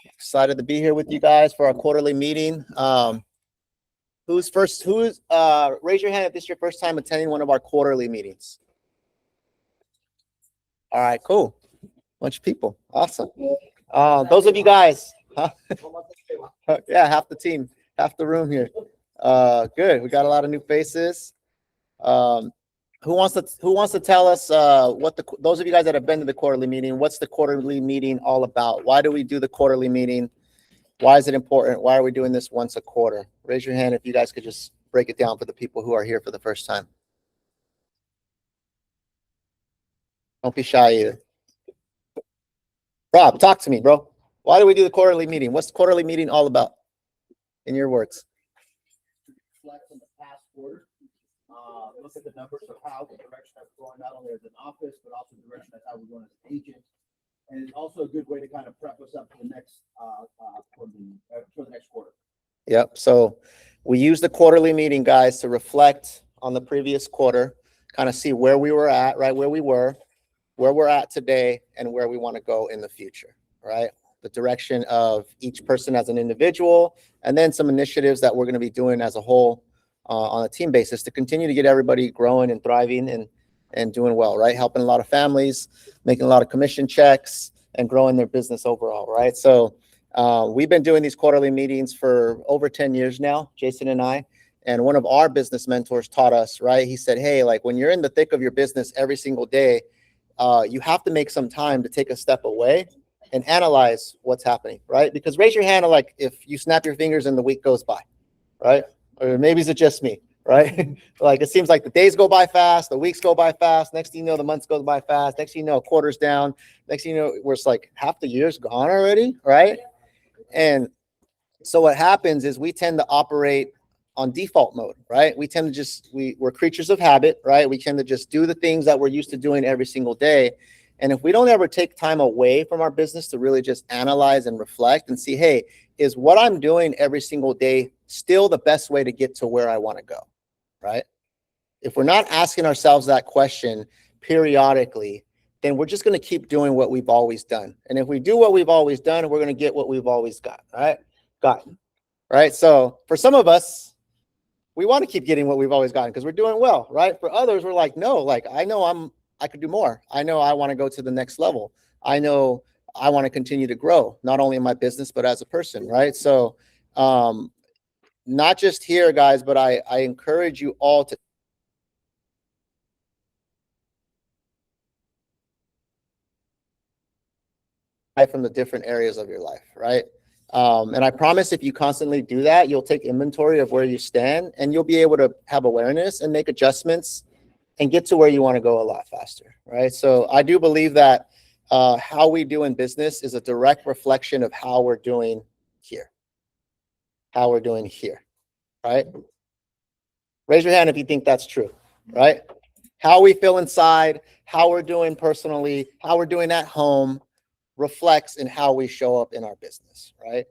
Excited to be here with you guys for our quarterly meeting. Raise your hand if this is your first time attending one of our quarterly meetings. All right, cool. Bunch of people. Awesome. Those of you guys, huh? Yeah, half the team, half the room here. Good. We got a lot of new faces. Who wants to tell us those of you guys that have been to the quarterly meeting, what's the quarterly meeting all about? Why do we do the quarterly meeting? Why is it important? Why are we doing this once a quarter? Raise your hand if you guys could just break it down for the people who are here for the first time. Don't be shy either. Rob, talk to me, bro. Why do we do the quarterly meeting? What's the quarterly meeting all about? In your words. Reflect on the past quarter. Look at the numbers of how the direction that's going, not only as an office, but also the direction that's how we're going as an agent. And it's also a good way to kind of prep us up for the next for the next quarter. Yep. So we use the quarterly meeting, guys, to reflect on the previous quarter, kind of see where we were at, right? Where we're at today, and where we want to go in the future, right? The direction of each person as an individual, and then some initiatives that we're going to be doing as a whole on a team basis to continue to get everybody growing and thriving and doing well, right? Helping a lot of families, making a lot of commission checks, and growing their business overall, right? So we've been doing these quarterly meetings for over 10 years now, Jason and I. And one of our business mentors taught us, right? He said, hey, like when you're in the thick of your business every single day, you have to make some time to take a step away and analyze what's happening, right? Because raise your hand like if you snap your fingers and the week goes by, right? Or maybe it's just me, right? Like it seems like the days go by fast, the weeks go by fast. Next thing you know, the months go by fast. Next thing you know, a quarter's down. Next thing you know, we're like half the year's gone already, right? And so what happens is we tend to operate on default mode, right? We tend to just, we're creatures of habit, right? We tend to just do the things that we're used to doing every single day. And if we don't ever take time away from our business to really just analyze and reflect and see, hey, is what I'm doing every single day still the best way to get to where I want to go, right? If we're not asking ourselves that question periodically, then we're just going to keep doing what we've always done. And if we do what we've always done, we're going to get what we've always got, right? So for some of us, we want to keep getting what we've always gotten because we're doing well, right? For others, we're like, no, like I know I could do more. I know I want to go to the next level. I know I want to continue to grow, not only in my business, but as a person, right? So not just here, guys, but I encourage you all to from the different areas of your life, right? And I promise if you constantly do that, you'll take inventory of where you stand and you'll be able to have awareness and make adjustments and get to where you want to go a lot faster, right? So I do believe that how we do in business is a direct reflection of how we're doing here, right? Raise your hand if you think that's true, right? How we feel inside, how we're doing personally, how we're doing at home reflects in how we show up in our business, right?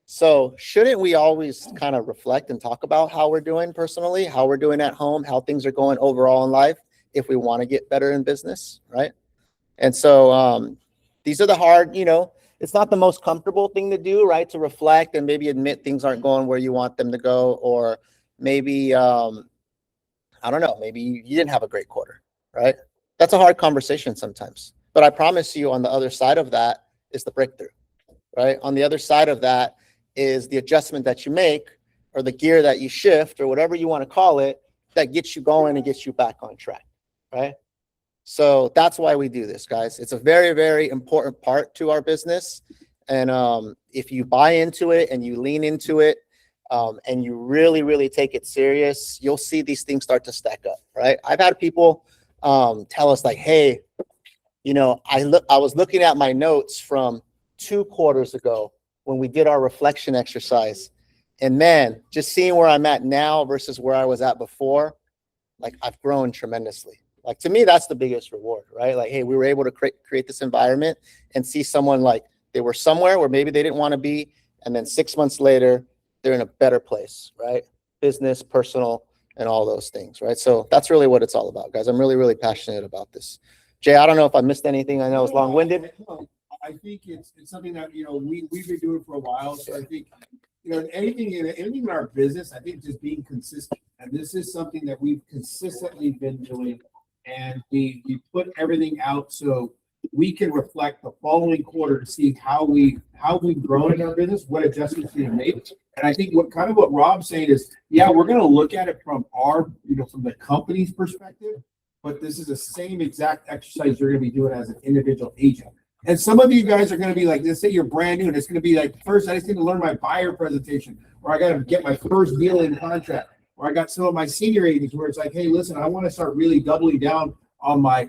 So shouldn't we always kind of reflect and talk about how we're doing personally, how we're doing at home, how things are going overall in life if we want to get better in business, right? And so these are the hard, it's not the most comfortable thing to do, right? To reflect and maybe admit things aren't going where you want them to go, or maybe, I don't know, maybe you didn't have a great quarter, right? That's a hard conversation sometimes. But I promise you on the other side of that is the breakthrough, right? On the other side of that is the adjustment that you make or the gear that you shift or whatever you want to call it that gets you going and gets you back on track, right? So that's why we do this, guys. It's a very, very important part to our business. And if you buy into it and you lean into it and you really, really take it serious, you'll see these things start to stack up, right? I've had people tell us like, hey, I was looking at my notes from 2 quarters ago when we did our reflection exercise. And man, just seeing where I'm at now versus where I was at before, like I've grown tremendously. Like to me, that's the biggest reward, right? Like, hey, we were able to create this environment and see someone like they were somewhere where maybe they didn't want to be. And then 6 months later, they're in a better place, right? Business, personal, and all those things, right? So that's really what it's all about, guys. I'm really, really passionate about this. Jay, I don't know if I missed anything. I know it's long-winded. I think it's something that, we've been doing for a while. So I think, anything in our business, I think just being consistent. And this is something that we've consistently been doing. And we put everything out so we can reflect the following quarter to see how we've grown in our business, what adjustments we made. And I think what Rob's saying is, yeah, we're going to look at it from from the company's perspective, but this is the same exact exercise you're going to be doing as an individual agent. And some of you guys are going to be like, let's say you're brand new and it's going to be like, first, I just need to learn my buyer presentation, or I got to get my first deal in contract, or I got some of my senior agents where it's like, hey, listen, I want to start really doubling down on my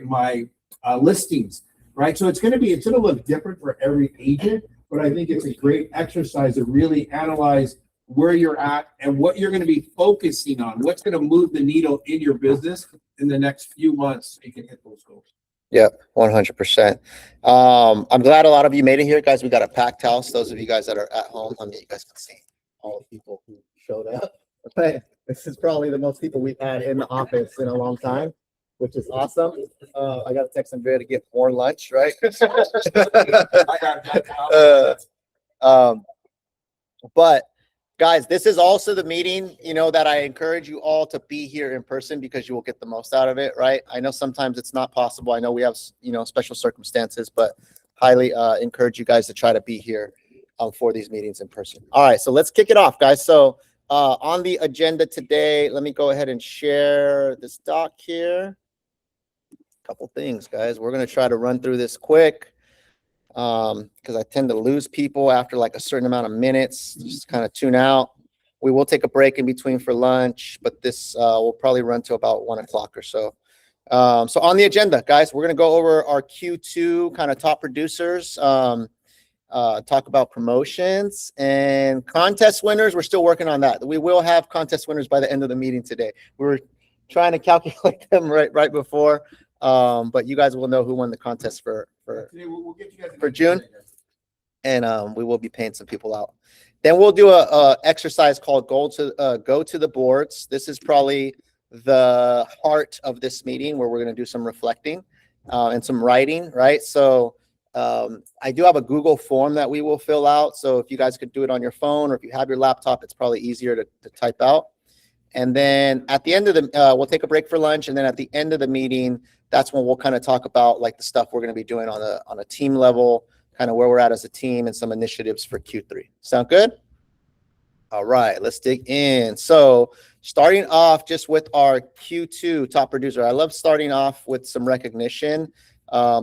listings, right? So it's going to look different for every agent, but I think it's a great exercise to really analyze where you're at and what you're going to be focusing on, what's going to move the needle in your business in the next few months so you can hit those goals. Yep, 100%. I'm glad a lot of you made it here, guys. We got a packed house. Those of you guys that are at home, I mean, you guys can see all the people who showed up. Okay. This is probably the most people we've had in the office in a long time, which is awesome. I got to text Andrea to get more lunch, right? But guys, this is also the meeting, that I encourage you all to be here in person because you will get the most out of it, right? I know sometimes it's not possible. I know we have, special circumstances, but highly encourage you guys to try to be here for these meetings in person. All right, so let's kick it off, guys. So on the agenda today, let me go ahead and share this doc here. A couple things, guys. We're going to try to run through this quick because I tend to lose people after like a certain amount of minutes, just kind of tune out. We will take a break in between for lunch, but this will probably run to about 1 o'clock or so. So on the agenda, guys, we're going to go over our Q2 kind of top producers, talk about promotions and contest winners. We're still working on that. We will have contest winners by the end of the meeting today. We're trying to calculate them right before, but you guys will know who won the contest for We'll get you guys for June, and we will be paying some people out. Then we'll do a exercise called go to the boards. This is probably the heart of this meeting where we're going to do some reflecting and some writing, right? So I do have a Google form that we will fill out. So if you guys could do it on your phone, or if you have your laptop, it's probably easier to type out. And then at the end of the, we'll take a break for lunch. And then at the end of the meeting, that's when we'll kind of talk about like the stuff we're going to be doing on a team level, kind of where we're at as a team and some initiatives for Q3. Sound good? All right, let's dig in. So starting off just with our Q2 top producer. I love starting off with some recognition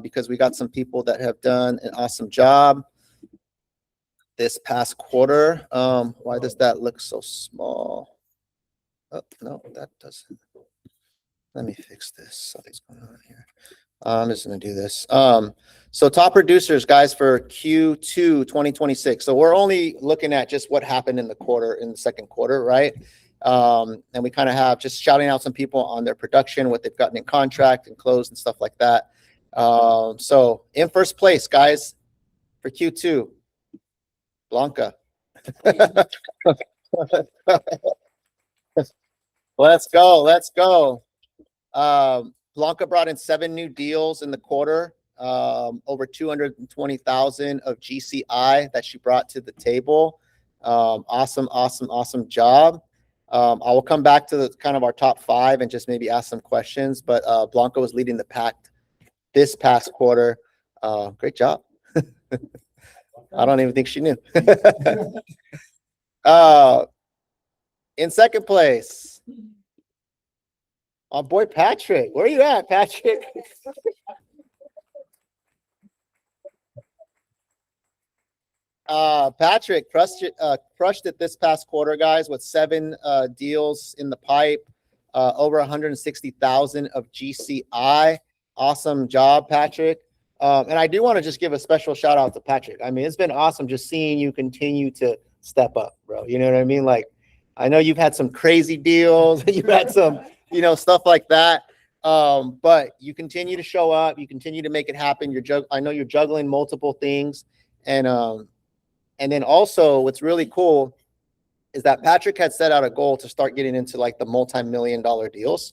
because we got some people that have done an awesome job this past quarter. Why does that look so small? Oh, no, that doesn't. Let me fix this. Something's going on here. I'm just going to do this. So top producers, guys, for Q2 2026. So we're only looking at just what happened in the second quarter, right? And we kind of have just shouting out some people on their production, what they've gotten in contract and closed and stuff like that. So in first place, guys, for Q2, Blanca. Let's go. Blanca brought in 7 new deals in the quarter, over 220,000 of GCI that she brought to the table. Awesome job. I will come back to the kind of our top 5 and just maybe ask some questions, but Blanca was leading the pack this past quarter. Great job. I don't even think she knew. In second place, our boy Patrick. Where are you at, Patrick? Patrick crushed it this past quarter, guys, with 7 deals in the pipe, over 160,000 of GCI. Awesome job, Patrick. And I do want to just give a special shout out to Patrick. I mean, it's been awesome just seeing you continue to step up, bro. You know what I mean? Like, I know you've had some crazy deals, you've had some, stuff like that. But you continue to show up, you continue to make it happen. I know you're juggling multiple things. And then also what's really cool is that Patrick had set out a goal to start getting into like the multi-million-dollar deals.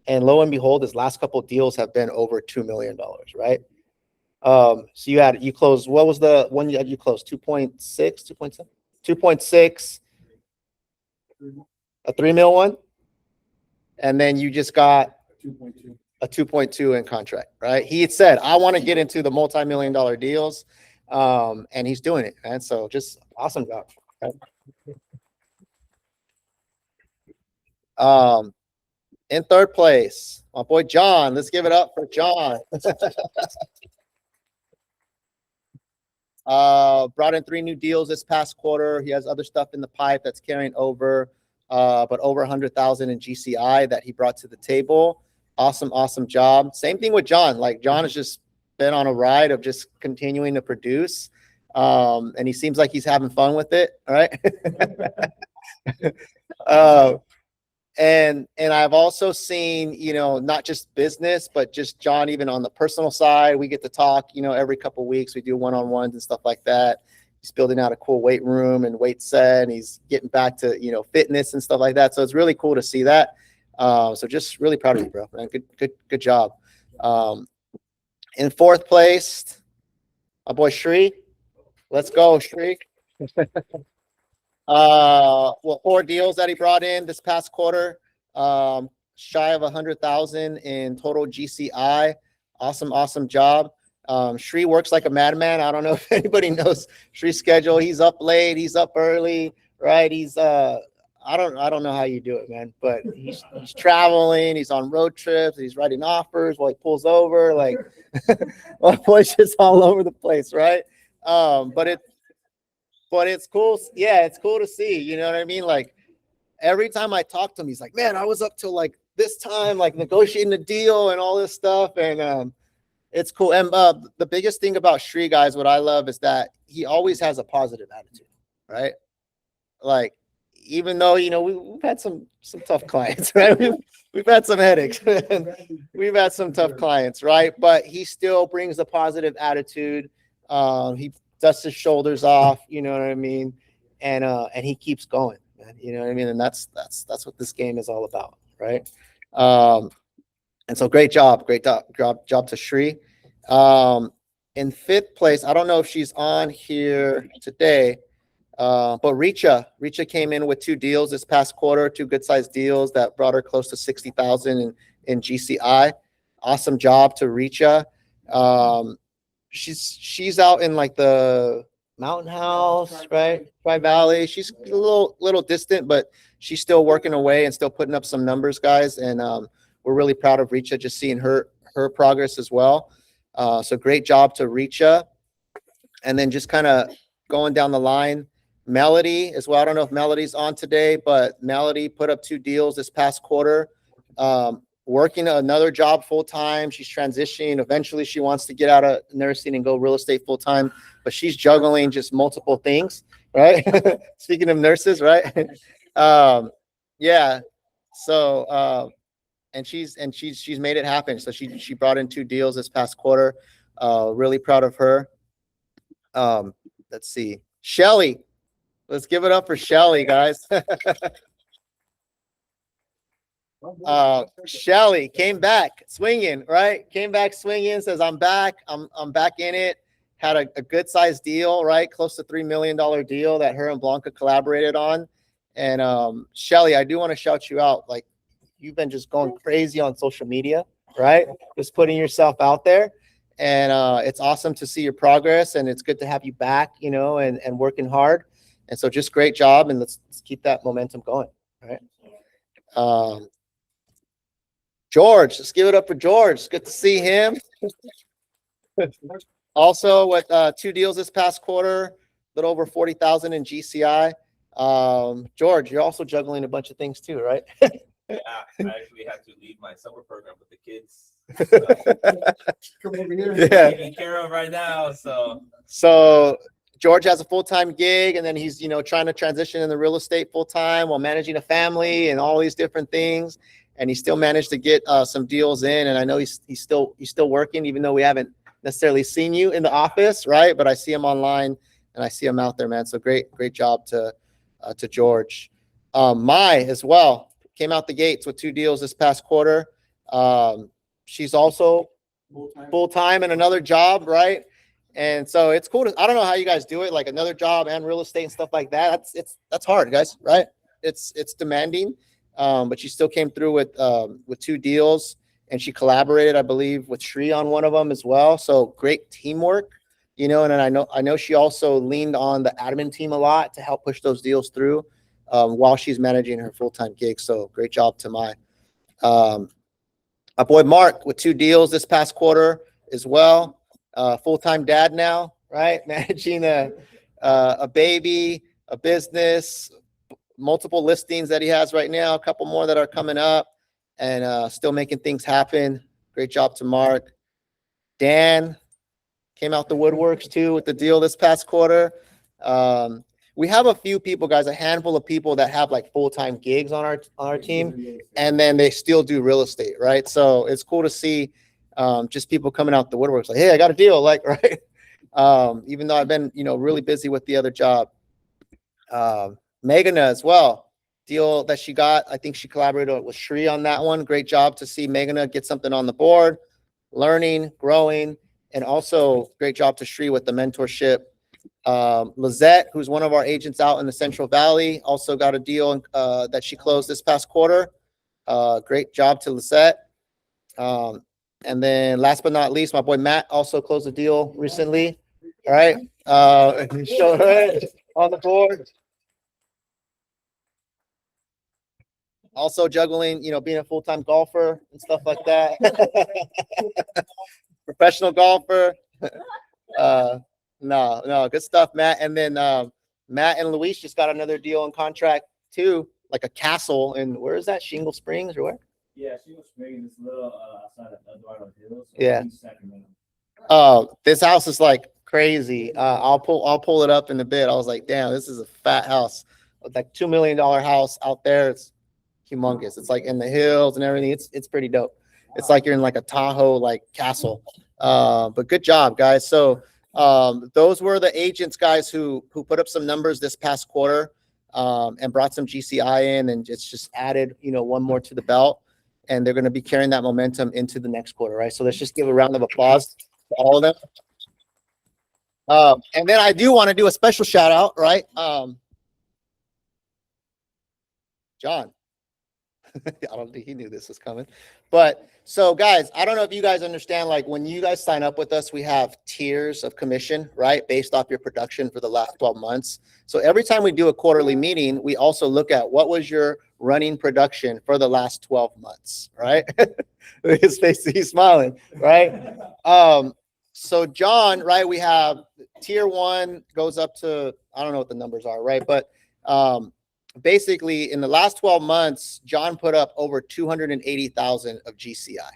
And lo and behold, his last couple of deals have been over $2 million, right? So you closed, what was the one you closed? 2.6, 2.7, 2.6, a 3 mil one. And then you just got 2.2. a 2.2 in contract, right? He had said, I want to get into the multi-million-dollar deals. And he's doing it, man. So just awesome job. Okay. In third place, my boy John. Let's give it up for John. Brought in 3 new deals this past quarter. He has other stuff in the pipe that's carrying over, but over 100,000 in GCI that he brought to the table. Awesome job. Same thing with John. Like John has just been on a ride of just continuing to produce. And he seems like he's having fun with it. All right. And I've also seen, you know, not just business, but just John, even on the personal side, we get to talk, you know, every couple of weeks, we do one-on-ones and stuff like that. He's building out a cool weight room and weight set, and he's getting back to, you know, fitness and stuff like that. So it's really cool to see that. So just really proud of you, bro, man. Good job. In fourth place, my boy Shri. Let's go, Shri. Well, 4 deals that he brought in this past quarter, shy of 100,000 in total GCI. Awesome job. Shri works like a madman. I don't know if anybody knows Shri's schedule. He's up late, he's up early, right? He's I don't know how you do it, man, but he's traveling, he's on road trips, he's writing offers while he pulls over, like my boy's just all over the place, right? But it's cool. Yeah, it's cool to see. You know what I mean? Like every time I talk to him, he's like, man, I was up till like this time, like negotiating the deal and all this stuff. And it's cool. And the biggest thing about Shri, guys, what I love is that he always has a positive attitude, right? Like, even though, you know, we've had some tough clients, right? We've had some headaches. We've had some tough clients, right? But he still brings a positive attitude. He dusts his shoulders off, you know what I mean? And he keeps going, man, you know what I mean? And that's what this game is all about, right? And so great job to Shri. In fifth place, I don't know if she's on here today, but Richa came in with 2 deals this past quarter, 2 good sized deals that brought her close to 60,000 in GCI. Awesome job to Richa. She's out in like the Mountain House, right? Tri Valley. She's a little distant, but she's still working away and still putting up some numbers, guys. And we're really proud of Richa, just seeing her progress as well. So great job to Richa. And then just kind of going down the line, Melody as well. I don't know if Melody's on today, but Melody put up 2 deals this past quarter. Working another job full-time. She's transitioning. Eventually she wants to get out of nursing and go real estate full-time, but she's juggling just multiple things, right? Speaking of nurses, right? Yeah. So, and she's made it happen. So she brought in 2 deals this past quarter. Really proud of her. Let's see. Shelly. Let's give it up for Shelly, guys. Shelly came back swinging, right? Came back swinging, says, I'm back. I'm back in it. Had a good sized deal, right? Close to $3 million deal that her and Blanca collaborated on. And Shelly, I do want to shout you out. Like, you've been just going crazy on social media, right? Just putting yourself out there. And it's awesome to see your progress, and it's good to have you back, you know, and working hard. And so just great job, and let's keep that momentum going, right? George, let's give it up for George. It's good to see him. Also with 2 deals this past quarter, a little over 40,000 in GCI. George, you're also juggling a bunch of things too, right? Yeah, I actually had to leave my summer program with the kids. Come over here. Yeah. Taking care of right now, So George has a full-time gig, and then he's, you know, trying to transition in the real estate full-time while managing a family and all these different things. And he still managed to get some deals in. And I know he's still working, even though we haven't necessarily seen you in the office, right? But I see him online and I see him out there, man. So great job to George. Mai as well came out the gates with 2 deals this past quarter. She's also full-time and another job, right? And so it's cool I don't know how you guys do it, like another job and real estate and stuff like that. That's hard, guys, right? It's demanding. But she still came through with 2 deals, and she collaborated, I believe, with Shri on one of them as well. So great teamwork, and then I know she also leaned on the admin team a lot to help push those deals through while she's managing her full-time gig. So great job to my boy Mark with 2 deals this past quarter as well. Full-time dad now, right? Managing a baby, a business, multiple listings that he has right now, a couple more that are coming up, and still making things happen. Great job to Mark. Dan came out the woodworks too with the deal this past quarter. We have a few people, guys, a handful of people that have like full-time gigs on our team, and then they still do real estate, right? So it's cool to see just people coming out the woodworks like, hey, I got a deal, like, right? Even though I've been, really busy with the other job. Meghana as well, deal that she got. I think she collaborated with Shri on that one. Great job to see Meghana get something on the board, learning, growing, and also great job to Shri with the mentorship. Lizette, who's one of our agents out in the Central Valley, also got a deal that she closed this past quarter. Great job to Lizette. And then last but not least, my boy Matt also closed a deal recently. All right. Show her on the board. Also juggling, being a full-time golfer and stuff like that. Professional golfer. No, good stuff, Matt. And then Matt and Luis just got another deal in contract too, like a castle. And where is that? Shingle Springs or where? Yeah, she was making this little outside of Eduardo Hills. So Yeah. Oh, this house is like crazy. I'll pull it up in a bit. I was like, damn, this is a fat house. Like $2 million house out there. It's humongous. It's like in the hills and everything. It's pretty dope. It's like you're in like a Tahoe like castle. But good job, guys. So those were the agents, guys, who put up some numbers this past quarter and brought some GCI in, and it's just added, one more to the belt. And they're going to be carrying that momentum into the next quarter, right? So let's just give a round of applause to all of them. And then I do want to do a special shout out, right? John. I don't think he knew this was coming. But so guys, I don't know if you guys understand, like when you guys sign up with us, we have tiers of commission, right? Based off your production for the last 12 months. So every time we do a quarterly meeting, we also look at what was your running production for the last 12 months, right? His face, he's smiling, right? So John, right, we have tier 1 goes up to, I don't know what the numbers are, right? But basically in the last 12 months, John put up over 280,000 of GCI,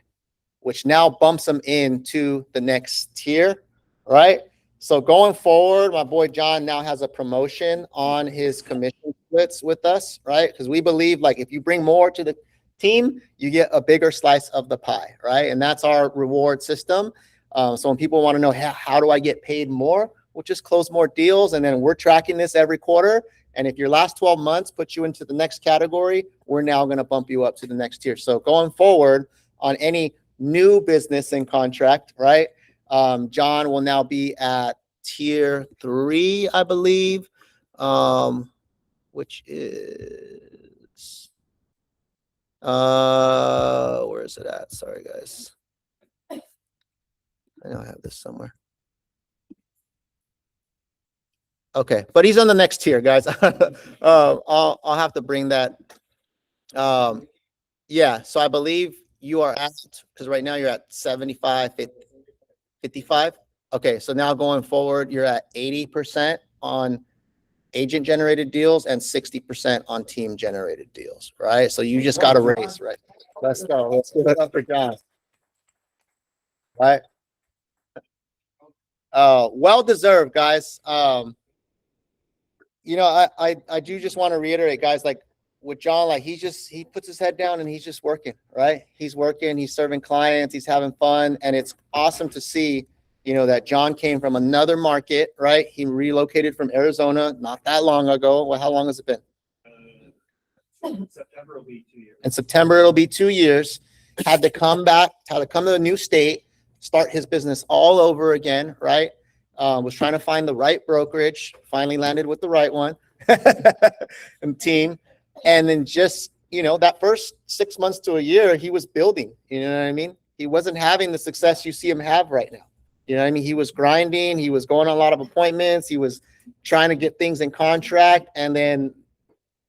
which now bumps him into the next tier, right? So going forward, my boy John now has a promotion on his commission splits with us, right? Because we believe like if you bring more to the team, you get a bigger slice of the pie, right? And that's our reward system. So when people want to know how do I get paid more, we'll just close more deals, and then we're tracking this every quarter. And if your last 12 months puts you into the next category, we're now going to bump you up to the next tier. So going forward on any new business in contract, right? John will now be at tier 3, I believe, which is, where is it at? Sorry, guys. I know I have this somewhere. Okay, but he's on the next tier, guys. I'll have to bring that. Yeah, so I believe you are at, because right now you're at 75, 55. Okay, so now going forward, you're at 80% on agent generated deals and 60% on team generated deals, right? So you just got to raise, right? Let's go. Let's give it up for John. Right? Well deserved, guys. I do just want to reiterate, guys, like with John, like he puts his head down and he's just working, right? He's working, he's serving clients, he's having fun. And it's awesome to see, that John came from another market, right? He relocated from Arizona not that long ago. Well, how long has it been? September will be 2 years. In September, it'll be 2 years. Had to come back, had to come to a new state, start his business all over again, right? Was trying to find the right brokerage, finally landed with the right one and team. And then just, that first 6 months to a year, he was building, you know what I mean? He wasn't having the success you see him have right now. You know what I mean? He was grinding. He was going on a lot of appointments. He was trying to get things in contract. And then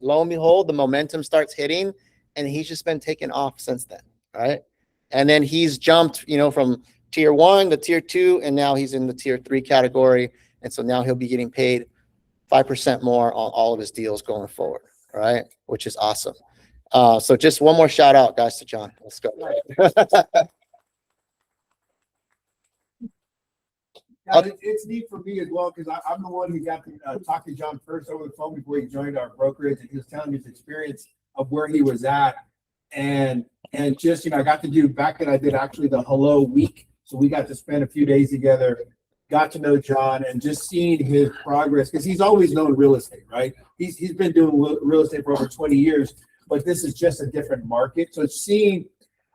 lo and behold, the momentum starts hitting and he's just been taking off since then. Right. And then he's jumped, from tier 1 to tier 2, and now he's in the tier 3 category. And so now he'll be getting paid 5% more on all of his deals going forward. Right. Which is awesome. So just one more shout out, guys, to John. Let's go. Yeah, it's neat for me as well because I'm the one who got to talk to John first over the phone before he joined our brokerage, and he was telling me his experience of where he was at, and just I got to do back then I did actually the Hello Week, so we got to spend a few days together, got to know John, and just seeing his progress because he's always known real estate, right? He's been doing real estate for over 20 years, but this is just a different market. So seeing,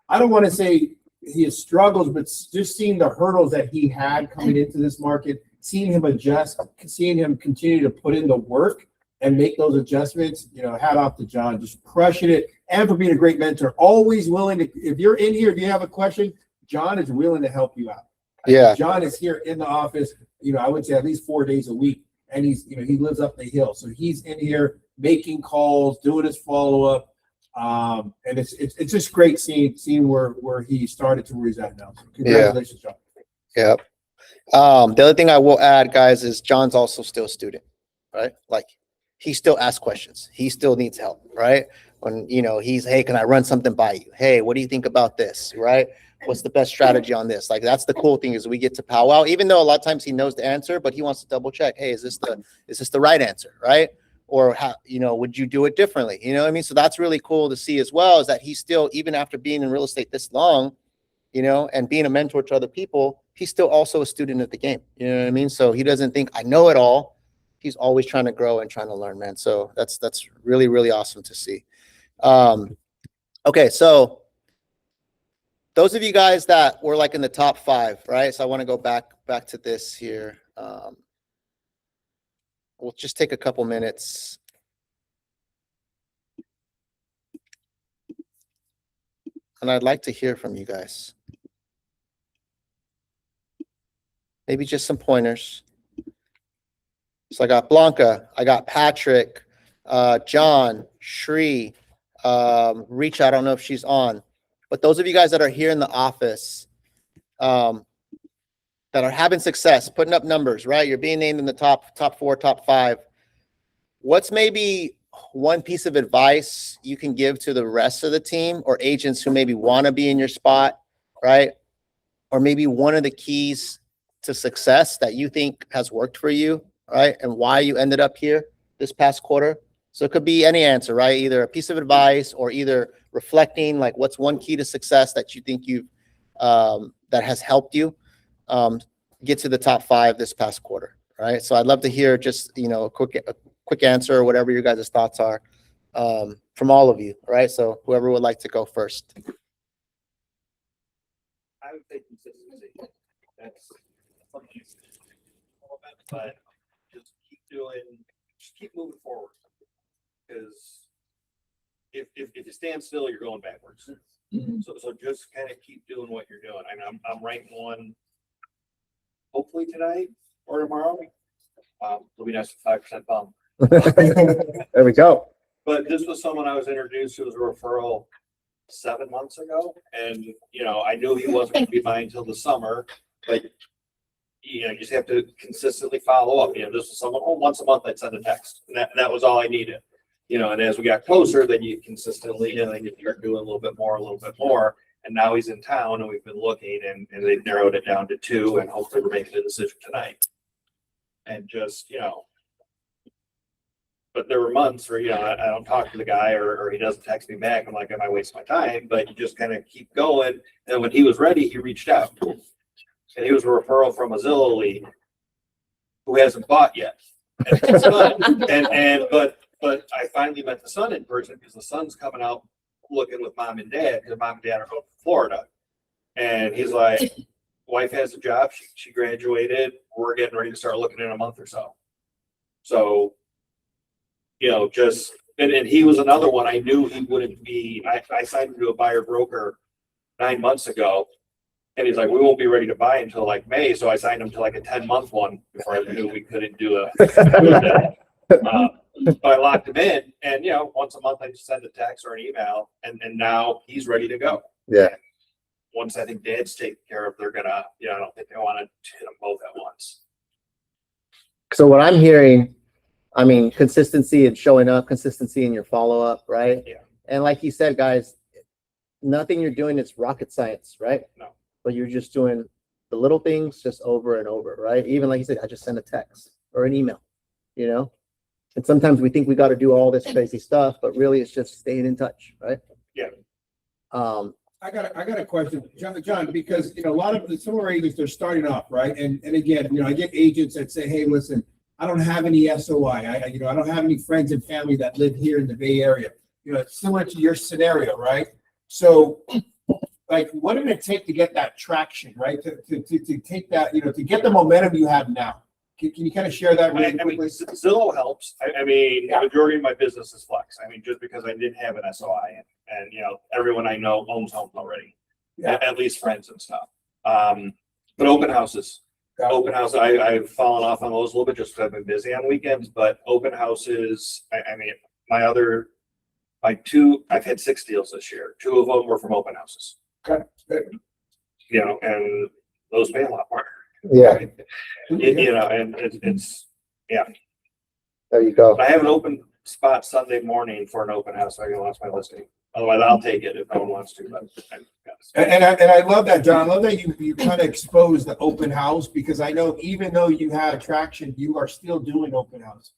I don't want to say his struggles, but just seeing the hurdles that he had coming into this market, seeing him adjust, seeing him continue to put in the work and make those adjustments, hat off to John, just crushing it, and for being a great mentor, always willing to, if you're in here, if you have a question, John is willing to help you out. Yeah. John is here in the office, I would say at least 4 days a week, and he's, he lives up the hill. So he's in here making calls, doing his follow-up. And it's just great seeing where he started to where he's at now. So congratulations, John. Yep. The other thing I will add, guys, is John's also still a student, right? Like he still asks questions. He still needs help, right? When, he's, hey, can I run something by you? Hey, what do you think about this? Right? What's the best strategy on this? Like, that's the cool thing is we get to powwow, even though a lot of times he knows the answer, but he wants to double check. Hey, is this the right answer? Right? Or how, would you do it differently? You know what I mean? So that's really cool to see as well, is that he's still, even after being in real estate this long, and being a mentor to other people, he's still also a student of the game. You know what I mean? So he doesn't think I know it all. He's always trying to grow and trying to learn, man. So that's really, really awesome to see. Okay. So those of you guys that were like in the top 5, right? So I want to go back to this here. We'll just take a couple minutes. And I'd like to hear from you guys. Maybe just some pointers. So I got Blanca, I got Patrick, John, Shri, Reach. I don't know if she's on, but those of you guys that are here in the office, that are having success, putting up numbers, right? You're being named in the top 4, top 5. What's maybe one piece of advice you can give to the rest of the team or agents who maybe want to be in your spot, right? Or maybe one of the keys to success that you think has worked for you, right? And why you ended up here this past quarter. So it could be any answer, right? Either a piece of advice or either reflecting, like what's one key to success that you think you've, that has helped you get to the top 5 this past quarter, right? So I'd love to hear just, a quick answer or whatever your guys' thoughts are from all of you, right? So whoever would like to go first. I would say consistency. That's something, but just keep moving forward. Because if you stand still, you're going backwards. So just kind of keep doing what you're doing. I mean, I'm writing one hopefully tonight or tomorrow. It'll be nice to 5% bump. There we go. But this was someone I was introduced to as a referral 7 months ago, and I knew he wasn't going to be mine until the summer, but you just have to consistently follow up. This was someone once a month I'd send a text, and that was all I needed. And as we got closer, then you consistently, then you start doing a little bit more. And now he's in town, and we've been looking, and they've narrowed it down to 2, and hopefully we're making a decision tonight. And just but there were months where I don't talk to the guy, or he doesn't text me back. I'm like, am I wasting my time? But you just kind of keep going. And when he was ready, he reached out, and he was a referral from a Zillow lead who hasn't bought yet. But I finally met the son in person because the son's coming out looking with mom and dad, because mom and dad are going to Florida. And he's like, wife has a job. She graduated. We're getting ready to start looking in a month or so. So, you know, and he was another one. I knew he wouldn't be, I signed him to a buyer broker 9 months ago. And he's like, we won't be ready to buy until like May. So I signed him to like a 10-month one before I knew we couldn't do a. But I locked him in, and you know, once a month I just send a text or an email, and now he's ready to go. Yeah. Once I think Dad's taken care of, they're gonna, you know, I don't think they want to hit them both at once. So what I'm hearing, I mean, consistency and showing up, consistency in your follow-up, right? Yeah. And like you said, guys, nothing you're doing is rocket science, right? No. But you're just doing the little things just over and over, right? Even like you said, I just send a text or an email, you know? And sometimes we think we got to do all this crazy stuff, but really it's just staying in touch, right? Yeah. I got a question, John, because, you know, a lot of some of our agents, they're starting off, right? And again, you know, I get agents that say, hey, listen, I don't have any SOI. I don't have any friends and family that live here in the Bay Area. You know, it's similar to your scenario, right? So, like, what did it take to get that traction, right? To take that, you know, to get the momentum you have now? Can you kind of share that really I mean, quickly? Zillow helps. I mean, Yeah. the majority of my business is flex. I mean, just because I didn't have an SOI, and you know, everyone I know owns homes already, Yeah. at least friends and stuff. But open houses, I've fallen off on those a little bit just because I've been busy on weekends. But open houses, I mean, I've had 6 deals this year. 2 of them were from open houses. Okay. You know, and those pay a lot more. Yeah. You know, and it's There you go. I have an open spot Sunday morning for an open house. So I can launch my listing. Otherwise, I'll take it if no one wants to. But And I love that, John. I love that you kind of expose the open house, because I know even though you had traction, you are still doing open house,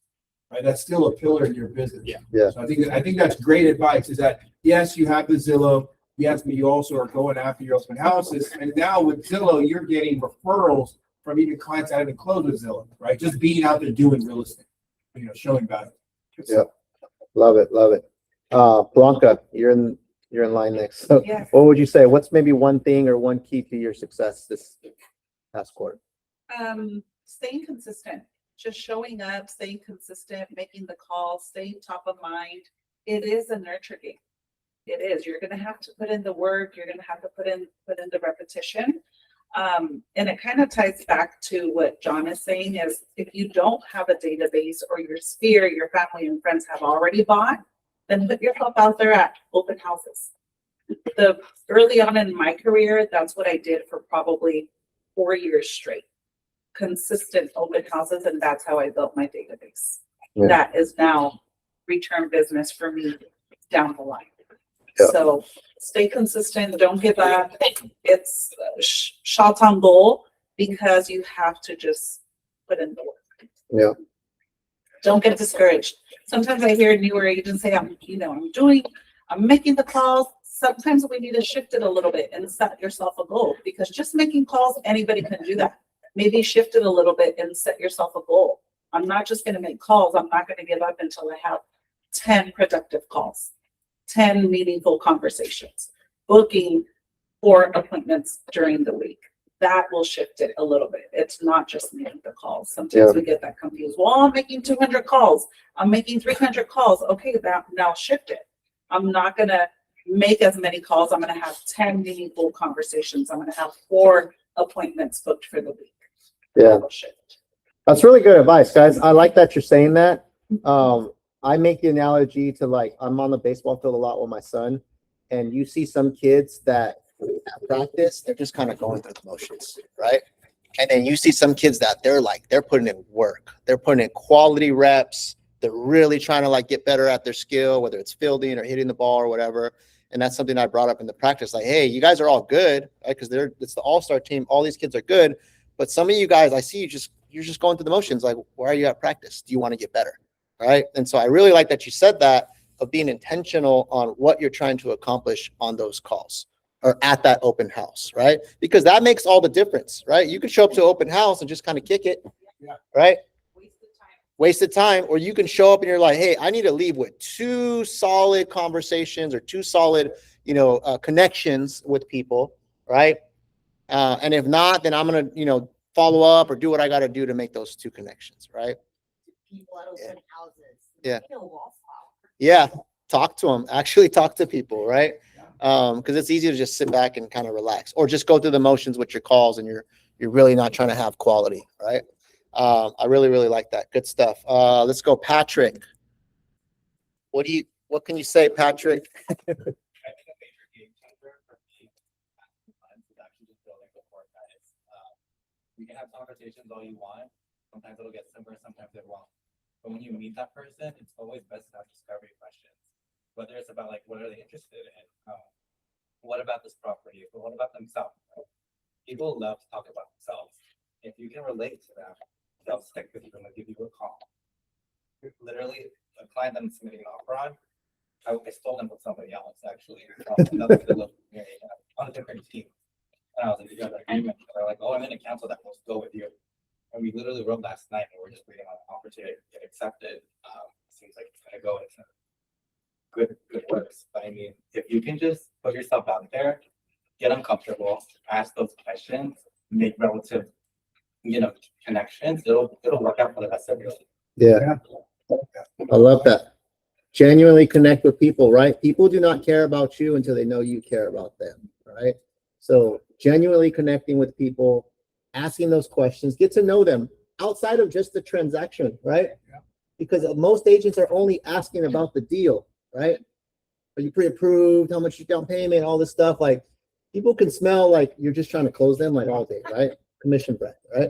right? That's still a pillar in your business. Yeah. Yeah. So I think that's great advice. Is that yes, you have the Zillow, yes, but you also are going after your open houses, and now with Zillow, you're getting referrals from even clients that haven't closed with Zillow, right? Just being out there doing real estate, you know, showing value. Yeah. Love it. Love it. Blanca, you're in line next. So Yes. what would you say? What's maybe one thing or one key to your success this past quarter? Staying consistent, just showing up, staying consistent, making the calls, staying top of mind. It is a nurture game. It is. You're gonna have to put in the work. You're gonna have to put in the repetition. And it kind of ties back to what John is saying is if you don't have a database or your sphere, your family and friends have already bought, then put yourself out there at open houses. Early on in my career, that's what I did for probably 4 years straight. Consistent open houses, and that's how I built my database. Yeah. That is now return business for me down the line. Yeah. So stay consistent, don't give up. It's shots on goal because you have to just put in the work. Yeah. Don't get discouraged. Sometimes I hear newer agents say, I'm making the calls. Sometimes we need to shift it a little bit and set yourself a goal, because just making calls, anybody can do that. Maybe shift it a little bit and set yourself a goal. I'm not just going to make calls. I'm not going to give up until I have 10 productive calls, 10 meaningful conversations, booking 4 appointments during the week. That will shift it a little bit. It's not just making the calls. Sometimes we get that confused. Well, I'm making 200 calls. I'm making 300 calls. Okay, now shift it. I'm not going to make as many calls. I'm going to have 10 meaningful conversations. I'm going to have 4 appointments booked for the week. Yeah. Shift. That's really good advice, guys. I like that you're saying that. I make the analogy to, like, I'm on the baseball field a lot with my son, and you see some kids that at practice, they're just kind of going through the motions, right? And then you see some kids that they're putting in work. They're putting in quality reps. They're really trying to like get better at their skill, whether it's fielding or hitting the ball or whatever. And that's something I brought up in the practice. Like, hey, you guys are all good, right? Because it's the all-star team. All these kids are good. But some of you guys, I see you're just going through the motions. Like, where are you at practice? Do you want to get better? Right. And so I really like that you said that, of being intentional on what you're trying to accomplish on those calls or at that open house, right? Because that makes all the difference, right? You can show up to an open house and just kind of kick it, right? Wasted time. Or you can show up and you're like, hey, I need to leave with 2 solid conversations or 2 solid, connections with people, right? And if not, then I'm going to, follow up or do what I got to do to make those two connections, right? People at open houses. Yeah. Get a wallflower. Yeah. Talk to them, actually talk to people, right? Because it's easy to just sit back and kind of relax or just go through the motions with your calls and you're really not trying to have quality, right? I really, really like that. Good stuff. Let's go, Patrick. What can you say, Patrick? I think a major game changer for me is actually just building rapport, guys. We can have conversations all you want. Sometimes it'll get simple, sometimes it won't. But when you meet that person, it's always best to have discovery questions. Whether it's about like, what are they interested in? What about this property? But what about themselves? Right? People love to talk about themselves. If you can relate to them, they'll stick with you and they'll give you a call. Literally, a client that I'm submitting an offer on, I stole them from somebody else actually. Another on a different team. And I was like, you got an agreement. They're like, oh, I'm in a cancel that. Let's go with you. And we literally wrote last night and we're just waiting on an offer to get accepted. Seems like it's gonna go. It's good works. But I mean, if you can just put yourself out there, get uncomfortable, ask those questions, make relative, connections, it'll work out for the best of you. Yeah. I love that. Genuinely connect with people, right? People do not care about you until they know you care about them, right? So genuinely connecting with people, asking those questions, get to know them outside of just the transaction, right? Because most agents are only asking about the deal, right? Are you pre-approved? How much you down payment? All this stuff. Like people can smell like you're just trying to close them like all day, right? Commission breath, right?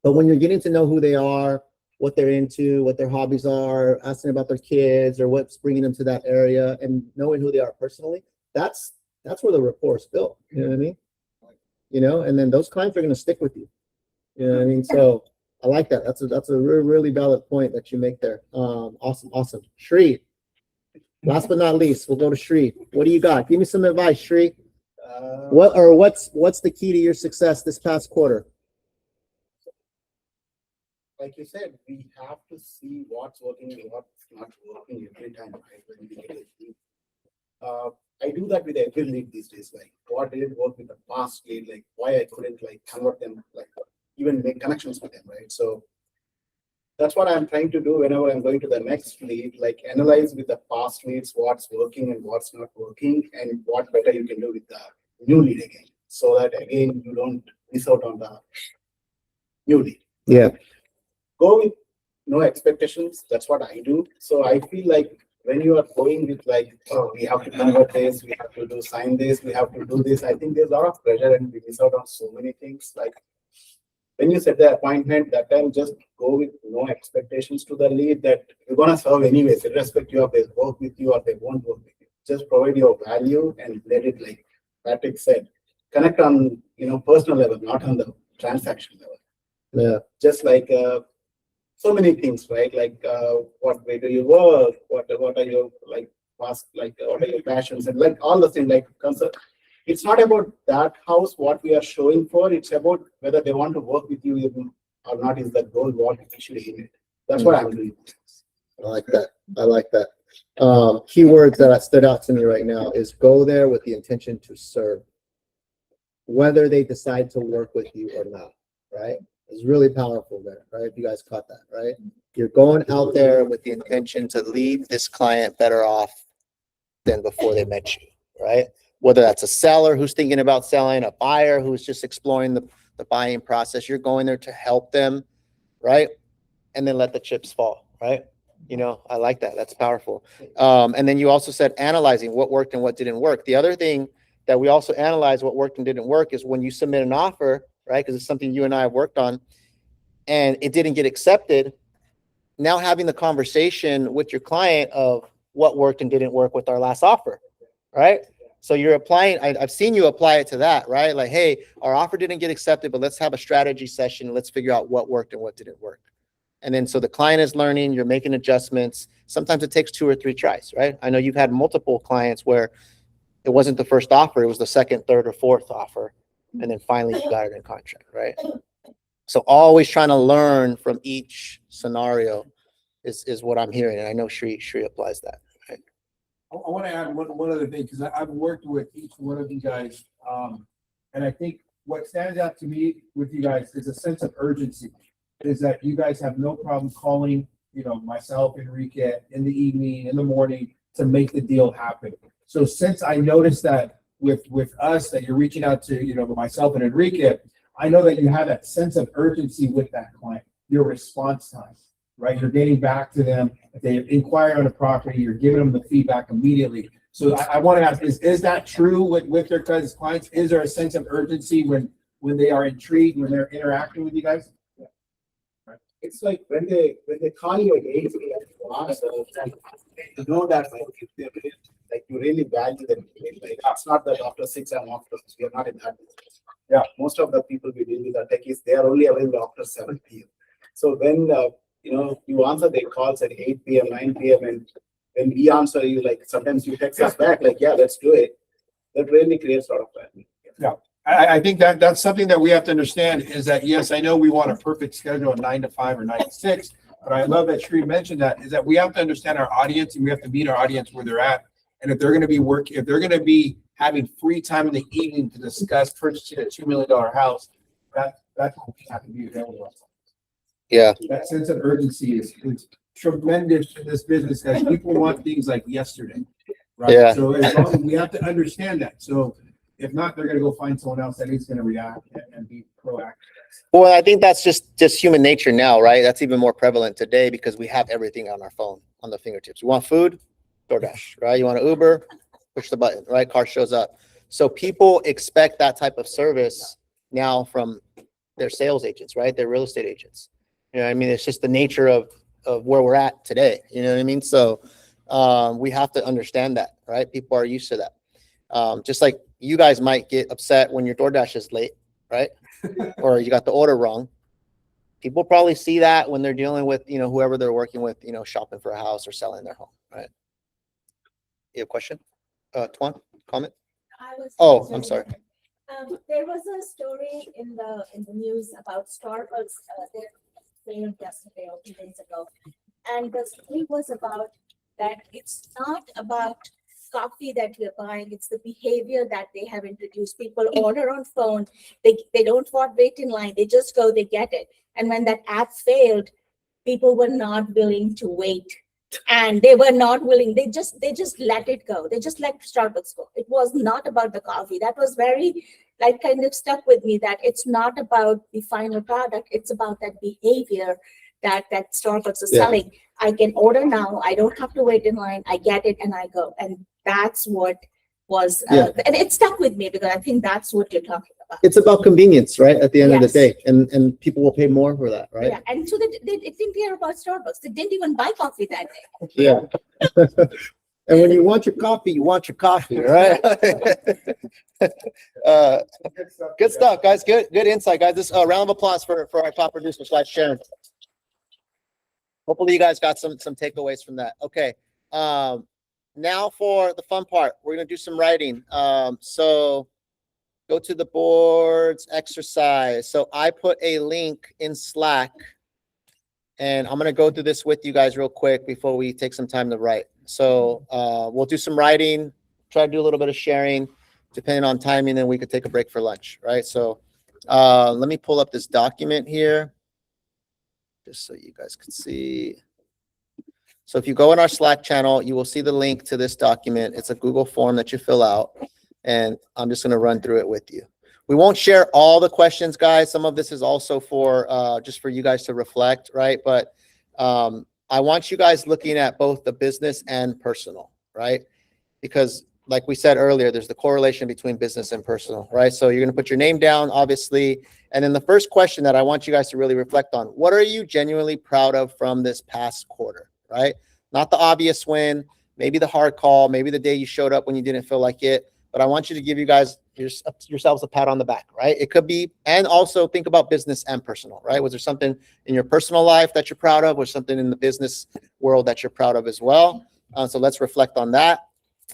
But when you're getting to know who they are, what they're into, what their hobbies are, asking about their kids or what's bringing them to that area and knowing who they are personally, that's where the rapport is built. You know what I mean? And then those clients are going to stick with you. You know what I mean? So I like that. That's a really, really valid point that you make there. Awesome. Shri, last but not least, we'll go to Shri. What do you got? Give me some advice, Shri. What's the key to your success this past quarter? Like you said, we have to see what's working and what's not working every time. Right? When we get a lead. I do that with every lead these days. Like what didn't work with the past lead, like why I couldn't like convert them, like even make connections with them, right? So that's what I'm trying to do whenever I'm going to the next lead, like analyze with the past leads what's working and what's not working and what better you can do with the new lead again. So that again, you don't miss out on the new lead. Yeah. Go with no expectations. That's what I do. So I feel like when you are going with like, oh, we have to convert this, we have to sign this, we have to do this. I think there's a lot of pressure and we miss out on so many things. Like when you set the appointment, that time just go with no expectations to the lead that you're gonna serve anyways, irrespective of they work with you or they won't work with you. Just provide your value and let it, like Patrick said, connect on personal level, not on the transaction level. Yeah. Just like so many things, right? Like what way do you work? What are your like past, like what are your passions and like all the things like concern. It's not about that house what we are showing for. It's about whether they want to work with you even or not. Is the goal what actually in it? That's what I'm doing. I like that. Keywords that stood out to me right now is go there with the intention to serve, whether they decide to work with you or not, right? It's really powerful there, right? If you guys caught that, right? You're going out there with the intention to leave this client better off than before they met you, right? Whether that's a seller who's thinking about selling, a buyer who's just exploring the buying process, you're going there to help them, right? And then let the chips fall, right? I like that. That's powerful. And then you also said analyzing what worked and what didn't work. The other thing that we also analyze what worked and didn't work is when you submit an offer, right? Because it's something you and I have worked on and it didn't get accepted. Now having the conversation with your client of what worked and didn't work with our last offer, right? So you're applying, I've seen you apply it to that, right? Like, hey, our offer didn't get accepted, but let's have a strategy session. And let's figure out what worked and what didn't work. And then so the client is learning, you're making adjustments. Sometimes it takes 2 or 3 tries, right? I know you've had multiple clients where it wasn't the first offer, it was the second, third, or fourth offer. And then finally you got it in contract, right? So always trying to learn from each scenario is what I'm hearing. And I know Shri applies that, right? I want to add one other thing, because I've worked with each one of you guys. And I think what stands out to me with you guys is a sense of urgency. Is that you guys have no problem calling, myself, Enrique, in the evening, in the morning, to make the deal happen. So since I noticed that with us, that you're reaching out to, myself and Enrique, I know that you have that sense of urgency with that client, your response time, right? You're getting back to them. If they inquire on a property, you're giving them the feedback immediately. So I want to ask, is that true with your guys' clients? Is there a sense of urgency when they are intrigued, when they're interacting with you guys? It's like when they call you at 8 p.m. to ask, you know that like you really value them. Like it's not that after 6 I'm after. We are not in that business. Yeah. Most of the people we deal with are techies. They are only available after 7 p.m. So when you answer their calls at 8 p.m., 9 p.m. and when we answer you, like sometimes you text us back like, yeah, let's do it. That really creates a lot of value. Yeah. I think that's something that we have to understand is that, yes, I know we want a perfect schedule of 9 to 5 or 9 to 6, but I love that Sri mentioned that, is that we have to understand our audience and we have to meet our audience where they're at. And if they're going to be having free time in the evening to discuss purchasing a $2 million house, that's what we have to be available to us. Yeah. That sense of urgency is tremendous in this business, because people want things like yesterday. Right. Yeah. So as long as we have to understand that. So if not, they're gonna go find someone else that is gonna react and be proactive. Well, I think that's just human nature now, right? That's even more prevalent today because we have everything on our phone, on the fingertips. You want food? DoorDash, right? You want an Uber? Push the button, right? Car shows up. So people expect that type of service now from their sales agents, right? Their real estate agents. You know what I mean? It's just the nature of where we're at today. You know what I mean? So we have to understand that, right? People are used to that. Just like you guys might get upset when your DoorDash is late, right? Or you got the order wrong. People probably see that when they're dealing with, whoever they're working with, shopping for a house or selling their home, right? You have a question? Tuan, comment? I'm sorry. There was a story in the news about Starbucks, their sale yesterday or 2 days ago. And the story was about that it's not about coffee that we're buying, it's the behavior that they have introduced. People order on phone, they don't want wait in line, they just go, they get it. And when that app failed, people were not willing to wait. And they were not willing, they just let it go. They just let Starbucks go. It was not about the coffee. That was very kind of stuck with me, that it's not about the final product, it's about that behavior that Starbucks is selling. I can order now, I don't have to wait in line, I get it and I go. And that's what was, and it stuck with me because I think that's what you're talking about. It's about convenience, right? At the end of the Yes. day, and people will pay more for that, right? Yeah, and so they didn't care about Starbucks. They didn't even buy coffee that day. Yeah. And when you want your coffee, you want your coffee, right? Good stuff, guys. Good insight, guys. This round of applause for our top producer / Sharon. Hopefully you guys got some takeaways from that. Okay. Now for the fun part, we're gonna do some writing. So go to the boards exercise. So I put a link in Slack, and I'm gonna go through this with you guys real quick before we take some time to write. So we'll do some writing, try to do a little bit of sharing, depending on timing, then we could take a break for lunch, right? So let me pull up this document here, just so you guys can see. So if you go in our Slack channel, you will see the link to this document. It's a Google form that you fill out, and I'm just going to run through it with you. We won't share all the questions, guys. Some of this is also for just for you guys to reflect, right? But I want you guys looking at both the business and personal, right? Because like we said earlier, there's the correlation between business and personal, right? So you're going to put your name down, obviously. And then the first question that I want you guys to really reflect on, what are you genuinely proud of from this past quarter, right? Not the obvious win, maybe the hard call, maybe the day you showed up when you didn't feel like it, but I want you to give you guys yourselves a pat on the back, right? It could be, and also think about business and personal, right? Was there something in your personal life that you're proud of, or something in the business world that you're proud of as well? So let's reflect on that.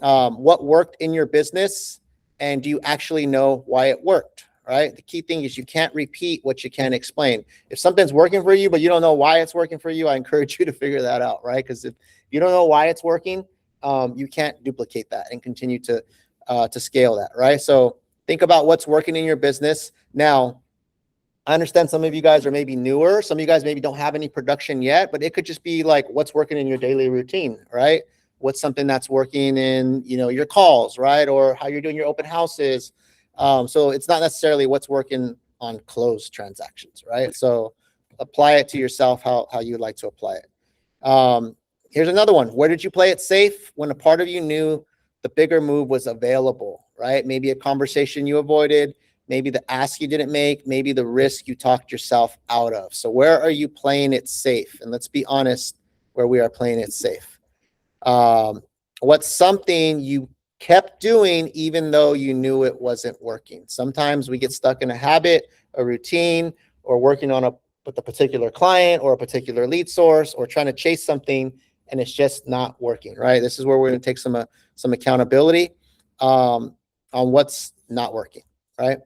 What worked in your business, and do you actually know why it worked, right? The key thing is you can't repeat what you can't explain. If something's working for you, but you don't know why it's working for you, I encourage you to figure that out, right? Because if you don't know why it's working, you can't duplicate that and continue to scale that, right? So Think about what's working in your business. Now, I understand some of you guys are maybe newer. Some of you guys maybe don't have any production yet, but it could just be like what's working in your daily routine, right? What's something that's working in, your calls, right? Or how you're doing your open houses. So it's not necessarily what's working on closed transactions, right? So apply it to yourself, how you'd like to apply it. Here's another one. Where did you play it safe? When a part of you knew the bigger move was available, right? Maybe a conversation you avoided, maybe the ask you didn't make, maybe the risk you talked yourself out of. So where are you playing it safe? And let's be honest, where we are playing it safe. What's something you kept doing even though you knew it wasn't working? Sometimes we get stuck in a habit, a routine, or working with a particular client or a particular lead source or trying to chase something and it's just not working, right? This is where we're going to take some accountability on what's not working, right?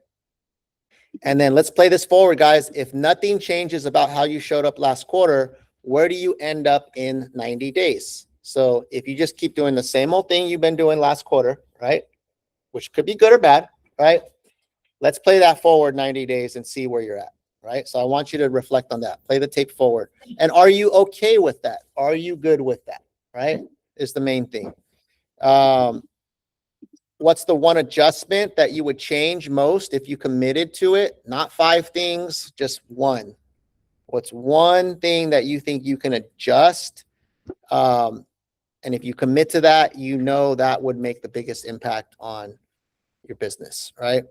And then let's play this forward, guys. If nothing changes about how you showed up last quarter, where do you end up in 90 days? So if you just keep doing the same old thing you've been doing last quarter, right? Which could be good or bad, right? Let's play that forward 90 days and see where you're at, right? So I want you to reflect on that. Play the tape forward. And are you okay with that? Are you good with that, right? Is the main thing. What's the one adjustment that you would change most if you committed to it? Not 5 things, just one. What's one thing that you think you can adjust? And if you commit to that, that would make the biggest impact on your business, right?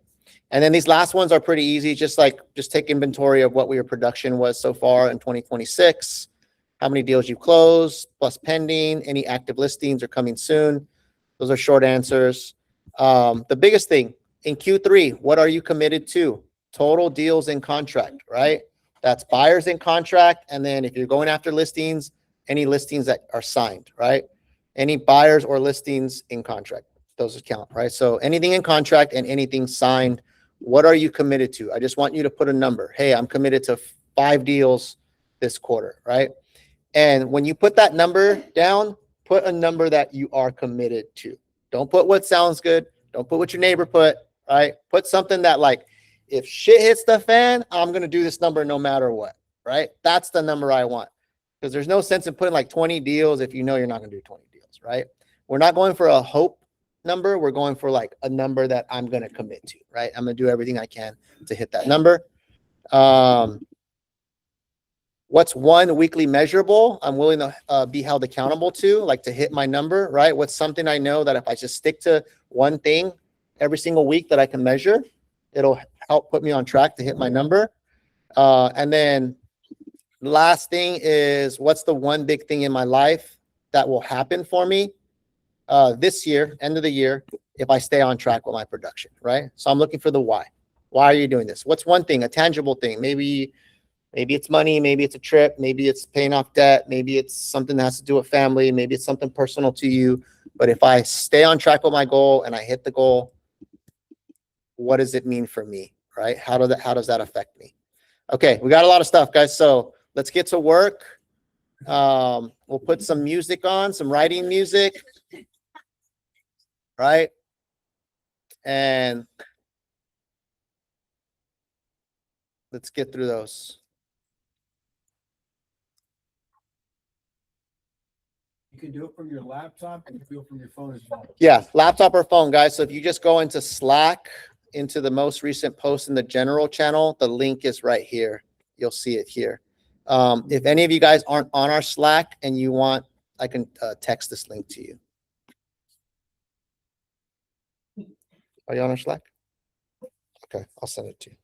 And then these last ones are pretty easy. Just take inventory of what your production was so far in 2026, how many deals you closed, plus pending, any active listings are coming soon. Those are short answers. The biggest thing in Q3, what are you committed to? Total deals in contract, right? That's buyers in contract. And then if you're going after listings, any listings that are signed, right? Any buyers or listings in contract, those count, right? So anything in contract and anything signed, what are you committed to? I just want you to put a number. Hey, I'm committed to 5 deals this quarter, right? And when you put that number down, put a number that you are committed to. Don't put what sounds good. Don't put what your neighbor put, right? Put something that if shit hits the fan, I'm going to do this number no matter what, right? That's the number I want. Because there's no sense in putting 20 deals if you know you're not going to do 20 deals, right? We're not going for a hope number. We're going for a number that I'm going to commit to, right? I'm going to do everything I can to hit that number. What's one weekly measurable I'm willing to be held accountable to, to hit my number, right? What's something I know that if I just stick to one thing every single week that I can measure, it'll help put me on track to hit my number. And then last thing is, what's the one big thing in my life that will happen for me this year, end of the year, if I stay on track with my production, right? So I'm looking for the why. Why are you doing this? What's one thing, a tangible thing? Maybe it's money, maybe it's a trip, maybe it's paying off debt, maybe it's something that has to do with family, maybe it's something personal to you. But if I stay on track with my goal and I hit the goal, what does it mean for me, right? How does that affect me? Okay, we got a lot of stuff, guys. So let's get to work. We'll put some music on, some writing music, right? And let's get through those. You can do it from your laptop and you can do it from your phone as well. Yeah, laptop or phone, guys. So if you just go into Slack, into the most recent post in the general channel, the link is right here. You'll see it here. If any of you guys aren't on our Slack and you want, I can text this link to you. Are you on our Slack? Okay, I'll send it to you.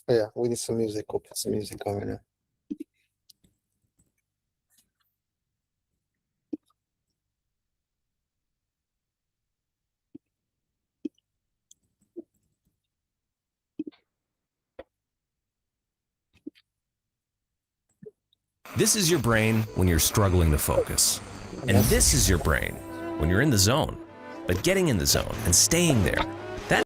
Yeah, we need some music. We'll put some music on right now. This is your brain when you're struggling to focus. And this is your brain when you're in the zone. But getting in the zone and staying there, that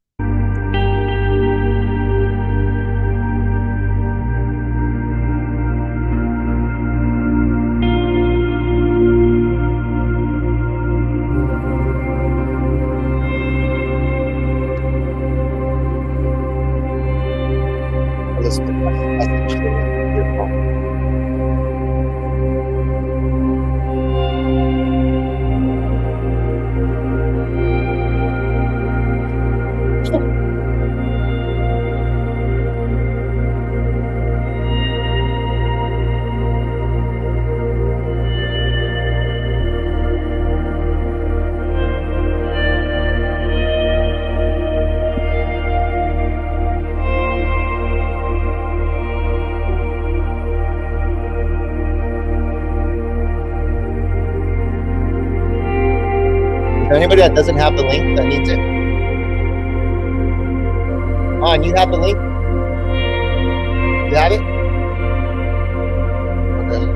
Listen to my message to your phone. Is there anybody that doesn't have the link that needs it? On, you have the link? You have it? Okay.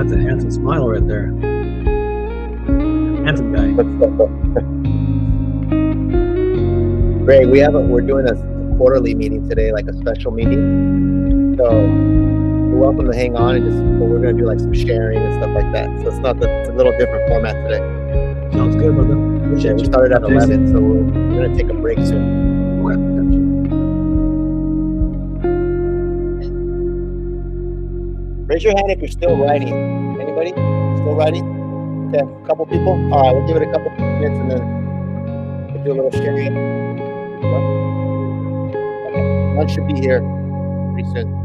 That's a handsome smile right there. Handsome guy. Greg, we're doing a quarterly meeting today, like a special meeting. So you're welcome to hang on but we're gonna do like some sharing and stuff like that. So it's a little different format today. Sounds good, brother. Yeah, we started at 11, so we're gonna take a break soon. Raise your hand if you're still writing. Anybody still writing? Okay, a couple people. All right, we'll give it a couple minutes and then we'll do a little sharing. Okay, lunch should be here pretty soon.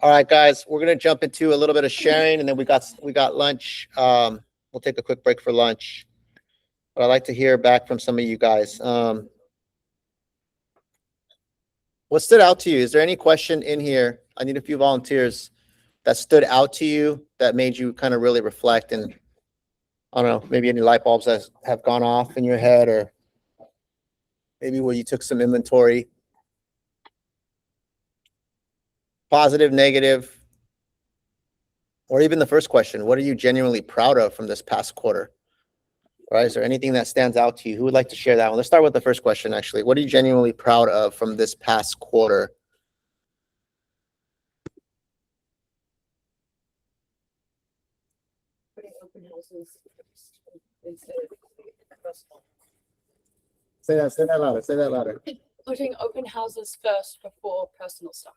All right, guys, we're gonna jump into a little bit of sharing, and then we got lunch. We'll take a quick break for lunch, but I'd like to hear back from some of you guys. What stood out to you? Is there any question in here? I need a few volunteers that stood out to you that made you kind of really reflect, and I don't know, maybe any light bulbs that have gone off in your head, or maybe where you took some inventory. Positive, negative, or even the first question, what are you genuinely proud of from this past quarter? Right? Is there anything that stands out to you? Who would like to share that one? Let's start with the first question, actually. What are you genuinely proud of from this past quarter? Say that louder, say that louder. Putting open houses first before personal stuff.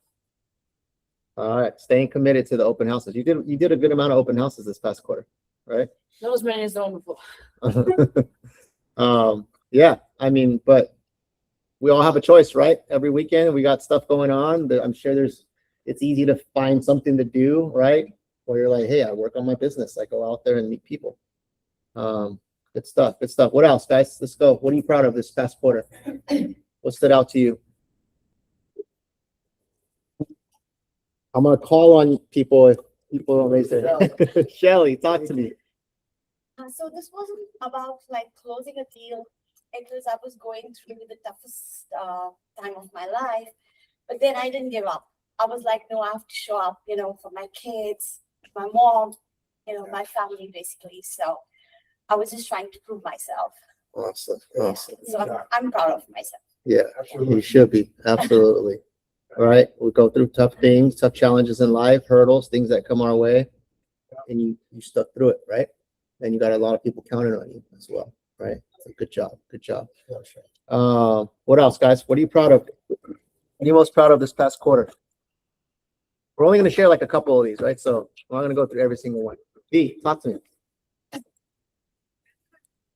All right, staying committed to the open houses. You did a good amount of open houses this past quarter, right? Not as many as the one before. Yeah, I mean, but we all have a choice, right? Every weekend we got stuff going on. I'm sure it's easy to find something to do, right? Or you're like, hey, I work on my business. I go out there and meet people. Good stuff, good stuff. What else, guys? Let's go. What are you proud of this past quarter? What stood out to you? I'm gonna call on people if people don't raise their hand. Shelly, talk to me. So this wasn't about like closing a deal, because I was going through the toughest time of my life, but then I didn't give up. I was like, no, I have to show up, for my kids, my mom, my family basically. So I was just trying to prove myself. Awesome. So I'm proud of myself. Yeah, absolutely. You should be. Absolutely. All right, we go through tough things, tough challenges in life, hurdles, things that come our way, and you stuck through it, right? And you got a lot of people counting on you as well, right? So good job, good job. What else, guys? What are you proud of? What are you most proud of this past quarter? We're only going to share like a couple of these, right? So we're not going to go through every single one. V, talk to me.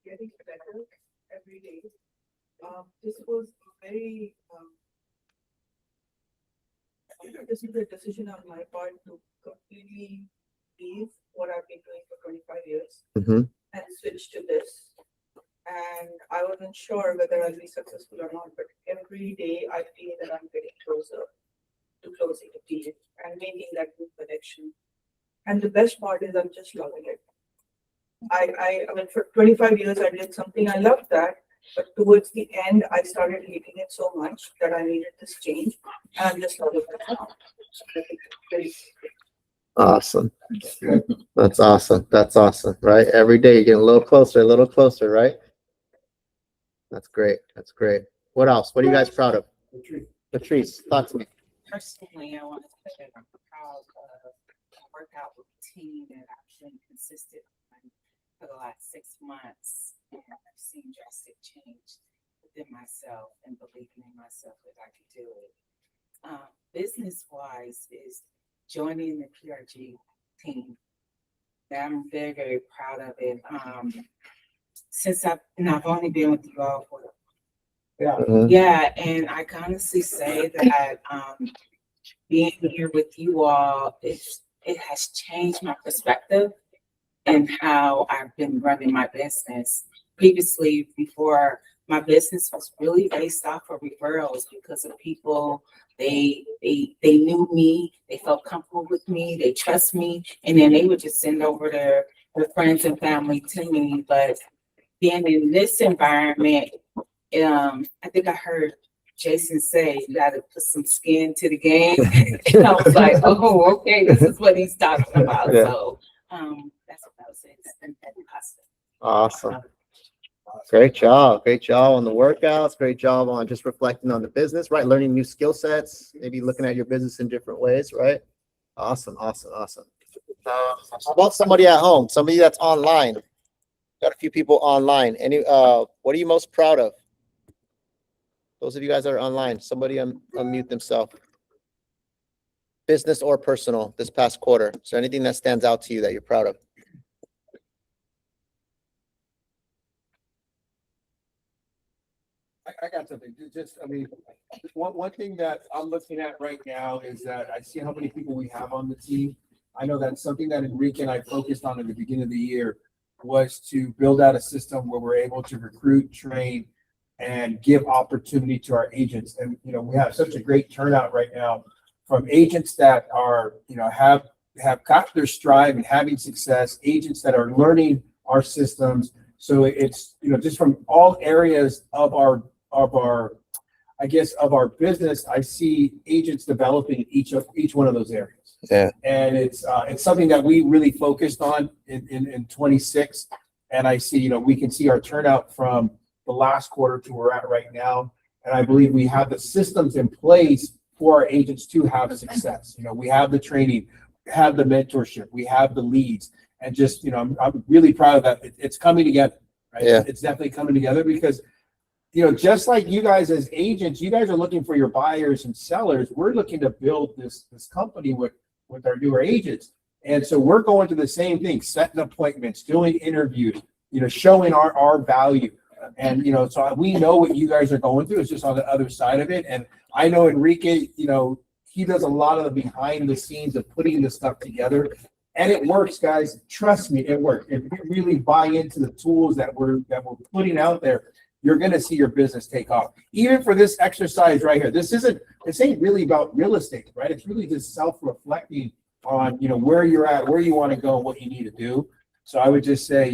Getting better every day. This was very, this is a decision on my part to completely leave what I've been doing for 25 years Mm-hmm. and switch to this. And I wasn't sure whether I'll be successful or not, but every day I feel that I'm getting closer to closing the deal and making that good connection. And the best part is I'm just loving it. I mean, for 25 years, I did something, I loved that, but towards the end, I started hating it so much that I needed this change, and I'm just loving it now. Awesome. That's awesome. That's awesome, right? Every day you're getting a little closer, right? That's great. That's great. What else? What are you guys proud of? Patrice, talk to me. Personally, I want to say I'm proud of the workout routine that I've been consistent on for the last 6 months. And I've seen drastic change within myself and believing in myself that I could do it. Business-wise is joining the PRG team. I'm very, very proud of it. Since I've only been with you all for and I can honestly say that being here with you all, it has changed my perspective and how I've been running my business. Previously, before, my business was really based off of referrals because of people. They knew me, they felt comfortable with me, they trust me, and then they would just send over their friends and family to me. But being in this environment, I think I heard Jason say you gotta put some skin to the game. And I was like, oh, okay, this is what he's talking about. Yeah. So that's what I was saying. It's been fantastic. Awesome. Great job. Great job on the workouts. Great job on just reflecting on the business, right? Learning new skill sets, maybe looking at your business in different ways, right? Awesome. Awesome. Awesome. How about somebody at home? Somebody that's online. Got a few people online. What are you most proud of? Those of you guys that are online, somebody unmute themselves. Business or personal this past quarter. Is there anything that stands out to you that you're proud of? I got something. I mean, one thing that I'm looking at right now is that I see how many people we have on the team. I know that's something that Enrique and I focused on at the beginning of the year was to build out a system where we're able to recruit, train, and give opportunity to our agents. And, we have such a great turnout right now from agents that are, have got their stride and having success, agents that are learning our systems. So it's, just from all areas of our business, I see agents developing each one of those areas. Yeah. And it's something that we really focused on in 26. And I see, we can see our turnout from the last quarter to where we're at right now. And I believe we have the systems in place for our agents to have success. We have the training, we have the mentorship, we have the leads, and just, I'm really proud of that. It's coming together, right? Yeah. It's definitely coming together because, just like you guys as agents, you guys are looking for your buyers and sellers. We're looking to build this company with our newer agents. And so we're going to the same thing, setting appointments, doing interviews, showing our value. And, so we know what you guys are going through. It's just on the other side of it. And I know Enrique, he does a lot of the behind the scenes of putting this stuff together. And it works, guys. Trust me, it works. If you really buy into the tools that we're putting out there, you're going to see your business take off. Even for this exercise right here, this ain't really about real estate, right? It's really just self-reflecting on, where you're at, where you want to go, what you need to do. So I would just say,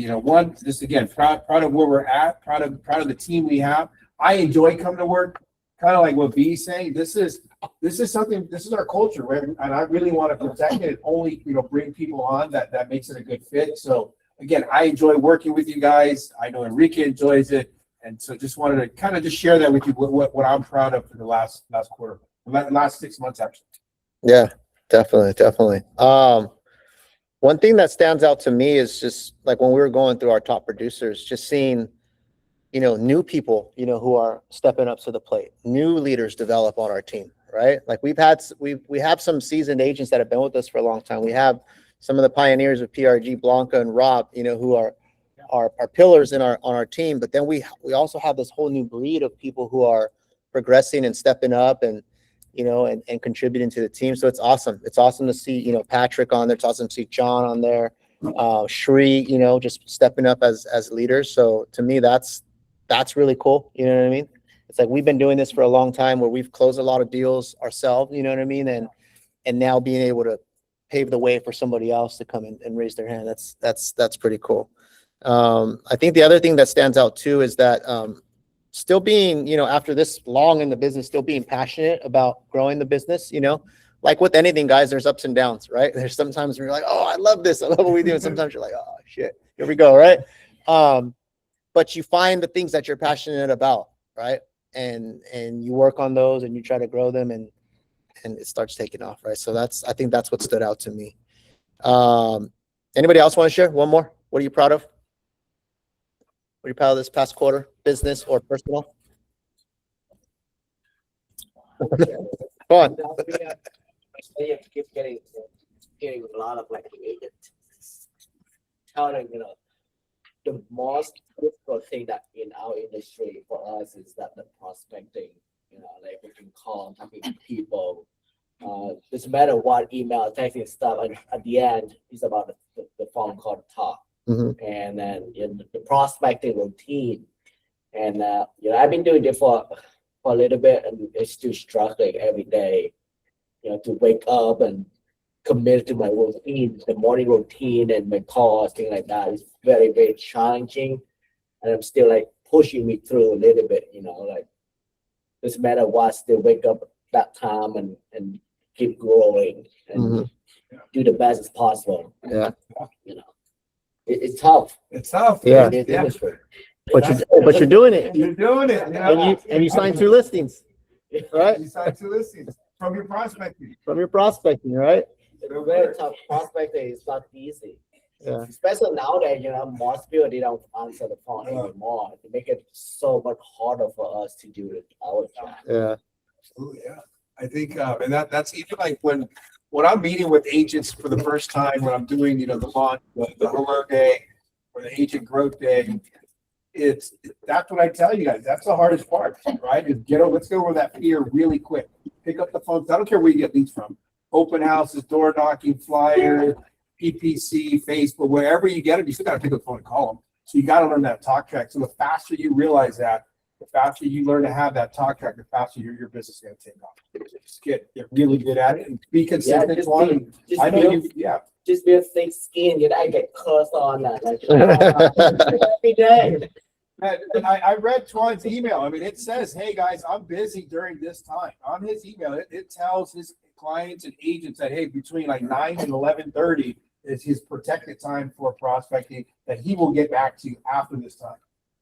just again, proud of where we're at, proud of the team we have. I enjoy coming to work, kind of like what B's saying. This is our culture, right? And I really want to protect it and only, bring people on that makes it a good fit. So again, I enjoy working with you guys. I know Enrique enjoys it. And so just wanted to kind of just share that with you, what I'm proud of for the last quarter. last 6 months, actually. Yeah, definitely. One thing that stands out to me is just like when we were going through our top producers, just seeing, new people, who are stepping up to the plate, new leaders develop on our team, right? Like we have some seasoned agents that have been with us for a long time. We have some of the pioneers of PRG, Blanca and Rob, who are pillars on our team. But then we also have this whole new breed of people who are progressing and stepping up and and contributing to the team. So it's awesome. It's awesome to see, Patrick on there. It's awesome to see John on there. Shri, just stepping up as leaders. So to me, that's really cool. You know what I mean? It's like we've been doing this for a long time where we've closed a lot of deals ourselves, you know what I mean? And now being able to pave the way for somebody else to come in and raise their hand. That's pretty cool. I think the other thing that stands out too is that still being, after this long in the business, still being passionate about growing the business, like with anything, guys, there's ups and downs, right? There's sometimes where you're like, oh, I love this. I love what we do. And sometimes you're like, oh shit, here we go. Right. But you find the things that you're passionate about, right? And you work on those and you try to grow them and it starts taking off, right? So I think that's what stood out to me. Anybody else want to share one more? What are you proud of? What are you proud of this past quarter, business or personal? Go on. I keep getting a lot of like agents telling, the most difficult thing that in our industry for us is that the prospecting, like we can call, talking to people, doesn't matter what email, texting stuff, and at the end, it's about the phone call to talk. Mhm. And then in the prospecting routine, and I've been doing it for a little bit, and it's still struggling every day, to wake up and commit to my routine, the morning routine and my calls, things like that. It's very, very challenging, and I'm still like pushing me through a little bit, like doesn't matter what, still wake up that time and keep growing and do the best as possible. Yeah. It's tough. It's tough. Yeah. In this industry. But you're doing it. You're doing it. And you signed 2 listings, right? You signed 2 listings from your prospecting. From your prospecting, right? It's very tough. Prospecting is not easy. Yeah. Especially nowadays, most people they don't answer the phone anymore. They make it so much harder for us to do our job. Yeah. Absolutely, yeah. I think, and that's even like when I'm meeting with agents for the first time, when I'm doing, the launch, the hello day or the agent growth day, that's what I tell you guys. That's the hardest part, right? Is let's go over that fear really quick. Pick up the phone. I don't care where you get leads from. Open houses, door knocking, flyers, PPC, Facebook, wherever you get them, you still got to pick up the phone and call them. So you got to learn that talk track. So the faster you realize that, the faster you learn to have that talk track, the faster your business is going to take off. Just get really good at it and be consistent. Just be thick skin, I get cursed on that every day. And I read Twan's email. I mean, it says, hey guys, I'm busy during this time. On his email, it tells his clients and agents that, hey, between like 9 and 11:30 is his protected time for prospecting that he will get back to you after this time.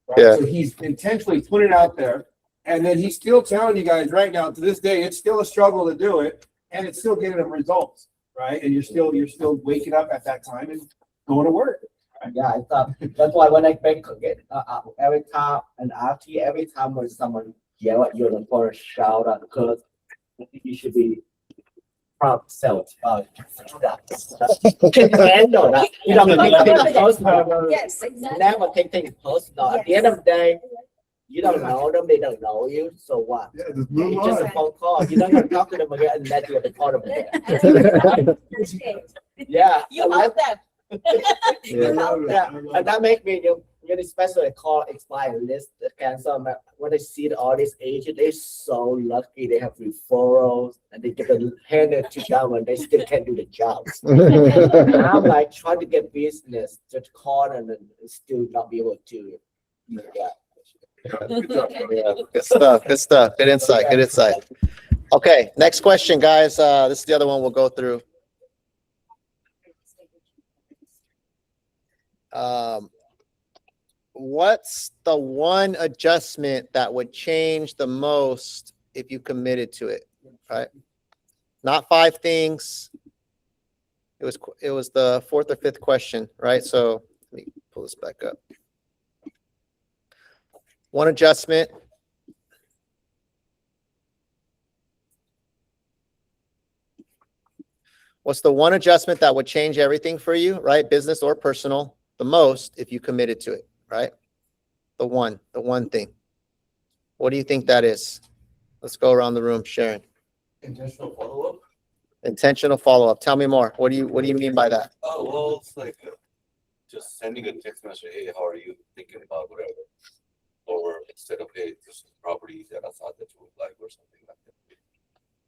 Right? Yeah. So he's intentionally put it out there. And then he's still telling you guys right now to this day, it's still a struggle to do it. And it's still getting them results. Right. And you're still waking up at that time and going to work. Right? Yeah, I thought that's why when I make every time and after every time when someone yell at you on the phone, shout out, because I think you should be proud of self. Can handle that. You don't take things personal. Yes, exactly. Never take things personal. At the end of the day, you don't know them, they don't know you. So what? Yeah, just move It's just a on. phone call. You're not gonna talk to them again and let you have to call them again. That's great. Yeah. You love that. I love it. Yeah, I love and that make me especially call expire list cancel. When I see all these agents, they're so lucky they have referrals and they get a handed to them and they still can't do the job. And I'm like trying to get business to call them and still not be able to. Yeah. Yeah. Good stuff. Good insight. Okay, next question, guys. This is the other one we'll go through. What's the one adjustment that would change the most if you committed to it? right? Not 5 things. It was the 4th or 5th question, right? So let me pull this back up. One adjustment. What's the one adjustment that would change everything for you, right? Business or personal, the most if you committed to it, right? The one thing. What do you think that is? Let's go around the room, Sharon. Intentional follow-up? Intentional follow-up. Tell me more. What do you mean by that? Oh, well, it's like just sending a text message, hey, how are you thinking about whatever? Or instead of, hey, this is property that I thought that you would like or something like that.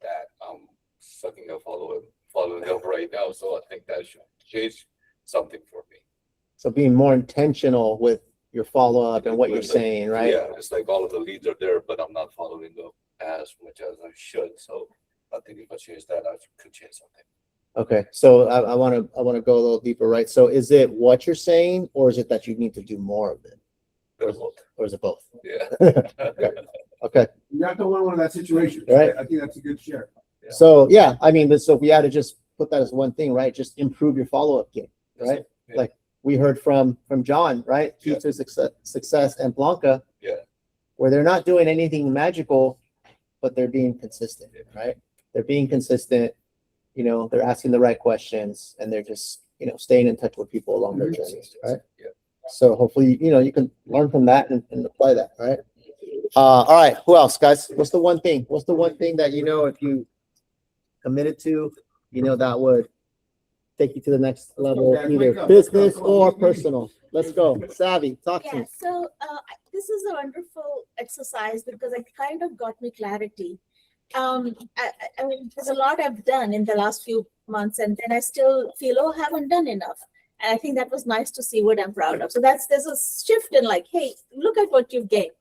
That I'm sucking a following up right now, so I think that should change something for me. So being more intentional with your follow-up and what you're saying, right? Yeah, it's like all of the leads are there, but I'm not following up as much as I should, so I think if I change that, I could change something. Okay, so I want to go a little deeper, right? So is it what you're saying, or is it that you need to do more of it, or is it both? Yeah. Okay. You have to one of that situation. Right. I think that's a good share. So yeah, I mean, so if we had to just put that as one thing, right? Just improve your follow-up game, right? Yeah. Like we heard from John, right? Key to success and Blanca. Yeah. Where they're not doing anything magical, but they're being consistent, right? They're being consistent. You know, they're asking the right questions, and they're just, you know, staying in touch with people along their journeys, right? Yeah. So hopefully, you know, you can learn from that and apply that, right? All right. Who else, guys? What's the one thing? What's the one thing that, you know, if you committed to, you know, that would take you to the next level, either business or personal? Let's go. Savvy, talk to me. So this is a wonderful exercise because it kind of got me clarity. I mean, there's a lot I've done in the last few months, and then I still feel, oh, I haven't done enough. And I think that was nice to see what I'm proud of. So there's a shift in like, hey, look at what you've gained.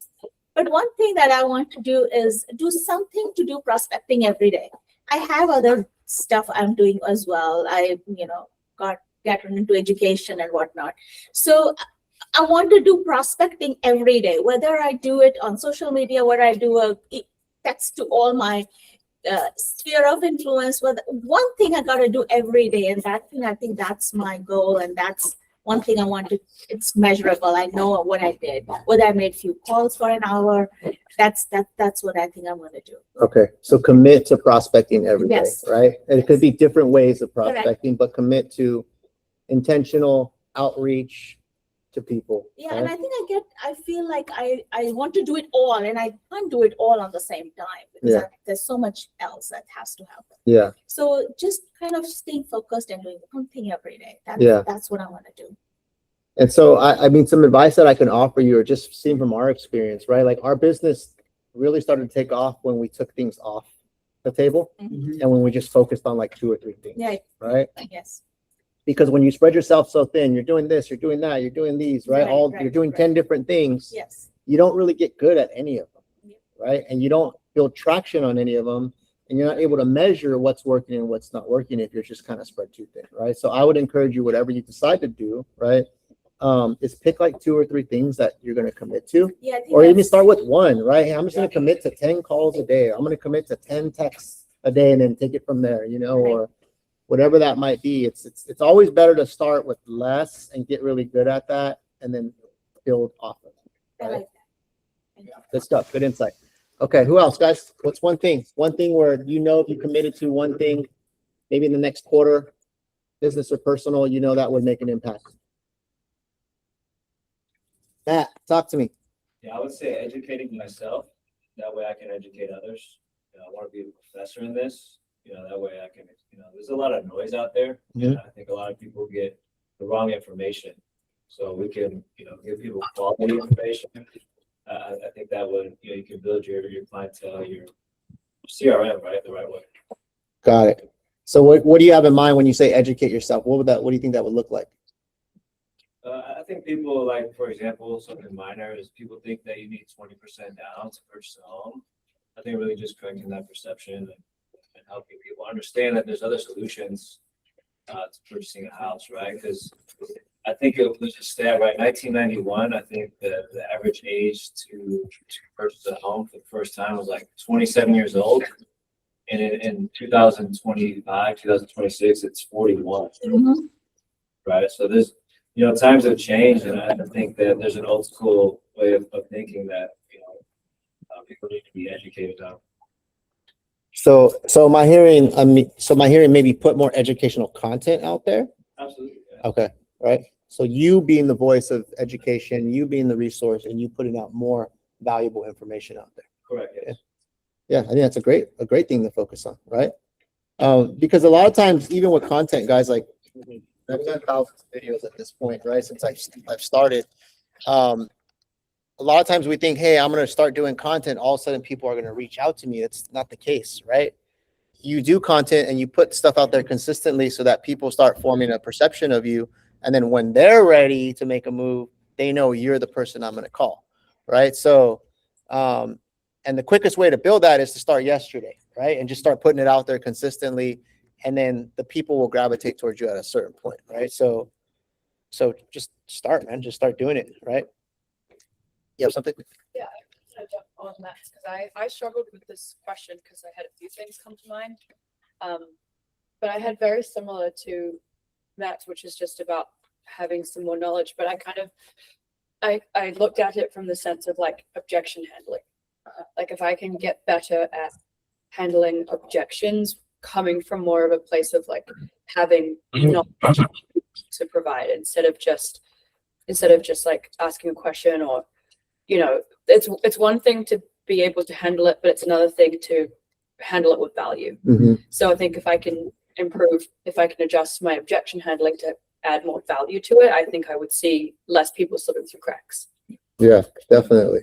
But one thing that I want to do is do something to do prospecting every day. I have other stuff I'm doing as well. I, you know, gotten into education and whatnot. So I want to do prospecting every day, whether I do it on social media, whether I do a text to all my sphere of influence. Whether one thing I got to do every day, and that thing, I think that's my goal, and that's one thing I want to. It's measurable. I know what I did. Whether I made a few calls for an hour, that's what I think I'm going to do. Okay, so commit to prospecting every day, Yes. right? And it could be different ways of Correct. prospecting, but commit to intentional outreach to people. Yeah, right? and I feel like I want to do it all, and I can't do it all on the same time because Yeah. there's so much else that has to happen. Yeah, So just kind of staying focused and doing one thing every day. That's what I want to do. and so I mean, some advice that I can offer you, or just seeing from our experience, right? Like our business really started to take off when we took things off the table, Mhm. and when we just focused on like 2 or 3 things. Yeah. Right. Yes. Because when you spread yourself so thin, you're doing this, you're doing that, you're doing these, right? Right, You're doing right. 10 different things. Yes. You don't really get good at any of them, Yeah. right? And you don't build traction on any of them, and you're not able to measure what's working and what's not working if you're just kind of spread too thin, right? So I would encourage you, whatever you decide to do, right? Is pick like 2 or 3 things that you're going to commit to, Yeah. I think or even that's- start with one, right? Hey, I'm just going to commit to 10 calls a day. I'm going to commit to 10 texts a day and then take it from there, you know, Right. or whatever that might be. It's always better to start with less and get really good at that and then build off of it. I Right? like that. Thank you. Good stuff. Good insight. Okay. Who else, guys? What's one thing where, you know, if you committed to one thing, maybe in the next quarter, business or personal, you know, that would make an impact? Matt, talk to me. Yeah, I would say educating myself. That way I can educate others. You know, I want to be a professor in this. You know, that way I can, you know, there's a lot of noise out there. And I think a lot of people get the wrong information. So we can, you know, give people quality information. I think that would, you know, you can build your clientele, your CRM, right, the right way. Got it. So what do you have in mind when you say educate yourself? What do you think that would look like? I think people like, for example, something minor is people think that you need 20% down to purchase a home. I think really just correcting that perception and helping people understand that there's other solutions to purchasing a house, right? Because I think it was a stat, right? 1991, I think the average age to purchase a home for the first time was like 27 years old. And in 2025, 2026, it's 41, right? So there's, you know, times have changed, and I think that there's an old school way of thinking that, you know, people need to be educated on. So my hearing, maybe put more educational content out there. Absolutely. Yeah. Okay, right. So you being the voice of education, you being the resource, and you putting out more valuable information out there. Correct. Yes. Yeah, I think that's a great thing to focus on, right? Because a lot of times, even with content, guys, like I've done thousands of videos at this point, right? Since I've started. A lot of times we think, hey, I'm going to start doing content. All of a sudden, people are going to reach out to me. It's not the case, right? You do content and you put stuff out there consistently so that people start forming a perception of you. And then when they're ready to make a move, they know you're the person I'm going to call, right? So, and the quickest way to build that is to start yesterday, right? And just start putting it out there consistently. And then the people will gravitate towards you at a certain point, right? So just start, man. Just start doing it, right? You have something? Yeah, I jump on that because I struggled with this question because I had a few things come to mind. But I had very similar to Matt, which is just about having some more knowledge. But I looked at it from the sense of like objection handling. Like if I can get better at handling objections coming from more of a place of like having knowledge to provide instead of just like asking a question or, you know, it's one thing to be able to handle it, but it's another thing to handle it with value. So I think if I can adjust my objection handling to add more value to it, I think I would see less people slipping through cracks. Yeah, definitely.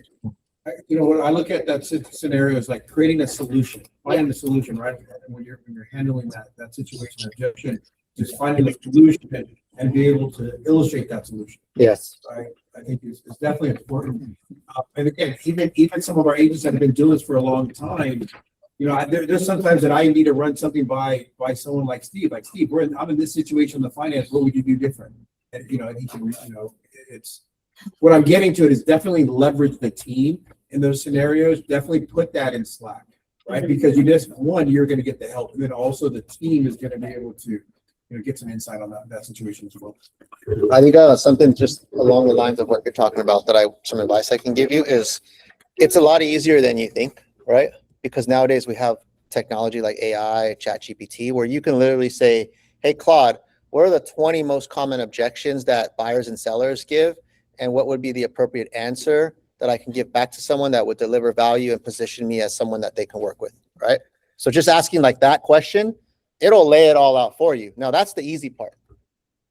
You know, when I look at that scenario is like creating a solution, finding the solution, right? When you're handling that situation, objection, just finding a solution and be able to illustrate that solution. Yes. Right. I think it's definitely important. And again, even some of our agents that have been doing this for a long time, you know, there's sometimes that I need to run something by someone like Steve. Like Steve, I'm in this situation in the finance. What would you do different? And you know, and he can, you know, it's what I'm getting to. It is definitely leverage the team in those scenarios. Definitely put that in Slack, right? Because you're going to get the help, and then also the team is going to be able to, you know, get some insight on that situation as well. I think something just along the lines of what you're talking about some advice I can give you is it's a lot easier than you think, right? Because nowadays we have technology like AI, ChatGPT, where you can literally say, hey, Claude, what are the 20 most common objections that buyers and sellers give? And what would be the appropriate answer that I can give back to someone that would deliver value and position me as someone that they can work with, right? So just asking like that question, it'll lay it all out for you. Now, that's the easy part.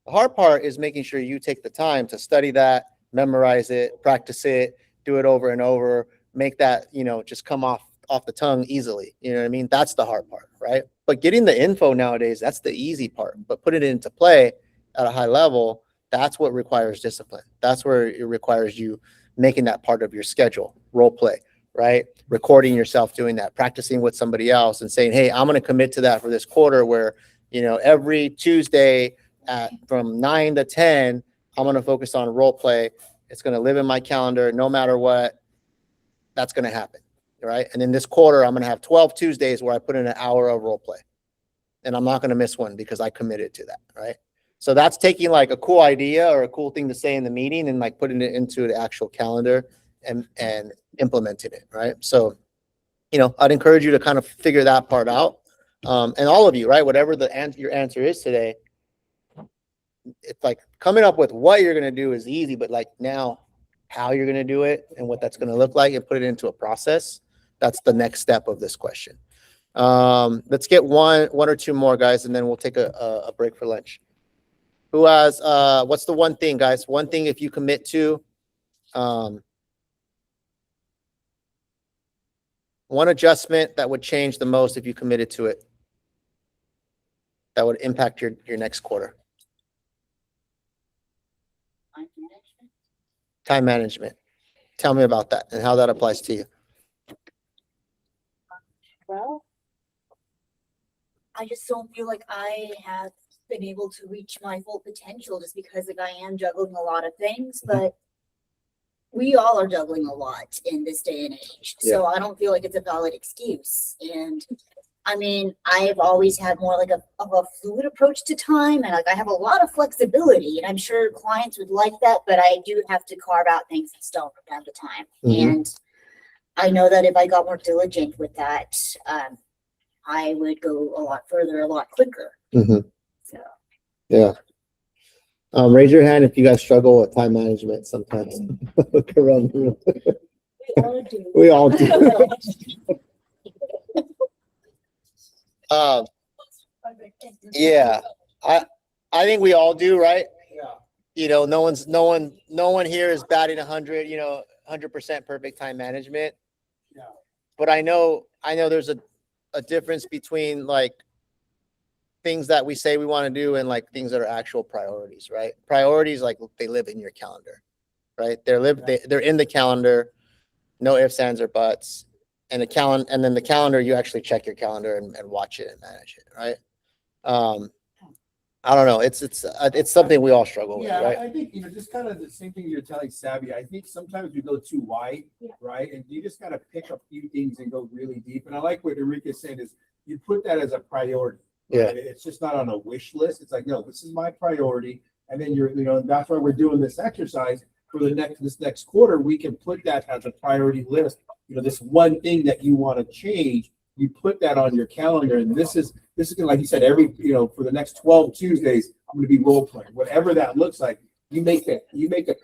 The hard part is making sure you take the time to study that, memorize it, practice it, do it over and over, make that, you know, just come off the tongue easily. You know what I mean? That's the hard part, right? But getting the info nowadays, that's the easy part. But putting it into play at a high level, that's what requires discipline. That's where it requires you making that part of your schedule, role play, right? Recording yourself doing that, practicing with somebody else and saying, hey, I'm going to commit to that for this quarter where, you know, every Tuesday from 9 to 10, I'm going to focus on role play. It's going to live in my calendar no matter what. That's going to happen, right? And in this quarter, I'm going to have 12 Tuesdays where I put in an hour of role play. And I'm not going to miss one because I committed to that, right? So that's taking like a cool idea or a cool thing to say in the meeting and like putting it into the actual calendar and implementing it, right? So, you know, I'd encourage you to kind of figure that part out. And all of you, right? Whatever your answer is today, it's like coming up with what you're going to do is easy, but like now how you're going to do it and what that's going to look like and put it into a process. That's the next step of this question. Let's get one or two more guys, and then we'll take a break for lunch. Who has, what's the one thing, guys? One thing if you commit to, one adjustment that would change the most if you committed to it, that would impact your next quarter. Time management. Tell me about that and how that applies to you. Well, I just don't feel like I have been able to reach my full potential just because like I am juggling a lot of things, but we all are juggling a lot in this day and age. So I don't feel like it's a valid excuse. And I mean, I've always had more like of a fluid approach to time, and like I have a lot of flexibility, and I'm sure clients would like that, but I do have to carve out things that still have the time. And I know that if I got more diligent with that, I would go a lot further, a lot quicker. So Yeah. Raise your hand if you guys struggle with time management sometimes. Look around the room. we all do. We all do. Yeah, I think we all do, right? Yeah. You know, no one here is batting 100, 100% perfect time management. Yeah. But I know there's a difference between like things that we say we want to do and like things that are actual priorities, right? Priorities, like they live in your calendar, right? They're in the calendar, no ifs, ands, or buts. And then the calendar, you actually check your calendar and watch it and manage it, right? I don't know. It's something we all struggle with, Yeah, right? I think, just kind of the same thing you're telling Savvy. I think sometimes we go too wide, right? And you just gotta pick a few things and go really deep. And I like what Enrique is saying is you put that as a priority. Yeah. Right? It's just not on a wish list. It's like, no, this is my priority. And then that's why we're doing this exercise for this next quarter. We can put that as a priority list. This one thing that you want to change, you put that on your calendar. And this is like you said, for the next 12 Tuesdays, I'm going to be role playing, whatever that looks like. You make a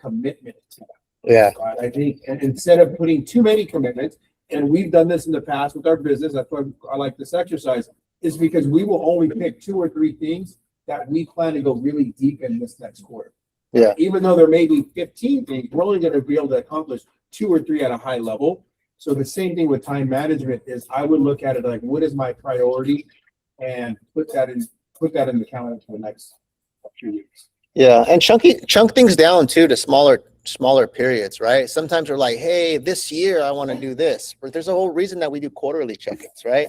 commitment to that. Yeah. Right? I think, and instead of putting too many commitments, and we've done this in the past with our business, that's why I like this exercise, is because we will only pick 2 or 3 things that we plan to go really deep in this next quarter. Yeah. Even though there may be 15 things, we're only going to be able to accomplish 2 or 3 at a high level. So the same thing with time management is I would look at it like, what is my priority, and put that in the calendar for the next few weeks. Yeah, and chunk things down too to smaller periods, right? Sometimes we're like, hey, this year I want to do this, but there's a whole reason that we do quarterly check-ins, right?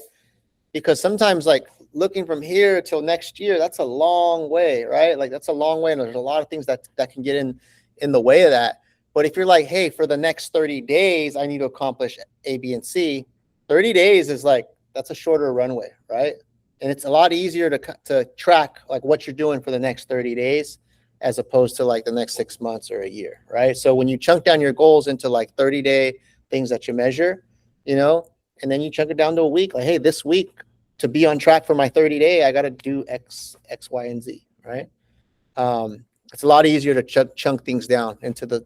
Because sometimes like looking from here till next year, that's a long way, right? Like that's a long way, and there's a lot of things that can get in the way of that. But if you're like, hey, for the next 30 days, I need to accomplish A, B, and C, 30 days is like, that's a shorter runway, right? And it's a lot easier to track like what you're doing for the next 30 days as opposed to like the next 6 months or a year, right? So when you chunk down your goals into like 30-day things that you measure, and then you chunk it down to a week, like, hey, this week to be on track for my 30-day, I got to do X, Y, and Z, right? It's a lot easier to chunk things down into the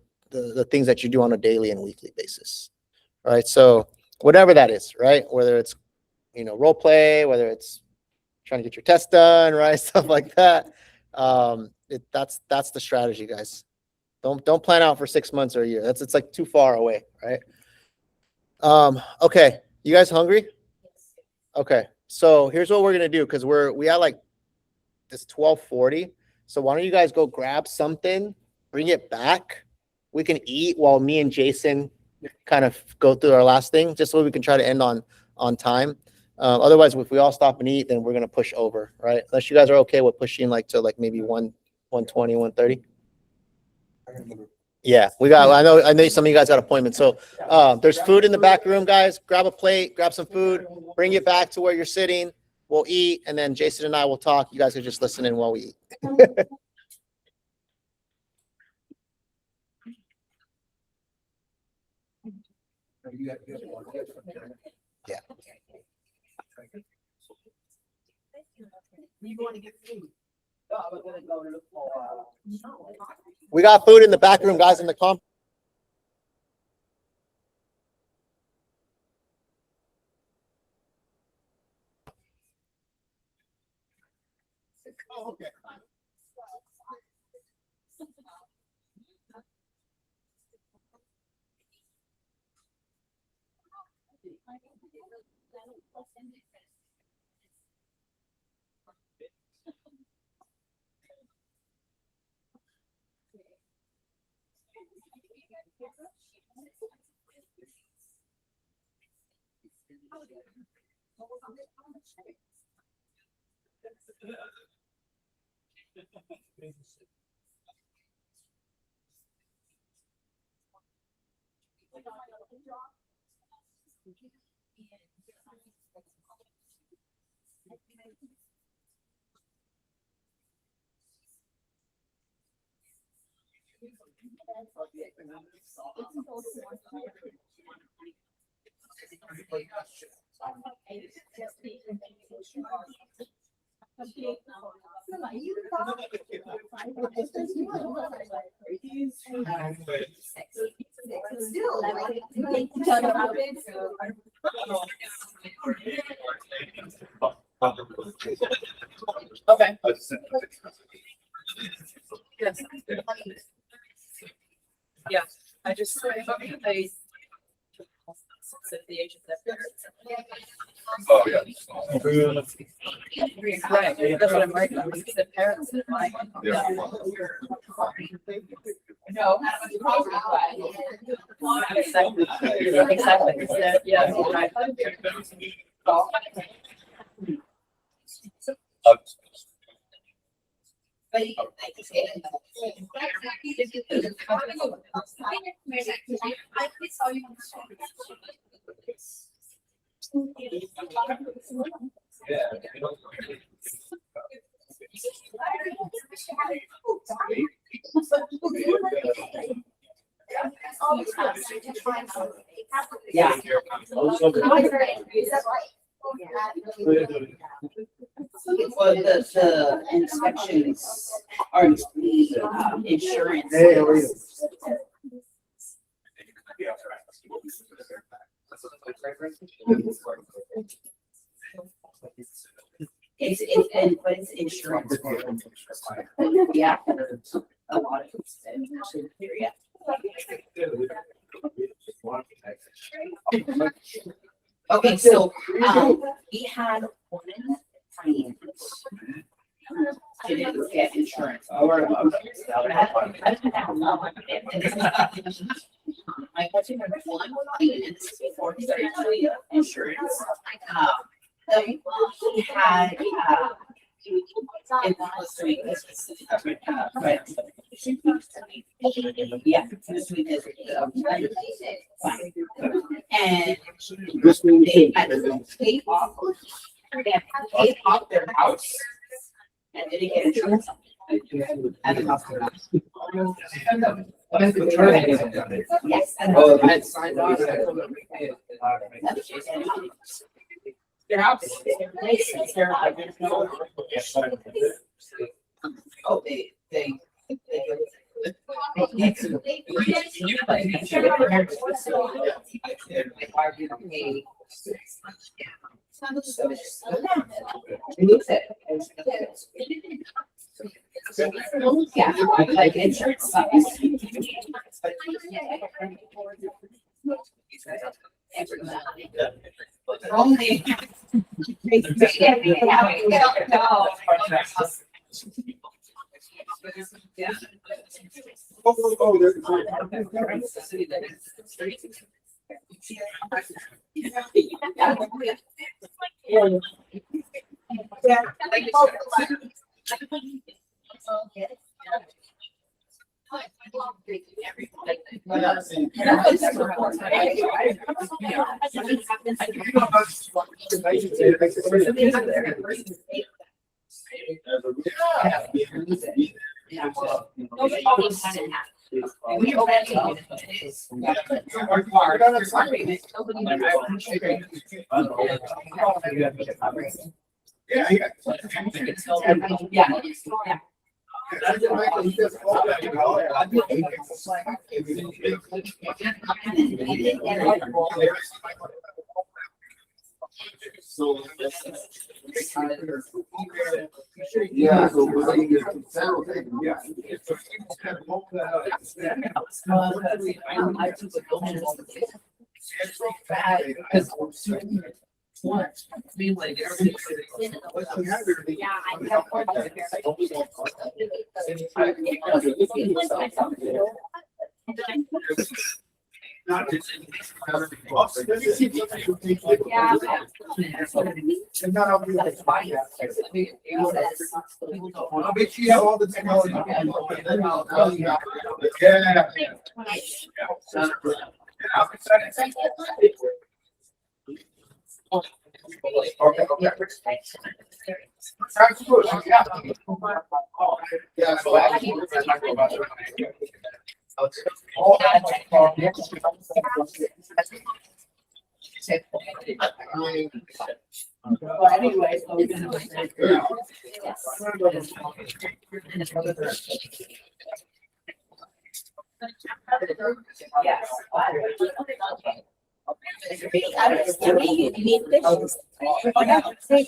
things that you do on a daily and weekly basis, right? So whatever that is, right? Whether it's, role play, whether it's trying to get your test done, right? Stuff like that. That's the strategy, guys. Don't plan out for 6 months or a year. It's like too far away, right? Okay. You guys hungry? Okay. So here's what we're gonna do, because we have like this 12:40. So why don't you guys go grab something, bring it back. We can eat while me and Jason kind of go through our last thing, just so we can try to end on time. Otherwise, if we all stop and eat, then we're gonna push over, right? Unless you guys are okay with pushing to maybe 1:20, 1:30. Yeah, I know some of you guys got appointments. So there's food in the back room, guys. Grab a plate, grab some food, bring it back to where you're sitting. We'll eat, and then Jason and I will talk. You guys can just listen in while we eat. Yeah. We got food in the back room, guys, in the conference. Oh, okay. Okay. Yes. Yeah, I just, I. Said the agent that. Oh, yeah. Right, that's what I'm working on, because the parents are like. Yeah. No. Exactly, exactly, yeah, right. Yeah. Well, the inspections are the insurance. Hey, how are you? But it's insurance. Yeah. A lot of it's yeah. Okay, so, we had one client. Didn't get insurance. My question number one, client before he started doing insurance. He had, it was doing this, but. Yeah, this week is, fine. And This one, they had to pay off, they had to pay off their house. And didn't get insurance. And the hospital. Yes. Oh, I signed off. Their house. Oh, they. Yeah, like insurance. Only. Yeah. Oh, there's. Yeah, so we're saying it's yeah. It's so bad because being like everything. Yeah, I have more than Not just. I'll bet you have all the technology. Yeah. Yeah, so actually, we're gonna talk about it. Well, anyways, yes.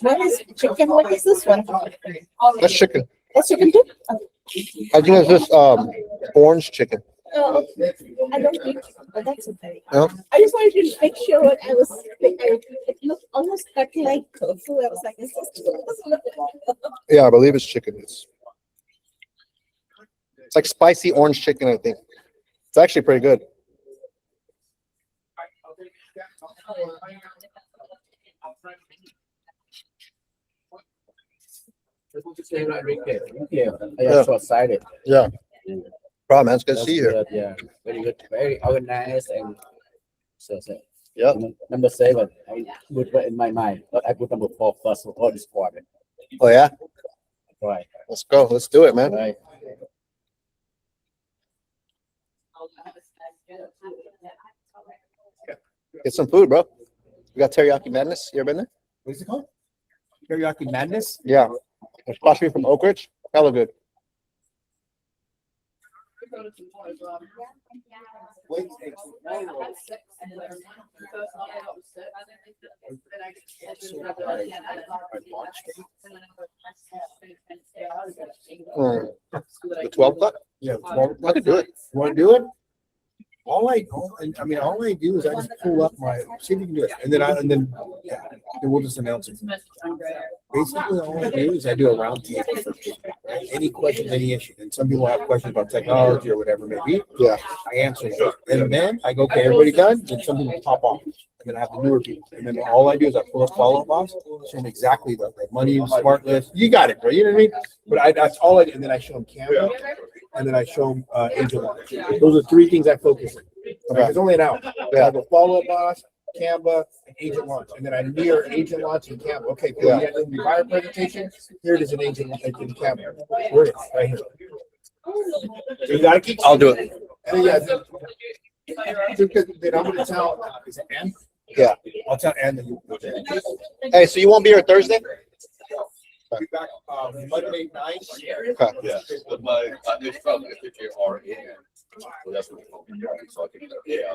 What is chicken? What is this one? That's chicken. That's chicken too? I think it's this orange chicken. Oh, I don't think, but that's okay. No? I just wanted to make sure what I was, it looked almost cut like tofu. I was like, is this? Yeah, I believe it's chicken. It's like spicy orange chicken, I think. It's actually pretty good. Enrique, Yeah. yeah, so excited. Yeah. Problem, man. It's good to That's see you here. good, yeah, very good, very organized and so. Yep. Number 7, I put in my mind, but I put number 4 first for all this quarter. Oh yeah. Right. Let's go. Let's do it, man. Right. Get some food, bro. We got teriyaki madness. You ever been there? What's it called? Teriyaki Madness? Yeah. It's across from Oak Ridge. Hella good. The 12 o'clock? Yeah. Well, I could do it. want to do it? All I do is I just pull up my, see if you can do it. And then we'll just announce it. Basically, all I do is I do a round table for people, right? Any questions, any issue. And some people have questions about technology or whatever it may be. Yeah. I answer it. And then I go, okay, everybody done? And some people pop off. And then I have the newer people. And then all I do is I pull up follow-up box, send exactly the money, smart list. You got it, bro. You know what I mean? But that's all I do. And then I show them camera. And then I show them agent launch. Those are 3 things I focus on. Right? It's only an hour. I have a follow-up boss, Canva, and agent launch. And then I mirror agent launch and Canva. Okay, cool. You have the buyer presentation. Here it is in agent launch in Canva. Where it is, right here. So you gotta keep. I'll do it. And then, then I'm gonna tell, is it Ann? Yeah. I'll tell Ann that you. Hey, so you won't be here Thursday? Be back Monday night. Okay. Yeah, but my, this from if you are in. So that's what so I can, yeah.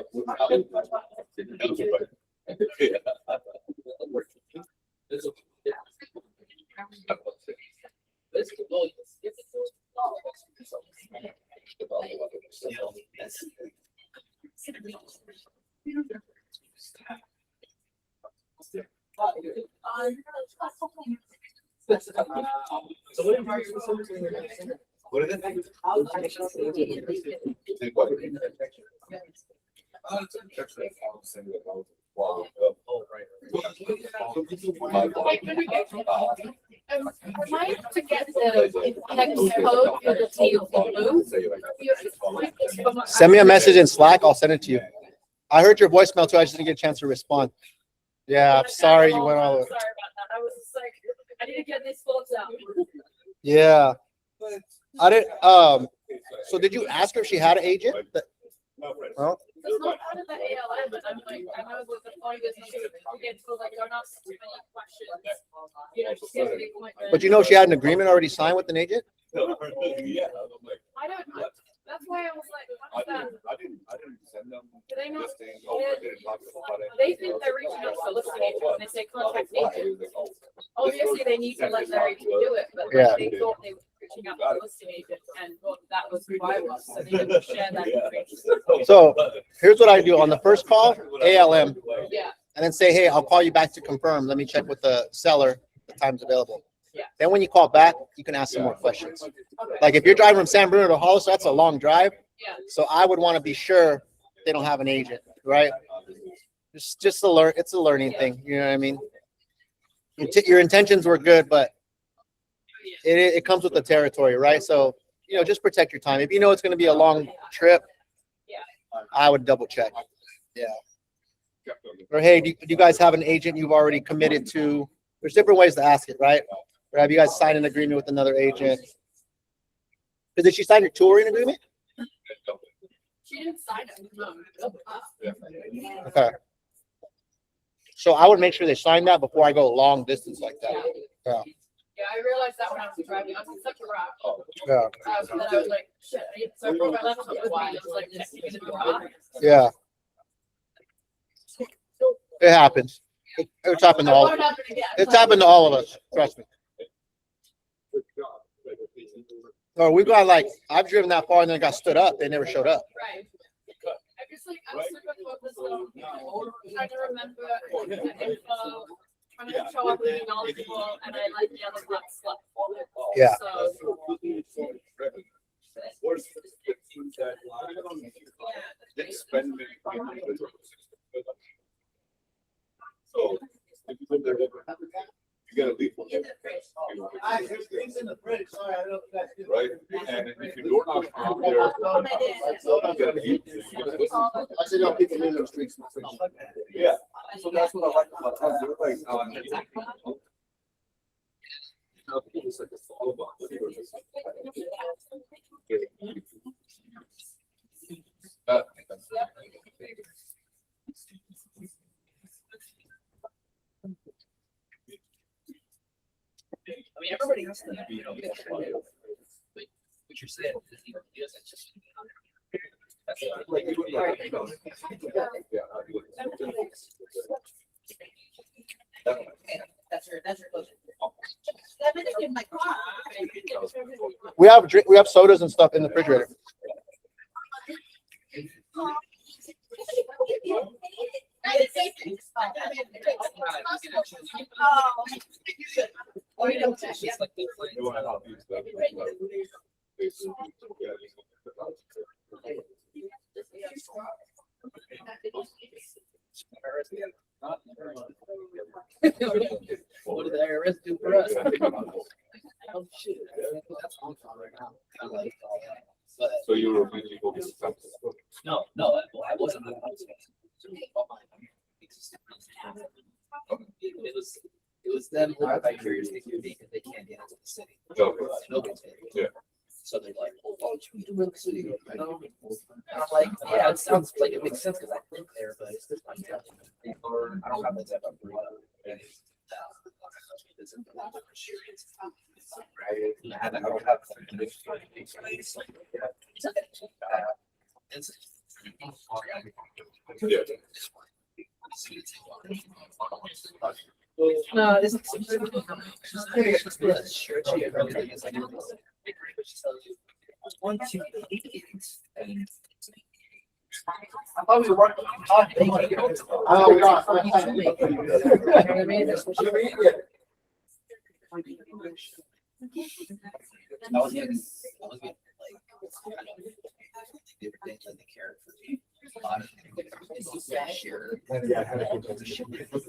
What is it? Mine to get the hex code for the deal move. Send me a message in Slack. I'll send it to you. I heard your voicemail too. I just didn't get a chance to respond. Yeah, I'm sorry you went all over. Sorry about that. I was just like, I need to get these photos out. Yeah. I didn't, so did you ask her if she had an agent? Well, It's not part of the ALM, but I'm like, I know with the phone business, we get to like, they're not too many questions. You know, just get to the appointment. but you know, she had an agreement already signed with an agent? Yeah. I don't know. That's why I was like, what is that? I didn't send them. Do they not? listings over, I didn't talk to them about it. They think they're reaching out to a listing agent when they say contact agent. Obviously, they need to let their agent do it, but Yeah. they thought they were reaching out to a listing agent and thought that was who I was, so they didn't share that information. So here's what I do on the first call, ALM, Yeah, and then say, hey, I'll call you back to confirm. Let me check with the seller, the time's available. Yeah. Then when you call back, you can ask some more questions. Like if you're driving from San Bruno to Hollister, that's a long drive. yeah. So I would want to be sure they don't have an agent, right? Just to learn, it's a learning thing. You know what I mean? Your intentions were good, but it comes with the territory, right? So, you know, just protect your time. If you know it's going to be a long trip, Yeah. I would double check. Yeah. Or hey, do you guys have an agent you've already committed to? There's different ways to ask it, right? Or have you guys signed an agreement with another agent? Did she sign your touring agreement? She didn't sign it. No. Okay. So I would make sure they sign that before I go long distance like that. Yeah. Yeah, I realized that when I was driving. I was in such a rush. Yeah. And then I was like, shit, so I broke my laptop with me. I was like, texting me in the garage. Yeah. It happens. It's happened to all. Won't happen again. It's happened to all of us. Trust me. Or we've got like, I've driven that far and then it got stood up. They never showed up. Right. I just like, I'm super focused on trying to remember the info, trying to show up really knowledgeable, and I like the other part stuff. Yeah. So, if you live there, you gotta leave. There's things in the fridge, sorry, I don't know if that's. Right, and if your door knocks on there. I said, no, people in those streets. Yeah, so that's what I like about that, I mean, everybody has to, you know, get what you're saying. That's your closure. We have sodas and stuff in the refrigerator. What did the IRS do for us? Oh, shit. So you were when you go. No, I wasn't. It was them living vicariously through me because they can't get into the city. Nobody's getting it. Yeah. So they're like, "Oh, why don't you do in the city?" And I'm like, "Yeah, it sounds like it makes sense because I live there, but it's just my job. I don't have that type of freedom." It's a different experience. Right? I don't have no, it's sure. Everything is like one, two, I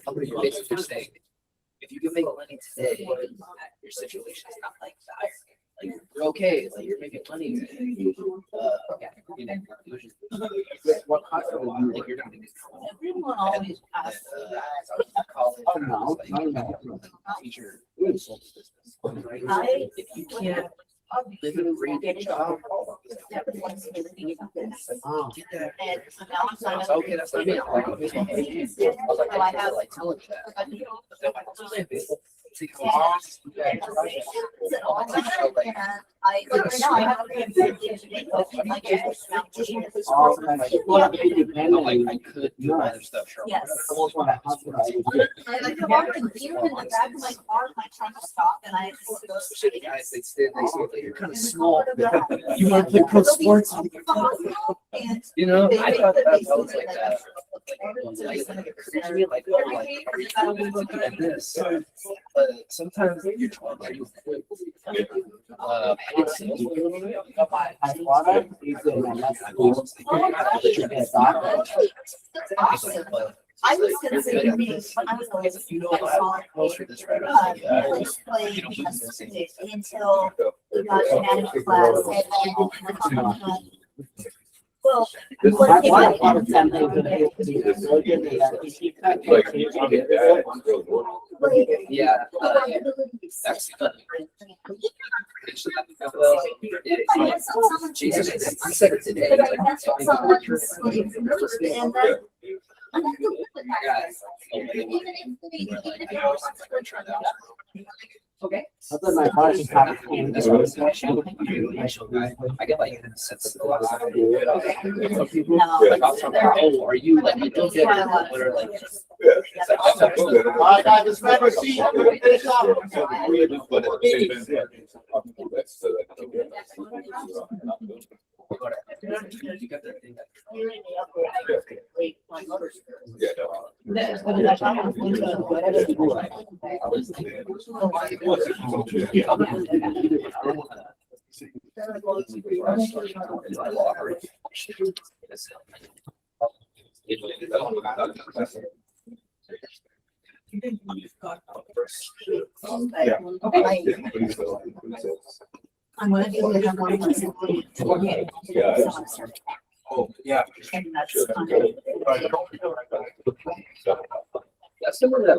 thought we were basically saying, if you can make money today, your situation is not like dire. Like you're okay, like you're making money. You know, what like you're not gonna Everyone always asks me that. teacher. If you can't live in a great job, get that. And now I'm signing up. Okay, that's not me. I was like, I have like telling you that. I could do other stuff. Yes. I almost want to I come up and even in the back of my car, my trying to stop and I. the guys, they stand next to you, like, you're kind of small. You want to play pro sports? You know, I thought that was like that. Like, oh, like, I don't look at this. But sometimes you're trying to I was considering being, when I was always, I saw it. Until we got to manage class and then. Well, Yeah. Jesus, I said it today. Okay. Other than my boss is having this one special guy. I get like since the last time. Like I'll tell her, oh, are you like you don't get it? What are like? All right, guys, let's grab our seat. We're gonna finish up. I'm gonna do it. I'm going to. Oh, yeah. And that's. That's the one that.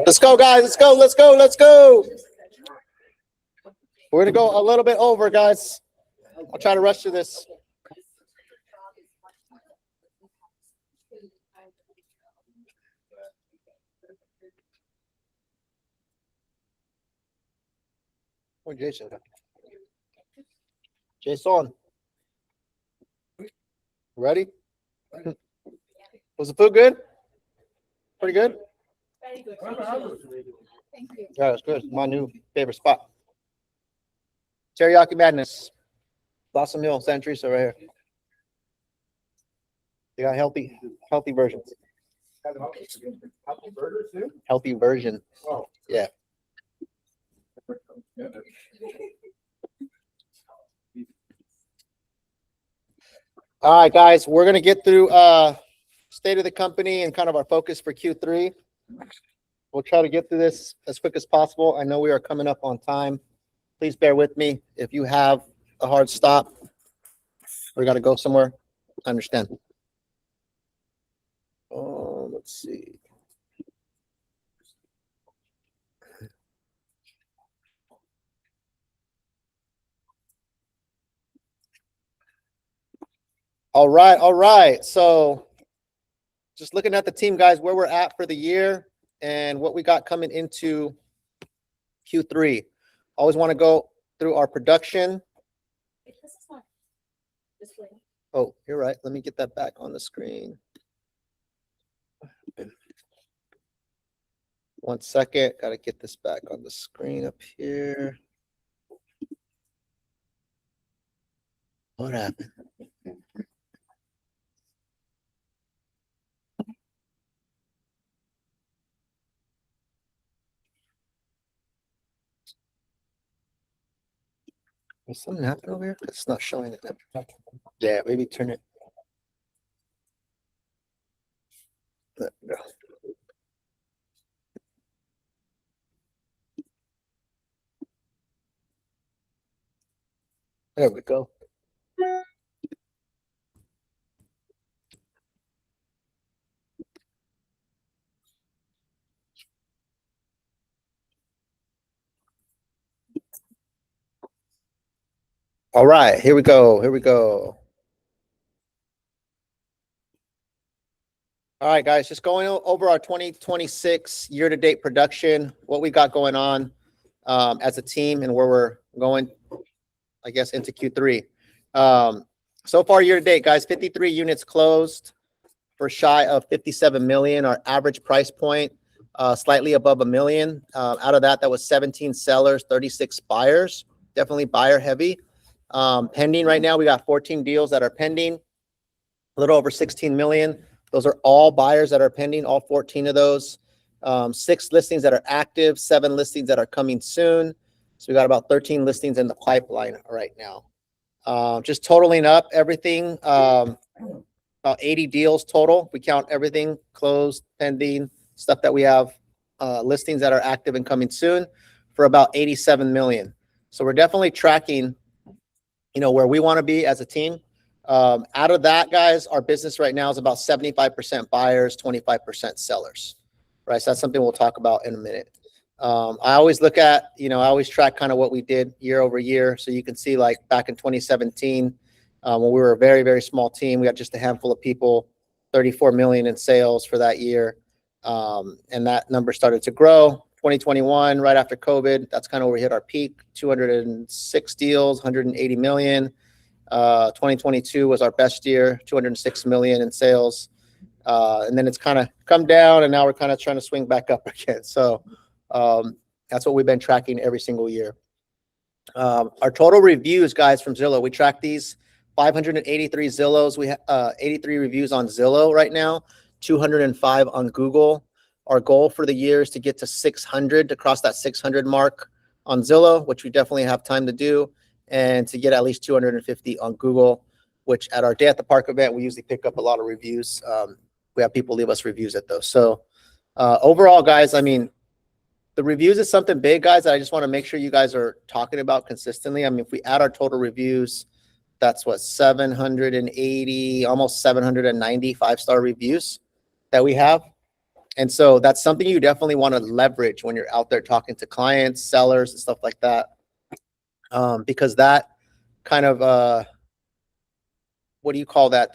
Let's go, guys. Let's go. Let's go. Let's go. We're gonna go a little bit over, guys. I'll try to rush through this. Where's Jason? Jason. Ready? Was the food good? Pretty good? Very good. Thank you. Yeah, it's good. My new favorite spot. Teriyaki Madness. Blossom Hill, San Teresa right here. They got healthy versions. Healthy burgers too? Healthy version. Oh. Yeah. All right, guys, we're gonna get through state of the company and kind of our focus for Q3. We'll try to get through this as quick as possible. I know we are coming up on time. Please bear with me. If you have a hard stop or got to go somewhere, I understand. Let's see. All right. So just looking at the team, guys, where we're at for the year and what we got coming into Q3. Always want to go through our production. Oh, you're right. Let me get that back on the screen. 1 second. Got to get this back on the screen up here. What happened? Is something happening over here? It's not showing it. Yeah, maybe turn it. There we go. There we go. All right, here we go. All right, guys, just going over our 2026 year-to-date production, what we got going on as a team and where we're going, I guess, into Q3. So far year-to-date, guys, 53 units closed for shy of 57 million. Our average price point, slightly above $1 million. Out of that was 17 sellers, 36 buyers, definitely buyer heavy. Pending right now, we got 14 deals that are pending, a little over 16 million. Those are all buyers that are pending, all 14 of those. 6 listings that are active, 7 listings that are coming soon. So we got about 13 listings in the pipeline right now. Just totaling up everything, about 80 deals total. We count everything closed, pending, stuff that we have, listings that are active and coming soon, for about 87 million. So we're definitely tracking, where we want to be as a team. Out of that, guys, our business right now is about 75% buyers, 25% sellers, right? So that's something we'll talk about in a minute. I always look at, I always track kind of what we did year over year. So you can see like back in 2017, when we were a very, very small team, we had just a handful of people, 34 million in sales for that year. And that number started to grow. 2021, right after COVID, that's kind of where we hit our peak, 206 deals, 180 million. 2022 was our best year, 206 million in sales. And then it's kind of come down, and now we're kind of trying to swing back up again. So that's what we've been tracking every single year. Our total reviews, guys, from Zillow, we track these 583 Zillows. We have 83 reviews on Zillow right now, 205 on Google. Our goal for the year is to get to 600, to cross that 600 mark on Zillow, which we definitely have time to do, and to get at least 250 on Google, which at our Day at the Park event, we usually pick up a lot of reviews. We have people leave us reviews at those. So overall, guys, I mean, the reviews is something big, guys, that I just want to make sure you guys are talking about consistently. I mean, if we add our total reviews, that's what, 780, almost 790 5-star reviews that we have. And so that's something you definitely want to leverage when you're out there talking to clients, sellers, and stuff like that. Because that kind of, what do you call that?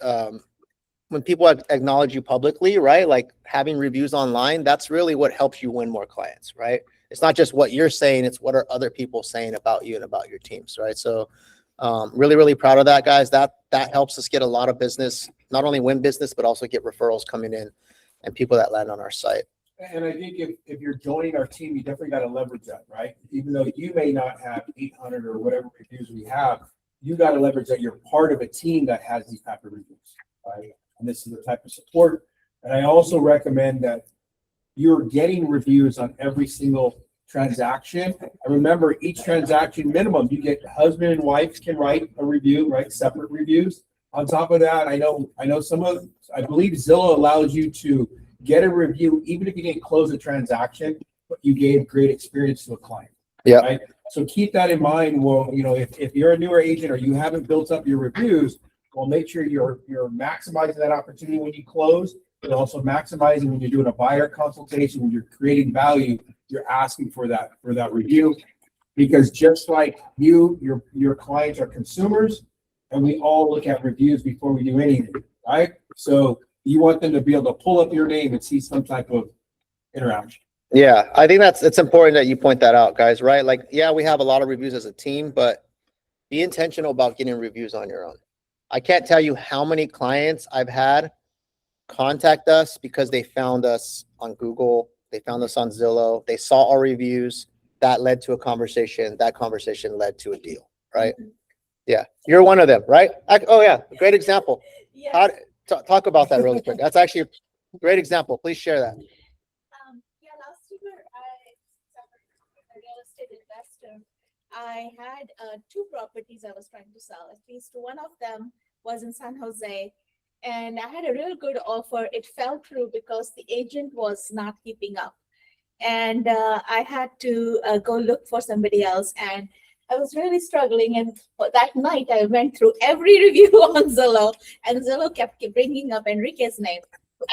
When people acknowledge you publicly, right? Like having reviews online, that's really what helps you win more clients, right? It's not just what you're saying, it's what are other people saying about you and about your teams, right? So really, really proud of that, guys. That helps us get a lot of business, not only win business, but also get referrals coming in and people that land on our site. And I think if you're joining our team, you definitely got to leverage that, right? Even though you may not have 800 or whatever reviews we have, you got to leverage that you're part of a team that has these type of reviews, right? And this is the type of support. And I also recommend that you're getting reviews on every single transaction. And remember, each transaction minimum, you get husband and wife can write a review, right? Separate reviews. On top of that, I know I believe Zillow allows you to get a review even if you didn't close a transaction, but you gave great experience to a client. Yeah. Right. So keep that in mind. Well, if you're a newer agent or you haven't built up your reviews, well, make sure you're maximizing that opportunity when you close, but also maximizing when you're doing a buyer consultation, when you're creating value, you're asking for that review. Because just like your clients are consumers, and we all look at reviews before we do anything, right? So you want them to be able to pull up your name and see some type of interaction. Yeah, I think it's important that you point that out, guys, right? Like, yeah, we have a lot of reviews as a team, but be intentional about getting reviews on your own. I can't tell you how many clients I've had contact us because they found us on Google, they found us on Zillow, they saw our reviews, that led to a conversation, that conversation led to a deal, right? Yeah, you're one of them, right? Oh yeah, great example. Yeah. Talk about that really quick. That's actually a great example. Please share that. Yeah, last year a real estate investor. I had 2 properties I was trying to sell. At least one of them was in San Jose, and I had a real good offer. It fell through because the agent was not keeping up, and I had to go look for somebody else. And I was really struggling, and that night I went through every review on Zillow, and Zillow kept bringing up Enrique's name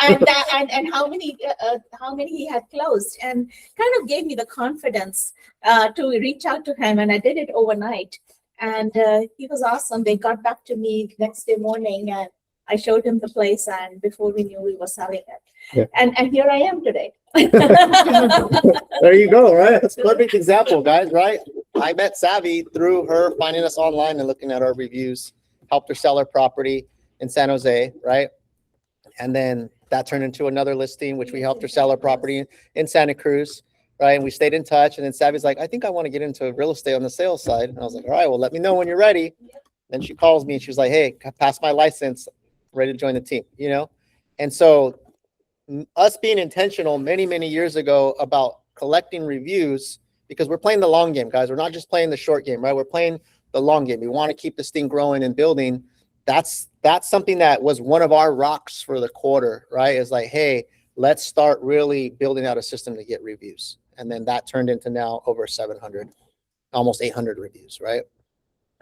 and how many he had closed, and kind of gave me the confidence to reach out to him. And I did it overnight, and he was awesome. They got back to me next day morning, and I showed him the place, and before we knew, we were selling it. Yeah. And here I am today. There you go, right? That's a perfect example, guys, right? I met Savvy through her finding us online and looking at our reviews, helped her sell her property in San Jose, right? And then that turned into another listing, which we helped her sell her property in Santa Cruz, right? And we stayed in touch. And then Savvy's like, I think I want to get into real estate on the sales side. And I was like, all right, well, let me know when you're ready. Then she calls me and she was like, hey, pass my license, ready to join the team, And so us being intentional many, many years ago about collecting reviews, because we're playing the long game, guys. We're not just playing the short game, right? We're playing the long game. We want to keep this thing growing and building. That's something that was one of our rocks for the quarter, right? Is like, hey, let's start really building out a system to get reviews. And then that turned into now over 700. almost 800 reviews, right?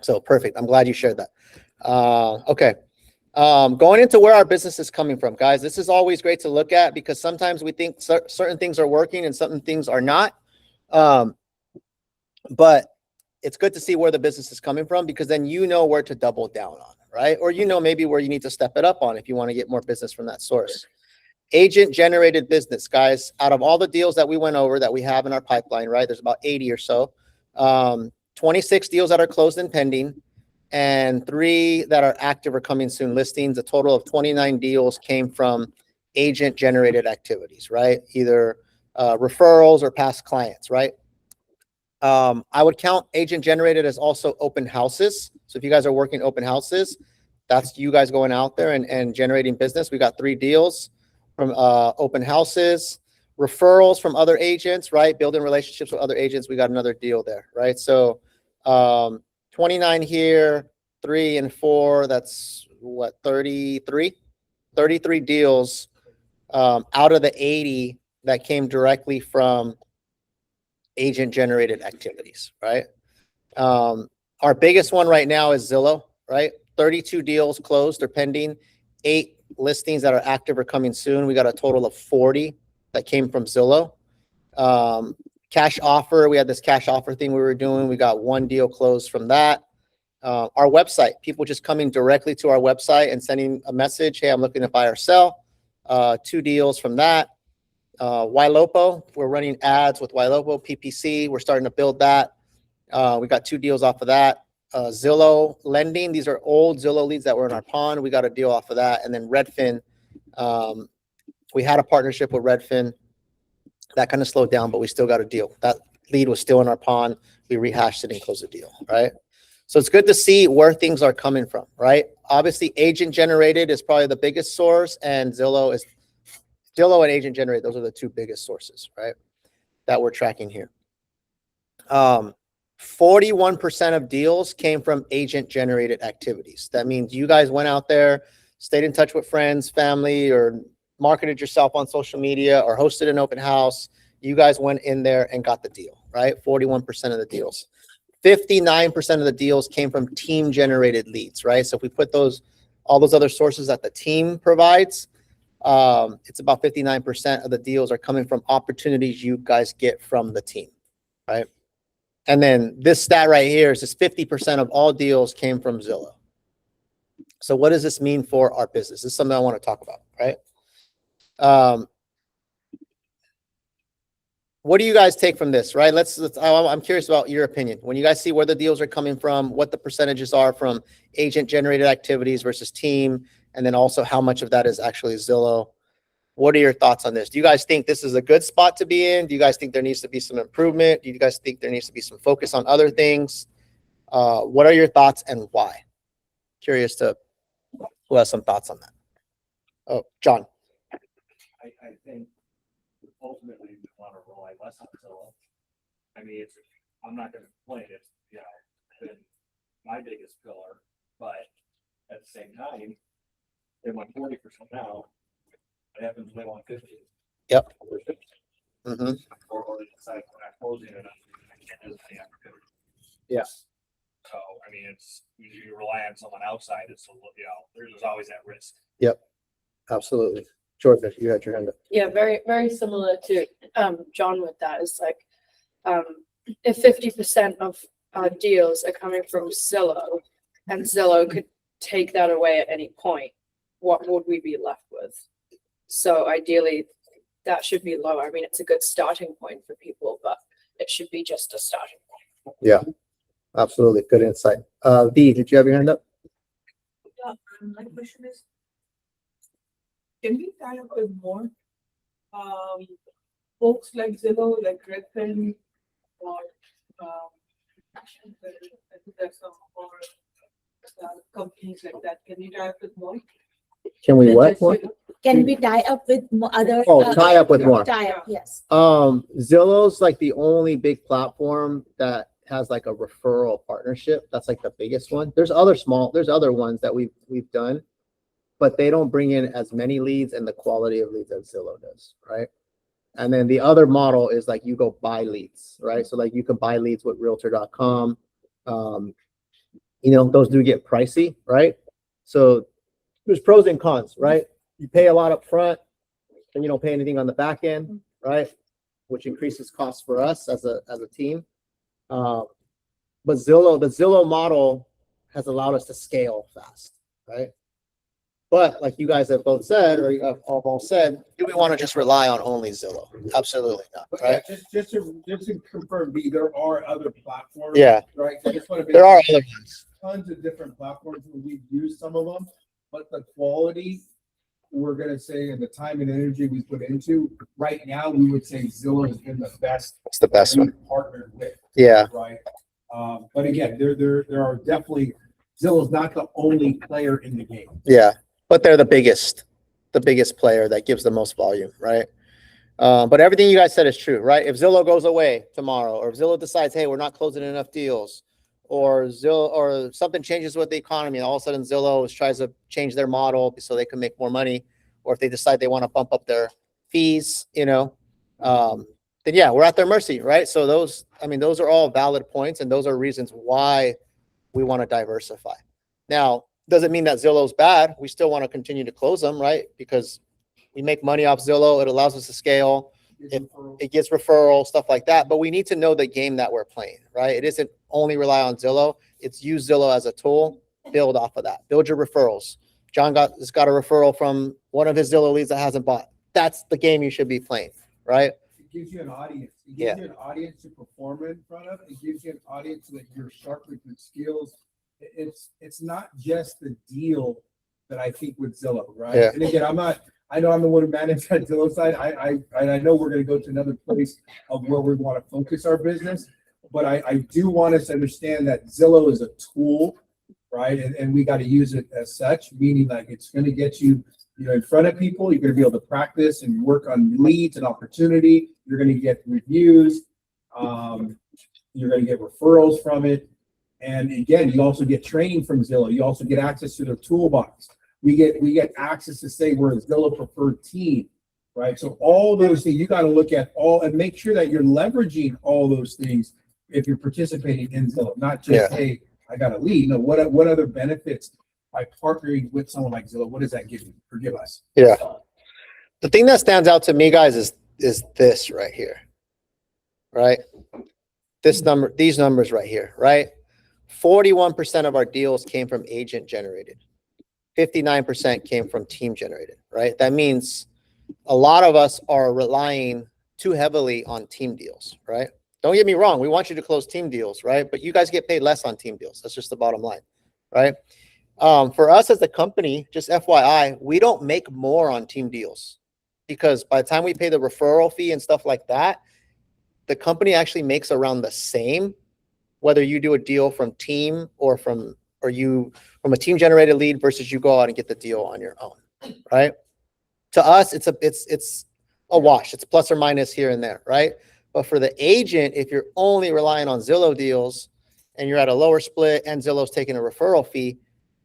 So perfect. I'm glad you shared that. Okay. Going into where our business is coming from, guys, this is always great to look at because sometimes we think certain things are working and certain things are not. But it's good to see where the business is coming from because then you know where to double down on, right? Or you know maybe where you need to step it up on if you want to get more business from that source. Agent generated business, guys. Out of all the deals that we went over that we have in our pipeline, right? There's about 80 or so. 26 deals that are closed and pending, and 3 that are active or coming soon listings. A total of 29 deals came from agent generated activities, right? Either referrals or past clients, right? I would count agent generated as also open houses. So if you guys are working open houses, that's you guys going out there and generating business. We got 3 deals from open houses, referrals from other agents, right? Building relationships with other agents. We got another deal there, right? So 29 here, 3 and 4, that's what, 33 deals out of the 80 that came directly from agent generated activities, right? Our biggest one right now is Zillow, right? 32 deals closed or pending, 8 listings that are active or coming soon. We got a total of 40 that came from Zillow. Cash offer, we had this cash offer thing we were doing. We got 1 deal closed from that. Our website, people just coming directly to our website and sending a message, hey, I'm looking to buy or sell. 2 deals from that. Ylopo, we're running ads with Ylopo, PPC. We're starting to build that. We got 2 deals off of that. Zillow lending, these are old Zillow leads that were in our pond. We got a deal off of that. And then Redfin, we had a partnership with Redfin. That kind of slowed down, but we still got a deal. That lead was still in our pond. We rehashed it and closed the deal, right? So it's good to see where things are coming from, right? Obviously, agent generated is probably the biggest source, and Zillow and agent generated. Those are the 2 biggest sources, right? That we're tracking here. 41% of deals came from agent generated activities. That means you guys went out there, stayed in touch with friends, family, or marketed yourself on social media or hosted an open house. You guys went in there and got the deal, right? 41% of the deals. 59% of the deals came from team generated leads, right? So if we put all those other sources that the team provides, it's about 59% of the deals are coming from opportunities you guys get from the team, right? And then this stat right here is just 50% of all deals came from Zillow. So what does this mean for our business? This is something I want to talk about, right? What do you guys take from this, right? I'm curious about your opinion. When you guys see where the deals are coming from, what the percentages are from agent generated activities versus team, and then also how much of that is actually Zillow. What are your thoughts on this? Do you guys think this is a good spot to be in? Do you guys think there needs to be some improvement? Do you guys think there needs to be some focus on other things? What are your thoughts and why? Curious to who has some thoughts on that. Oh, John. I think ultimately we want to rely less on Zillow. I mean, I'm not going to complain. It's, been my biggest pillar, but at the same time, they want 40% now. It happens when they want 50. Yep. Mm-hmm. Or they decide we're not closing it. Yes. So, I mean, it's when you rely on someone outside, it's there's always that risk. Yep. Absolutely. George, you had your hand up. Yeah, very, very similar to John with that. It's like if 50% of our deals are coming from Zillow and Zillow could take that away at any point, what would we be left with? So ideally that should be lower. I mean, it's a good starting point for people, but it should be just a starting point. Yeah, absolutely. Good insight. V, did you have your hand up? Yeah, my question is, can we tie up with more folks like Zillow, like Redfin, or I think there's some more companies like that? Can you tie up with more? Can we what? More? Can we tie up with other? Tie up with more. Tie up, yes. Zillow's like the only big platform that has like a referral partnership. That's like the biggest one. There's other ones that we've done, but they don't bring in as many leads and the quality of leads as Zillow does, right? And then the other model is like you go buy leads, right? So like you can buy leads with realtor.com. Those do get pricey, right? So there's pros and cons, right? You pay a lot up front and you don't pay anything on the back end, right? Which increases costs for us as a team. But the Zillow model has allowed us to scale fast, right? But like you guys have both said, or you have all said, do we want to just rely on only Zillow? Absolutely not, But right? just to confirm, B, there are other platforms. Yeah. Right? I just want to. There are other ones. Tons of different platforms, and we've used some of them, but the quality, we're gonna say, and the time and energy we put into, right now, we would say Zillow has been the best. It's the best one. we've Partnered with. Yeah. Right. But again, there are definitely, Zillow's not the only player in the game. Yeah. But they're the biggest player that gives the most volume, right? But everything you guys said is true, right? If Zillow goes away tomorrow, or if Zillow decides, hey, we're not closing enough deals, or something changes with the economy, and all of a sudden Zillow tries to change their model so they can make more money, or if they decide they want to bump up their fees, then yeah, we're at their mercy, right? So those are all valid points, and those are reasons why we want to diversify. Now, doesn't mean that Zillow's bad. We still want to continue to close them, right? Because we make money off Zillow. It allows us to scale. It gets referrals, stuff like that. But we need to know the game that we're playing, right? It isn't only rely on Zillow. It's use Zillow as a tool, build off of that. Build your referrals. John has got a referral from one of his Zillow leads that hasn't bought. That's the game you should be playing, right? It gives you an audience. It gives you an audience to perform in front of. It gives you an audience so that you're sharp with your skills. It's not just the deal that I think with Zillow, right? Yeah. And again, I know I'm the one who manages that Zillow side. I know we're going to go to another place of where we want to focus our business, but I do want us to understand that Zillow is a tool, right? And we got to use it as such, meaning like it's going to get you, in front of people. You're going to be able to practice and work on leads and opportunity. You're going to get reviews. You're going to get referrals from it. And again, you also get training from Zillow. You also get access to their toolbox. We get access to say we're a Zillow preferred team, right? So all those things, you got to look at all and make sure that you're leveraging all those things if you're participating in Zillow, not just, hey, I got a lead. No, what other benefits by partnering with someone like Zillow, what does that give you or give us? Yeah. The thing that stands out to me, guys, is this right here, right? These numbers right here, right? 41% of our deals came from agent generated. 59% came from team generated, right? That means a lot of us are relying too heavily on team deals, right? Don't get me wrong. We want you to close team deals, right? But you guys get paid less on team deals. That's just the bottom line, right? For us as a company, just FYI, we don't make more on team deals because by the time we pay the referral fee and stuff like that, the company actually makes around the same, whether you do a deal from team or from a team generated lead versus you go out and get the deal on your own, right? To us, it's a wash. It's plus or minus here and there, right? But for the agent, if you're only relying on Zillow deals and you're at a lower split and Zillow's taking a referral fee,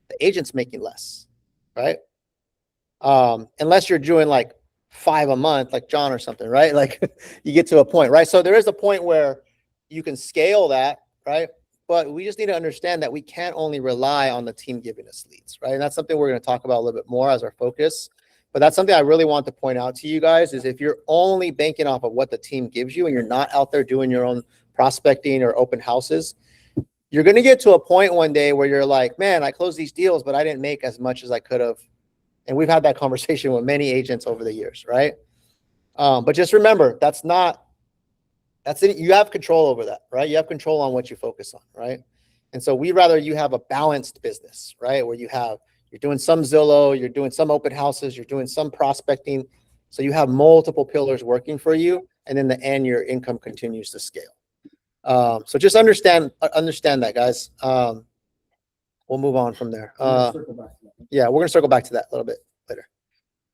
the agent's making less, right? Unless you're doing like 5 a month, like John or something, right? Like you get to a point, right? So there is a point where you can scale that, right? But we just need to understand that we can't only rely on the team giving us leads, right? And that's something we're going to talk about a little bit more as our focus. But that's something I really want to point out to you guys is if you're only banking off of what the team gives you and you're not out there doing your own prospecting or open houses, you're going to get to a point one day where you're like, man, I closed these deals, but I didn't make as much as I could have. And we've had that conversation with many agents over the years, right? But just remember, that's it. You have control over that, right? You have control on what you focus on, right? And so we'd rather you have a balanced business, right? Where you're doing some Zillow, you're doing some open houses, you're doing some prospecting. So you have multiple pillars working for you. And in the end, your income continues to scale. So just understand that, guys. We'll move on from there. Yeah, we're going to circle back to that a little bit later.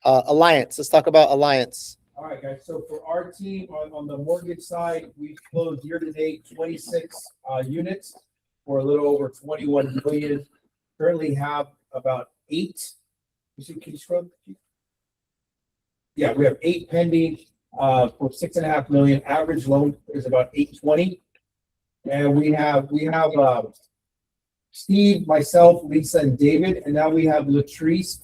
Alliance. Let's talk about Alliance. All right, guys. So for our team on the mortgage side, we've closed year to date 26 units for a little over 21 million. Currently have about 8. Can you scrub? Yeah, we have 8 pending. for 6.5 million. Average loan is about 820. And we have Steve, myself, Lisa, and David, and now we have Latrice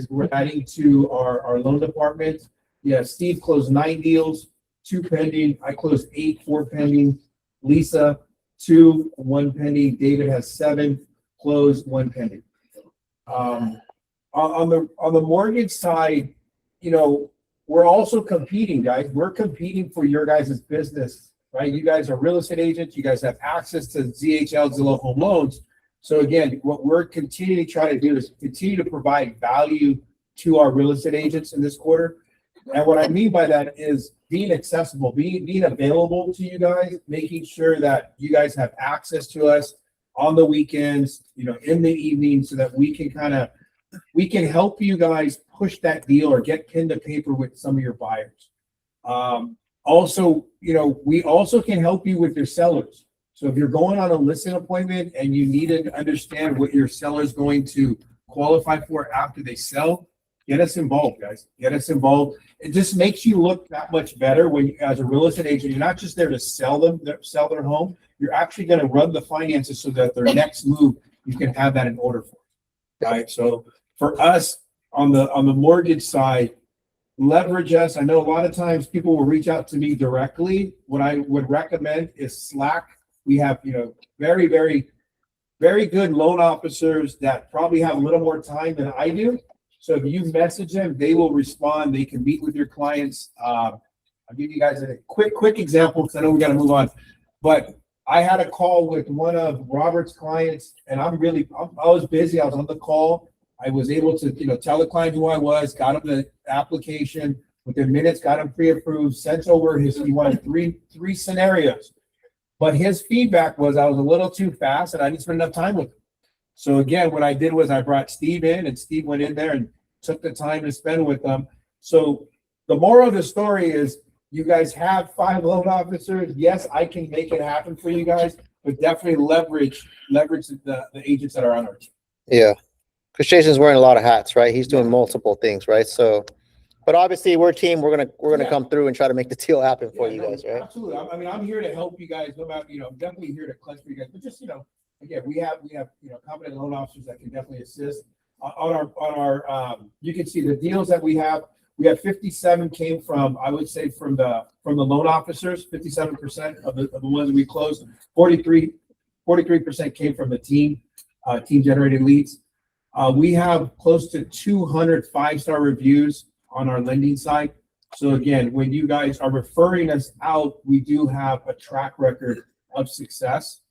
we're adding to our loan department. Yeah, Steve closed 9 deals, 2 pending. I closed 8, 4 pending. Lisa, 2, 1 pending. David has 7 closed, 1 pending. On the mortgage side, we're also competing, guys. We're competing for your guys' business, right? You guys are real estate agents. You guys have access to ZHL, Zillow Home Loans. So again, what we're continuing to try to do is continue to provide value to our real estate agents in this quarter. And what I mean by that is being accessible, being available to you guys, making sure that you guys have access to us on the weekends, in the evening, so that we can help you guys push that deal or get pen to paper with some of your buyers. Also, we also can help you with your sellers. So if you're going on a listing appointment and you need to understand what your seller is going to qualify for after they sell, get us involved, guys. Get us involved. It just makes you look that much better when you, as a real estate agent, you're not just there to sell their home. You're actually going to run the finances so that their next move, you can have that in order for. Right. So for us on the mortgage side, leverage us. I know a lot of times people will reach out to me directly. What I would recommend is Slack. We have, very, very, very good loan officers that probably have a little more time than I do. So if you message them, they will respond. They can meet with your clients. I'll give you guys a quick example because I know we got to move on. But I had a call with one of Robert's clients, and I was busy. I was on the call. I was able to, tell the client who I was, got him the application within minutes, got him pre-approved, sent over he wanted three scenarios. But his feedback was I was a little too fast and I didn't spend enough time with him. So again, what I did was I brought Steve in, and Steve went in there and took the time to spend with them. So the moral of the story is you guys have 5 loan officers. Yes, I can make it happen for you guys, but definitely leverage the agents that are on our team. Yeah. Because Jason's wearing a lot of hats, right? He's doing multiple things, right? So, but obviously we're a team. We're gonna come through and try to make the deal happen for you guys, right? Absolutely. I mean, I'm here to help you guys. No matter, I'm definitely here to clutch for you guys. But just, again, we have competent loan officers that can definitely assist. On our you can see the deals that we have. We have 57 came from, I would say, from the loan officers. 57% of the ones we closed. 43% came from the team generated leads. We have close to 200 5-star reviews on our lending side. So again, when you guys are referring us out, we do have a track record of success.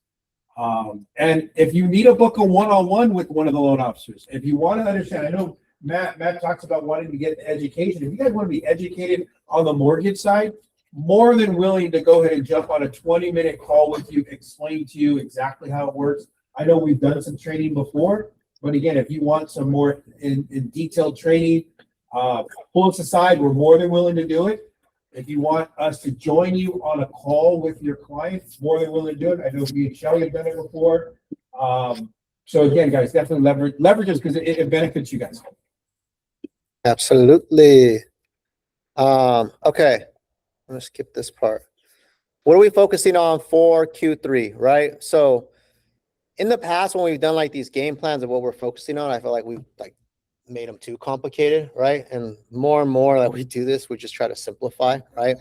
And if you need to book a one-on-one with one of the loan officers, if you want to understand, I know Matt talks about wanting to get education. If you guys want to be educated on the mortgage side, more than willing to go ahead and jump on a 20-minute call with you, explain to you exactly how it works. I know we've done some training before, but again, if you want some more in detailed training, pull us aside. We're more than willing to do it. If you want us to join you on a call with your clients, more than willing to do it. I know me and Shelly have done it before. So again, guys, definitely leverage us because it benefits you guys. Absolutely. Okay. I'm gonna skip this part. What are we focusing on for Q3, right? So in the past, when we've done like these game plans of what we're focusing on, I feel like we've made them too complicated, right? And more that we do this, we just try to simplify, right?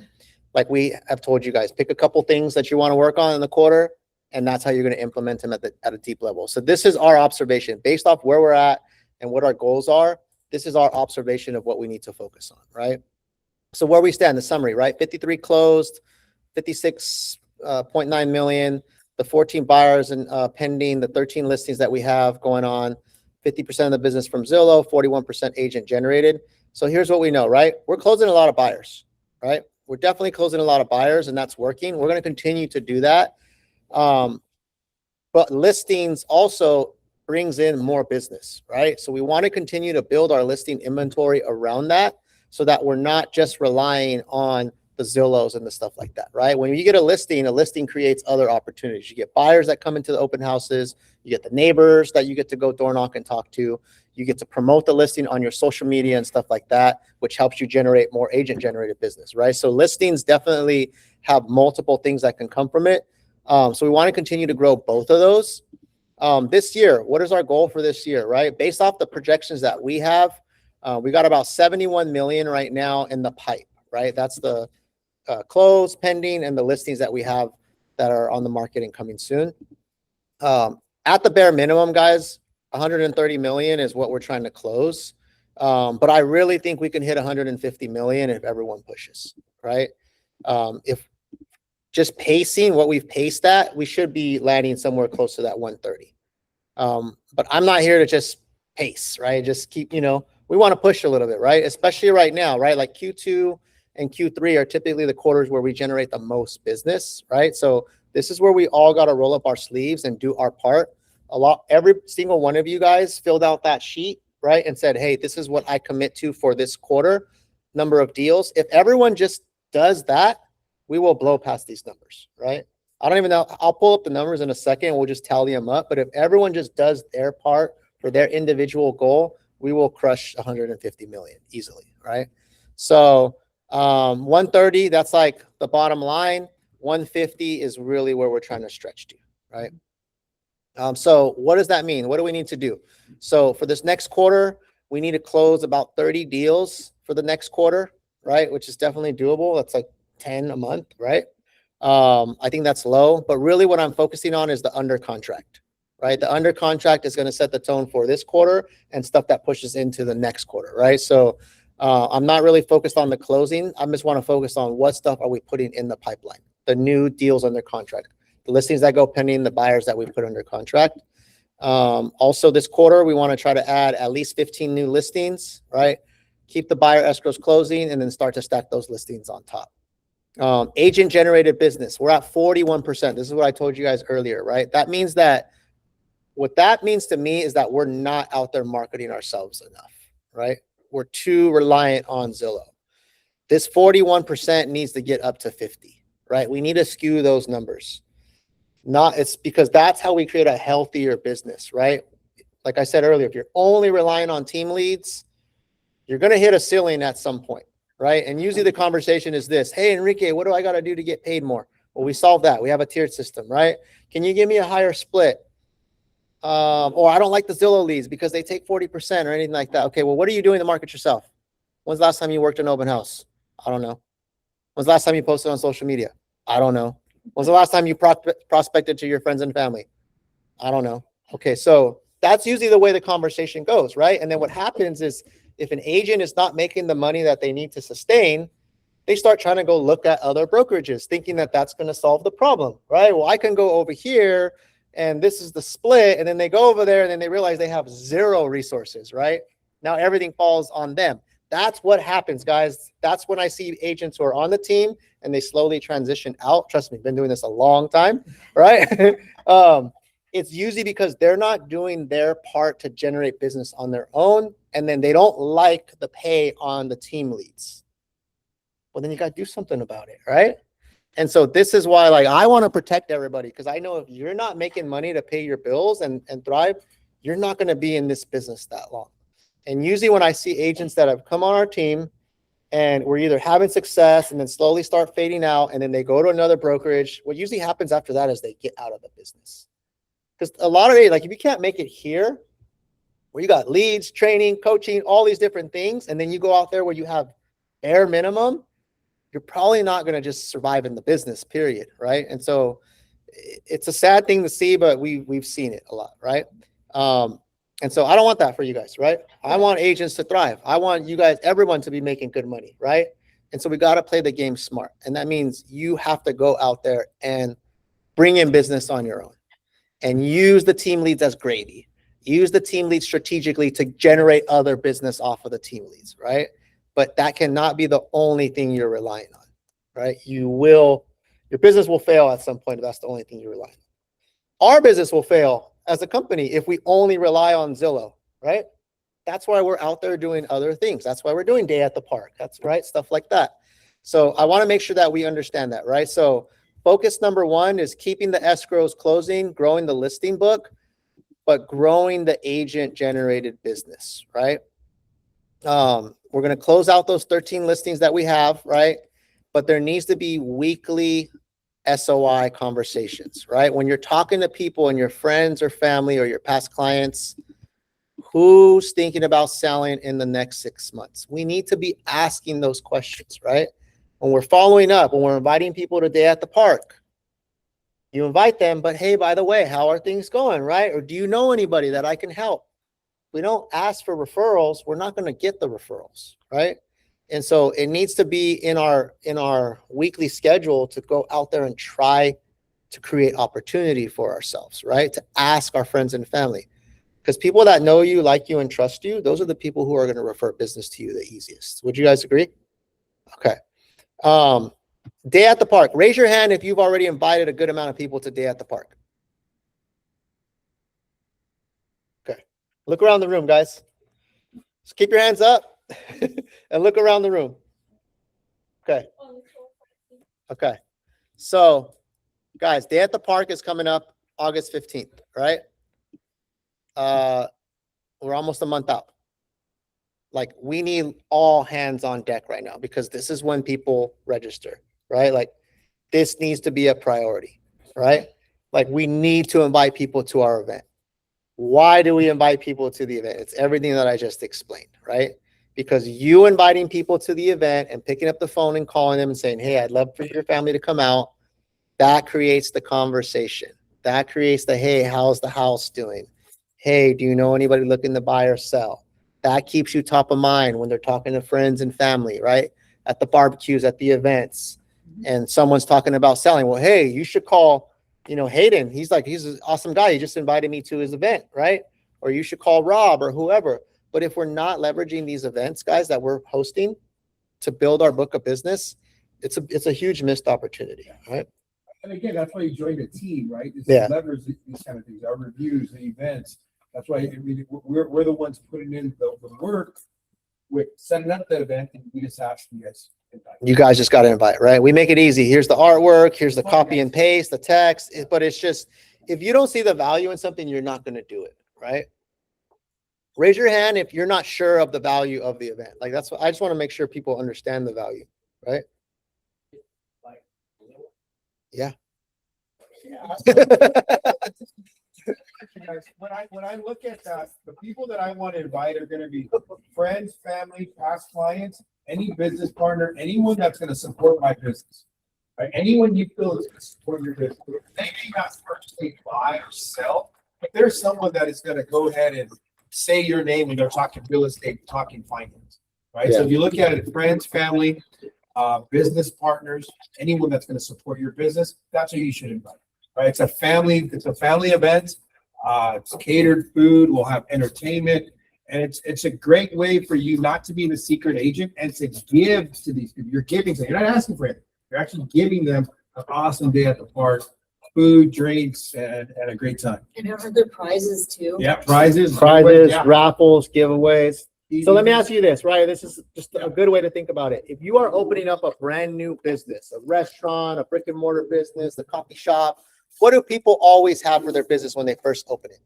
Like we have told you guys, pick a couple things that you want to work on in the quarter, and that's how you're going to implement them at a deep level. So this is our observation based off where we're at and what our goals are. This is our observation of what we need to focus on, right? So where we stand, the summary, right? 53 closed, 56.9 million, the 14 buyers and pending, the 13 listings that we have going on, 50% of the business from Zillow, 41% agent generated. So here's what we know, right? We're closing a lot of buyers, right? We're definitely closing a lot of buyers, and that's working. We're going to continue to do that. But listings also brings in more business, right? So we want to continue to build our listing inventory around that so that we're not just relying on the Zillows and the stuff like that, right? When you get a listing creates other opportunities. You get buyers that come into the open houses. You get the neighbors that you get to go door knock and talk to. You get to promote the listing on your social media and stuff like that, which helps you generate more agent generated business, right? So listings definitely have multiple things that can come from it. So we want to continue to grow both of those. This year, what is our goal for this year, right? Based off the projections that we have, we got about 71 million right now in the pipe, right? That's the closed, pending, and the listings that we have that are on the market and coming soon. At the bare minimum, guys, 130 million is what we're trying to close. But I really think we can hit 150 million if everyone pushes, right? If just pacing what we've paced at, we should be landing somewhere close to that 130. But I'm not here to just pace, right? Just keep, we want to push a little bit, right? Especially right now, right? Like Q2 and Q3 are typically the quarters where we generate the most business, right? So this is where we all got to roll up our sleeves and do our part. Every single one of you guys filled out that sheet, right? And said, hey, this is what I commit to for this quarter, number of deals. If everyone just does that, we will blow past these numbers, right? I don't even know. I'll pull up the numbers in a second. We'll just tally them up. But if everyone just does their part for their individual goal, we will crush 150 million easily, right? So 130, that's like the bottom line. 150 is really where we're trying to stretch to, right? So what does that mean? What do we need to do? So for this next quarter, we need to close about 30 deals for the next quarter, right? Which is definitely doable. That's like 10 a month, right? I think that's low, but really what I'm focusing on is the under contract, right? The under contract is going to set the tone for this quarter and stuff that pushes into the next quarter, right? So I'm not really focused on the closing. I just want to focus on what stuff are we putting in the pipeline, the new deals under contract, the listings that go pending, the buyers that we put under contract. Also this quarter, we want to try to add at least 15 new listings, right? Keep the buyer escrows closing and then start to stack those listings on top. Agent generated business. We're at 41%. This is what I told you guys earlier, right? That means that what that means to me is that we're not out there marketing ourselves enough, right? We're too reliant on Zillow. This 41% needs to get up to 50, right? We need to skew those numbers. It's because that's how we create a healthier business, right? Like I said earlier, if you're only relying on team leads, you're going to hit a ceiling at some point, right? And usually the conversation is this: hey, Enrique, what do I got to do to get paid more? Well, we solve that. We have a tiered system, right? Can you give me a higher split? Or I don't like the Zillow leads because they take 40% or anything like that. Okay, well, what are you doing to market yourself? When's the last time you worked an open house? I don't know. When's the last time you posted on social media? I don't know. When's the last time you prospected to your friends and family? I don't know. Okay, so that's usually the way the conversation goes, right? And then what happens is if an agent is not making the money that they need to sustain, they start trying to go look at other brokerages, thinking that that's going to solve the problem, right? Well, I can go over here and this is the split. And then they go over there and then they realize they have zero resources, right? Now everything falls on them. That's what happens, guys. That's when I see agents who are on the team and they slowly transition out. Trust me, been doing this a long time, right? It's usually because they're not doing their part to generate business on their own. And then they don't like the pay on the team leads. Well, then you got to do something about it, right? And so this is why, like, I want to protect everybody, because I know if you're not making money to pay your bills and thrive, you're not going to be in this business that long. And usually when I see agents that have come on our team and we're either having success and then slowly start fading out and then they go to another brokerage, what usually happens after that is they get out of the business. Because a lot of it, like if you can't make it here, where you got leads, training, coaching, all these different things, and then you go out there where you have bare minimum, you're probably not going to just survive in the business, period, right? And so it's a sad thing to see, but we've seen it a lot, right? And so I don't want that for you guys, right? I want agents to thrive. I want you guys, everyone, to be making good money, right? And so we got to play the game smart. And that means you have to go out there and bring in business on your own and use the team leads as gravy. Use the team leads strategically to generate other business off of the team leads, right? But that cannot be the only thing you're relying on, right? Your business will fail at some point if that's the only thing you rely on. Our business will fail as a company if we only rely on Zillow, right? That's why we're out there doing other things. That's why we're doing day at the park. That's right, stuff like that. So I want to make sure that we understand that, right? So focus number one is keeping the escrows closing, growing the listing book, but growing the agent generated business, right? We're going to close out those 13 listings that we have, right? But there needs to be weekly SOI conversations, right? When you're talking to people and your friends or family or your past clients, who's thinking about selling in the next 6 months? We need to be asking those questions, right? When we're following up, when we're inviting people to day at the park, you invite them, but hey, by the way, how are things going, right? Or do you know anybody that I can help? We don't ask for referrals, we're not going to get the referrals, right? And so it needs to be in our weekly schedule to go out there and try to create opportunity for ourselves, right? To ask our friends and family. Because people that know you, like you, and trust you, those are the people who are going to refer business to you the easiest. Would you guys agree? Okay. Day at the park. Raise your hand if you've already invited a good amount of people to day at the park. Okay. Look around the room, guys. Just keep your hands up and look around the room. Okay. Okay. So, guys, day at the park is coming up August 15th, right? We're almost a month out. Like, we need all hands on deck right now because this is when people register, right? Like, this needs to be a priority, right? Like, we need to invite people to our event. Why do we invite people to the event? It's everything that I just explained, right? Because you inviting people to the event and picking up the phone and calling them and saying, hey, I'd love for your family to come out. That creates the conversation. That creates the, hey, how's the house doing? Hey, do you know anybody looking to buy or sell? That keeps you top of mind when they're talking to friends and family, right? At the barbecues, at the events, and someone's talking about selling. Well, hey, you should call, Hayden. He's an awesome guy. He just invited me to his event, right? Or you should call Rob or whoever. But if we're not leveraging these events, guys, that we're hosting to build our book of business, it's a huge missed opportunity, right? And again, that's why you join the team, right? It's Yeah. leverage these kind of things, our reviews, the events. That's why we're the ones putting in the work with setting up the event, and we just ask you guys. You guys just got to invite, right? We make it easy. Here's the artwork. Here's the copy and paste, the text. But it's just, if you don't see the value in something, you're not going to do it, right? Raise your hand if you're not sure of the value of the event. Like, that's what I just want to make sure people understand the value, right? Yeah. When I look at that, the people that I want to invite are going to be friends, family, past clients, any business partner, anyone that's going to support my business. Right? Anyone you feel is going to support your business. They may not personally buy or sell, but there's someone that is going to go ahead and say your name when they're talking real estate, talking finance. Right. Yeah. So if you look at it, friends, family, business partners, anyone that's going to support your business, that's who you should invite. Right? It's a family event. It's catered food. We'll have entertainment, and it's a great way for you not to be the secret agent and to give to these people. You're giving them. You're not asking for it. You're actually giving them an awesome day at the park, food, drinks, and a great time. And are there prizes too? Yeah, prizes, Prizes, raffles, giveaways. So let me ask you this, right? This is just a good way to think about it. If you are opening up a brand new business, a restaurant, a brick and mortar business, a coffee shop, what do people always have for their business when they first open it?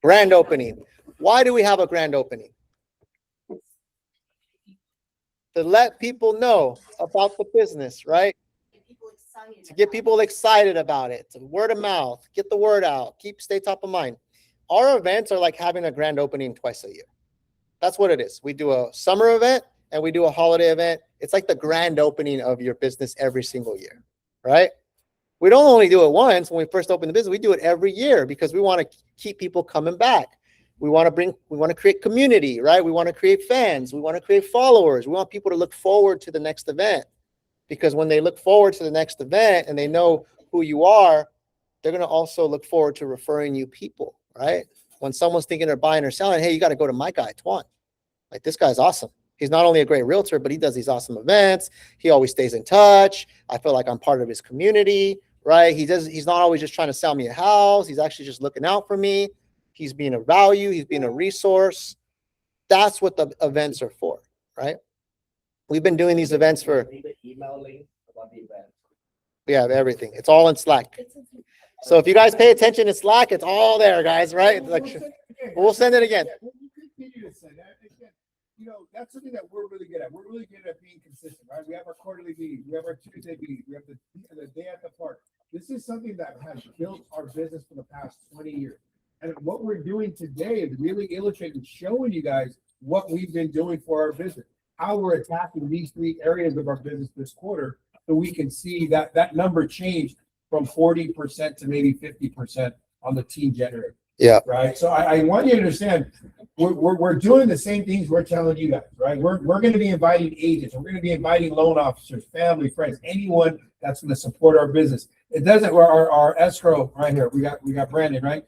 Grand opening. Why do we have a grand opening? To let people know about the business, right? To get people excited about it, to word of mouth, get the word out, stay top of mind. Our events are like having a grand opening twice a year. That's what it is. We do a summer event and we do a holiday event. It's like the grand opening of your business every single year, right? We don't only do it once when we first open the business, we do it every year because we want to keep people coming back. We want to create community, right? We want to create fans. We want to create followers. We want people to look forward to the next event because when they look forward to the next event and they know who you are, they're going to also look forward to referring you people, right? When someone's thinking they're buying or selling, hey, you got to go to my guy, Tuan. Like, this guy's awesome. He's not only a great realtor, but he does these awesome events. He always stays in touch. I feel like I'm part of his community, right? He's not always just trying to sell me a house. He's actually just looking out for me. He's being a value. He's being a resource. That's what the events are for, right? We've been doing these events for, Need the email link about the event. we have everything. It's all in Slack. So if you guys pay attention in Slack, it's all there, guys, right? Like, we'll send it again. We'll continue to send that. Again, you know, that's something that we're really good at. We're really good at being consistent, right? We have our quarterly meetings, we have our Tuesday meetings, we have the day at the park. This is something that has built our business for the past 20 years. And what we're doing today is really illustrating, showing you guys what we've been doing for our business, how we're attacking these 3 areas of our business this quarter, so we can see that number change from 40% to maybe 50% on the team generator. Yeah. Right. So I want you to understand, we're doing the same things we're telling you guys, right? We're going to be inviting agents. We're going to be inviting loan officers, family, friends, anyone that's going to support our business. It doesn't, our escrow right here. We got Brandon, right?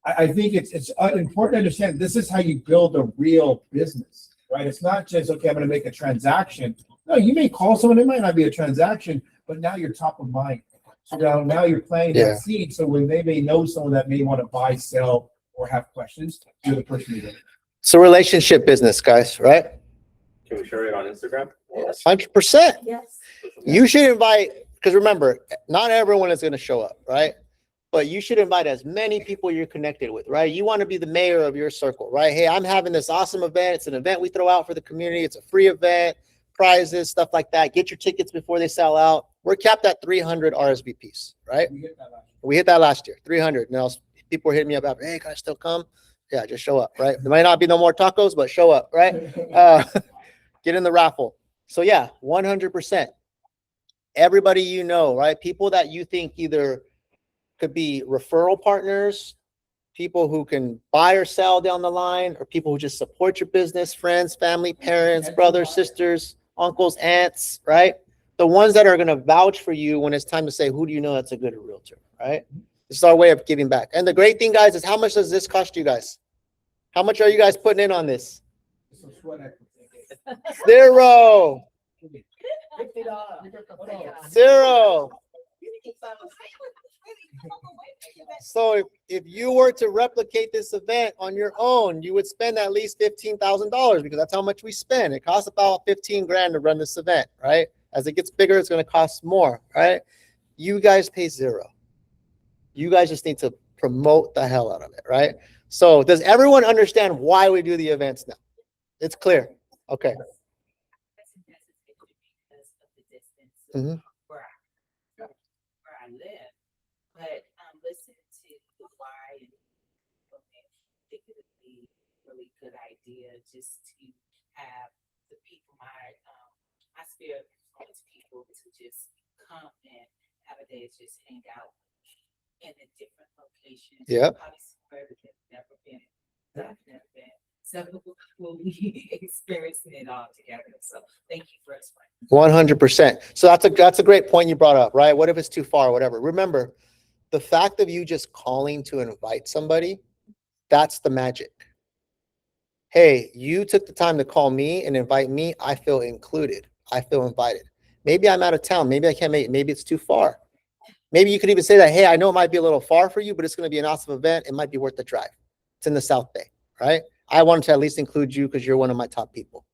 I think it's important to understand this is how you build a real business, right? It's not just, okay, I'm going to make a transaction. No, you may call someone, it might not be a transaction, but now you're top of mind. So now you're planting that seed. So when they may know someone that may want to buy, sell, or have questions, you're the person to do it. So relationship business, guys, right? Can we share it on Instagram? 100%. Yes. You should invite, because remember, not everyone is going to show up, right? But you should invite as many people you're connected with, right? You want to be the mayor of your circle, right? Hey, I'm having this awesome event. It's an event we throw out for the community. It's a free event, prizes, stuff like that. Get your tickets before they sell out. We're capped at 300 RSVPs, right? We hit that last year, 300. Now people were hitting me up after, hey, can I still come? Yeah, just show up, right? There might not be no more tacos, but show up, right? Get in the raffle. So yeah, 100%. Everybody you know, right? People that you think either could be referral partners, people who can buy or sell down the line, or people who just support your business, friends, family, parents, brothers, sisters, uncles, aunts, right? The ones that are going to vouch for you when it's time to say, who do you know that's a good realtor, right? This is our way of giving back. And the great thing, guys, is how much does this cost you guys? How much are you guys putting in on this? 0. 0. So if you were to replicate this event on your own, you would spend at least $15,000 because that's how much we spend. It costs about 15 grand to run this event, right? As it gets bigger, it's going to cost more, right? You guys pay 0. You guys just need to promote the hell out of it, right? So does everyone understand why we do the events now? It's clear. Okay. Mm-hmm. Where I live, but listen to why and think it would be a really good idea just to have the people, my sphere of influence people to just come and have a day to just hang out in a different location. Yeah. Obviously, where they've never been, I've never been. So we'll be experiencing it all together. So thank you for explaining. 100%. So that's a great point you brought up, right? What if it's too far, whatever. Remember, the fact of you just calling to invite somebody, that's the magic. Hey, you took the time to call me and invite me. I feel included. I feel invited. Maybe I'm out of town. Maybe I can't make it. Maybe it's too far. Maybe you could even say that, hey, I know it might be a little far for you, but it's going to be an awesome event. It might be worth the drive. It's in the South Bay, right? I wanted to at least include you because you're one of my top people.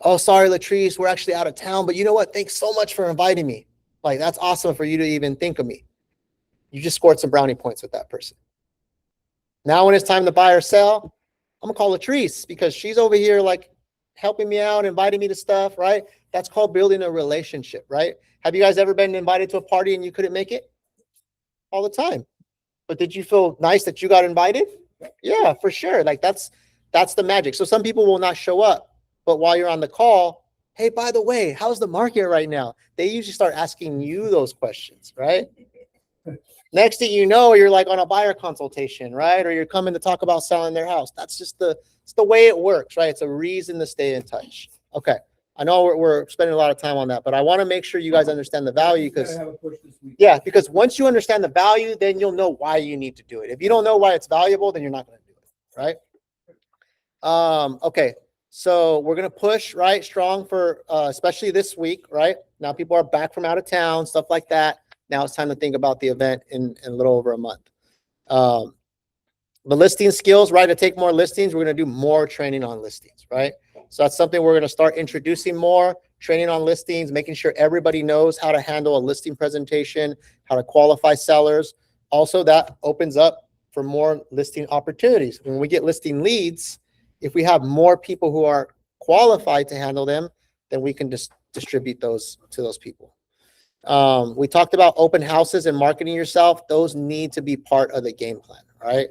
Oh, sorry, Latrice, we're actually out of town, but you know what? Thanks so much for inviting me. Like, that's awesome for you to even think of me. You just scored some brownie points with that person. Now when it's time to buy or sell, I'm gonna call Latrice because she's over here like helping me out, inviting me to stuff, right? That's called building a relationship, right? Have you guys ever been invited to a party and you couldn't make it? All the time. But did you feel nice that you got invited? Yeah, for sure. Like that's the magic. So some people will not show up, but while you're on the call, hey, by the way, how's the market right now? They usually start asking you those questions, right? Next thing you know, you're like on a buyer consultation, right? Or you're coming to talk about selling their house. That's just it's the way it works, right? It's a reason to stay in touch. Okay. I know we're spending a lot of time on that, but I want to make sure you guys understand the value because because once you understand the value, then you'll know why you need to do it. If you don't know why it's valuable, then you're not going to do it, right? Okay. So we're going to push, right, strong for especially this week, right? Now people are back from out of town, stuff like that. Now it's time to think about the event in a little over a month. The listing skills, right? To take more listings, we're going to do more training on listings, right? So that's something we're going to start introducing more, training on listings, making sure everybody knows how to handle a listing presentation, how to qualify sellers. Also, that opens up for more listing opportunities. When we get listing leads, if we have more people who are qualified to handle them, then we can just distribute those to those people. We talked about open houses and marketing yourself. Those need to be part of the game plan, right?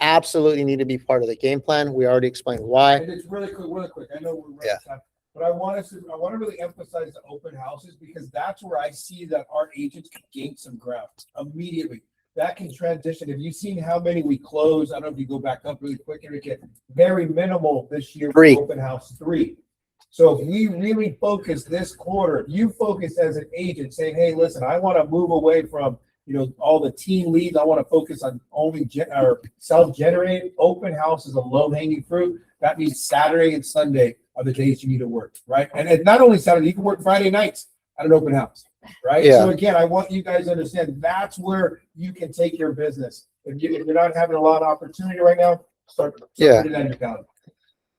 Absolutely need to be part of the game plan. We already explained why. And it's really quick. I know we're running Yeah. out of time, but I want to really emphasize the open houses because that's where I see that our agents can gain some ground immediately. That can transition. Have you seen how many we closed? I don't know if you go back up really quick, Enrique. Very minimal this year. 3. Open house 3. So if we really focus this quarter, you focus as an agent saying, hey, listen, I want to move away from, all the team leads. I want to focus on only self-generated. Open house is a low-hanging fruit. That means Saturday and Sunday are the days you need to work, right? And not only Saturday, you can work Friday nights at an open house, right? Yeah. So again, I want you guys to understand that's where you can take your business. If you're not having a lot of opportunity right now, start putting it on your calendar.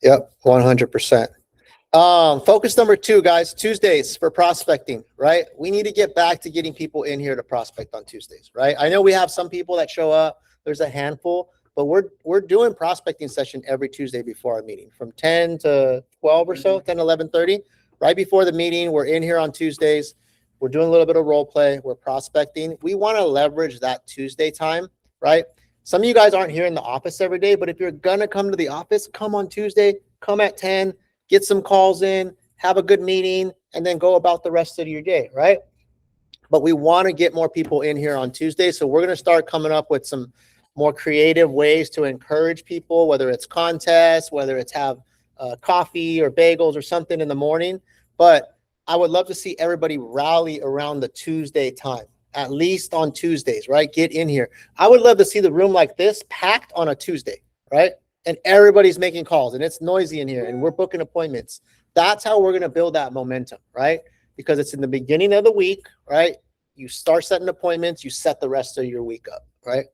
Yep, 100%. Focus number 2, guys, Tuesdays for prospecting, right? We need to get back to getting people in here to prospect on Tuesdays, right? I know we have some people that show up. There's a handful, but we're doing prospecting session every Tuesday before our meeting from 10 to 12 or so, 10, 11:30. Right before the meeting, we're in here on Tuesdays. We're doing a little bit of role play. We're prospecting. We want to leverage that Tuesday time, right? Some of you guys aren't here in the office every day, but if you're going to come to the office, come on Tuesday, come at 10, get some calls in, have a good meeting, and then go about the rest of your day, right? But we want to get more people in here on Tuesday. So we're going to start coming up with some more creative ways to encourage people, whether it's contests, whether it's have coffee or bagels or something in the morning. But I would love to see everybody rally around the Tuesday time, at least on Tuesdays, right? Get in here. I would love to see the room like this packed on a Tuesday, right? And everybody's making calls and it's noisy in here and we're booking appointments. That's how we're going to build that momentum, right? Because it's in the beginning of the week, right? You start setting appointments, you set the rest of your week up, right?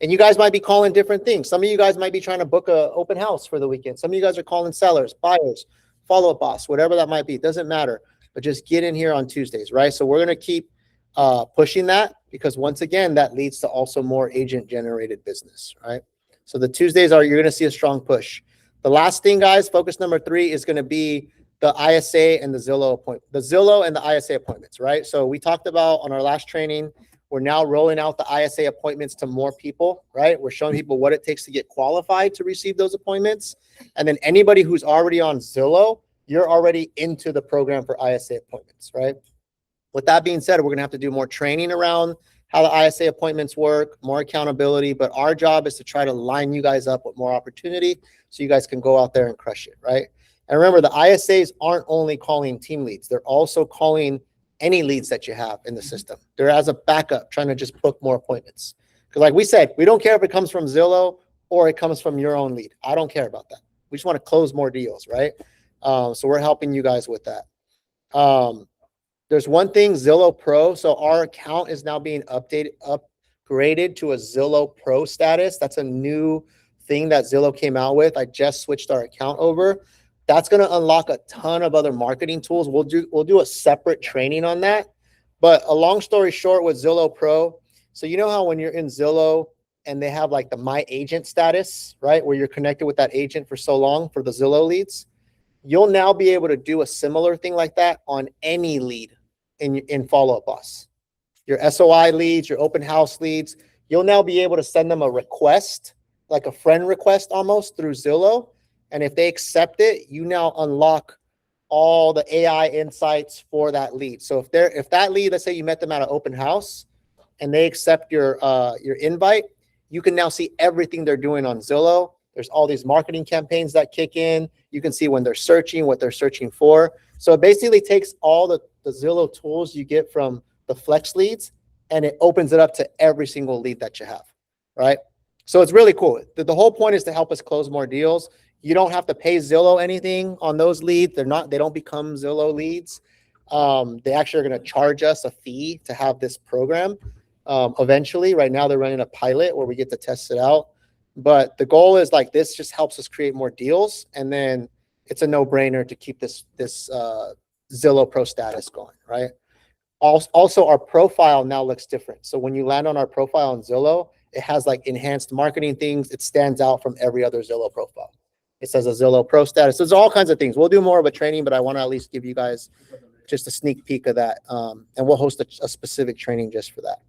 And you guys might be calling different things. Some of you guys might be trying to book a open house for the weekend. Some of you guys are calling sellers, buyers, follow-up boss, whatever that might be. It doesn't matter, but just get in here on Tuesdays, right? So we're going to keep pushing that because once again, that leads to also more agent-generated business, right? So the Tuesdays you're going to see a strong push. The last thing, guys, focus number 3 is going to be the ISA and the Zillow and the ISA appointments, right? So we talked about on our last training, we're now rolling out the ISA appointments to more people, right? We're showing people what it takes to get qualified to receive those appointments. And then anybody who's already on Zillow, you're already into the program for ISA appointments, right? With that being said, we're going to have to do more training around how the ISA appointments work, more accountability, but our job is to try to line you guys up with more opportunity so you guys can go out there and crush it, right? And remember, the ISAs aren't only calling team leads. They're also calling any leads that you have in the system. They're as a backup trying to just book more appointments. Because like we said, we don't care if it comes from Zillow or it comes from your own lead. I don't care about that. We just want to close more deals, right? So we're helping you guys with that. There's one thing, Zillow Pro. So our account is now being upgraded to a Zillow Pro status. That's a new thing that Zillow came out with. I just switched our account over. That's going to unlock a ton of other marketing tools. We'll do a separate training on that. But a long story short with Zillow Pro, so you know how when you're in Zillow and they have like the My Agent status, right? Where you're connected with that agent for so long for the Zillow leads. You'll now be able to do a similar thing like that on any lead in Follow-Up Boss. Your SOI leads, your open house leads, you'll now be able to send them a request, like a friend request almost through Zillow. And if they accept it, you now unlock all the AI insights for that lead. So if that lead, let's say you met them at an open house and they accept your invite, you can now see everything they're doing on Zillow. There's all these marketing campaigns that kick in. You can see when they're searching, what they're searching for. So it basically takes all the Zillow tools you get from the Flex leads and it opens it up to every single lead that you have, right? So it's really cool. The whole point is to help us close more deals. You don't have to pay Zillow anything on those leads. They don't become Zillow leads. They actually are going to charge us a fee to have this program eventually. Right now they're running a pilot where we get to test it out. But the goal is like this just helps us create more deals. And then it's a no-brainer to keep this Zillow Pro status going, right? Also, our profile now looks different. So when you land on our profile on Zillow, it has like enhanced marketing things. It stands out from every other Zillow profile. It says a Zillow Pro status. There's all kinds of things. We'll do more of a training, but I want to at least give you guys just a sneak peek of that. And we'll host a specific training just for that.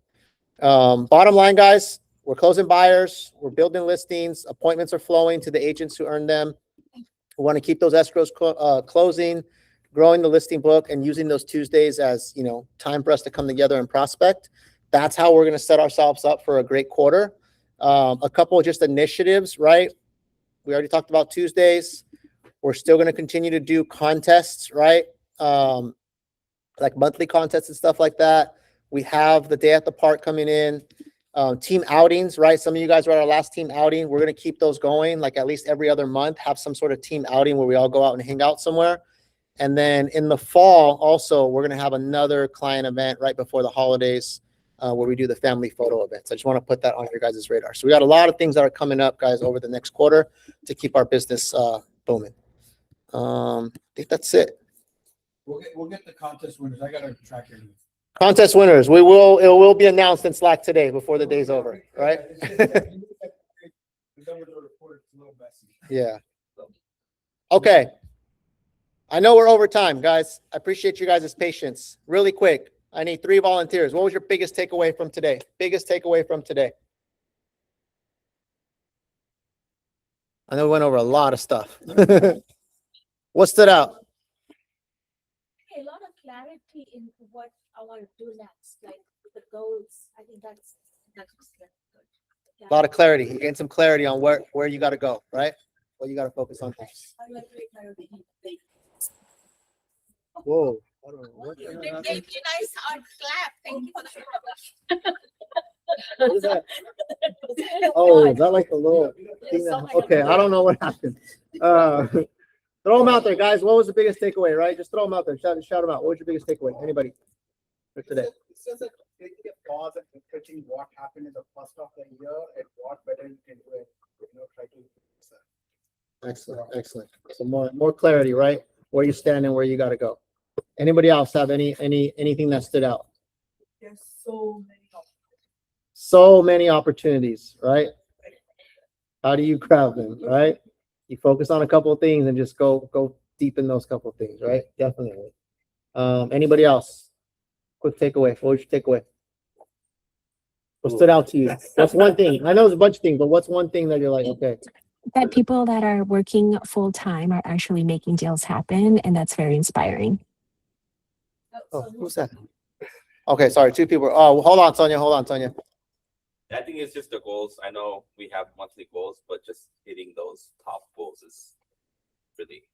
Bottom line, guys, we're closing buyers. We're building listings. Appointments are flowing to the agents who earn them. We want to keep those escrows closing, growing the listing book, and using those Tuesdays as, you know, time for us to come together and prospect. That's how we're going to set ourselves up for a great quarter. A couple of just initiatives, right? We already talked about Tuesdays. We're still going to continue to do contests, right? Like monthly contests and stuff like that. We have the day at the park coming in. Team outings, right? Some of you guys were at our last team outing. We're going to keep those going, like at least every other month, have some sort of team outing where we all go out and hang out somewhere. And then in the fall, also, we're going to have another client event right before the holidays where we do the family photo events. I just want to put that on your guys' radar. So we got a lot of things that are coming up, guys, over the next quarter to keep our business booming. I think that's it. We'll get the contest winners. I gotta track it. Contest winners. It will be announced in Slack today before the day's over, right? Yeah. Okay. I know we're over time, guys. I appreciate you guys' patience. Really quick, I need 3 volunteers. What was your biggest takeaway from today? Biggest takeaway from today? I know we went over a lot of stuff. What stood out? A lot of clarity in what I want to do next, like the goals. I think that's good. A lot of clarity. You gain some clarity on where you got to go, right? What you got to focus on next. Whoa. I don't know what the hell Thank happened. you, nice hard clap. Thank you for the. What is that? Oh, is that like a little thing that, okay, I don't know what happened. Throw them out there, guys. What was the biggest takeaway, right? Just throw them out there. Shout them out. What was your biggest takeaway? Anybody for today? It's just taking a pause and reflecting what happened in the first of the year and what better you can do it. Try to. Excellent. So more clarity, right? Where you stand and where you got to go. Anybody else have anything that stood out? There's so many options. So many opportunities, right? How do you grab them, right? You focus on a couple of things and just go deep in those couple of things, right? Definitely. Anybody else? Quick takeaway. What was your takeaway? What stood out to you? What's one thing? I know there's a bunch of things, but what's one thing that you're like, okay? That people that are working full time are actually making deals happen, and that's very inspiring. Oh, who's that? Okay, sorry, 2 people. Oh, hold on, Sonia. I think it's just the goals. I know we have monthly goals, but just hitting those top goals is really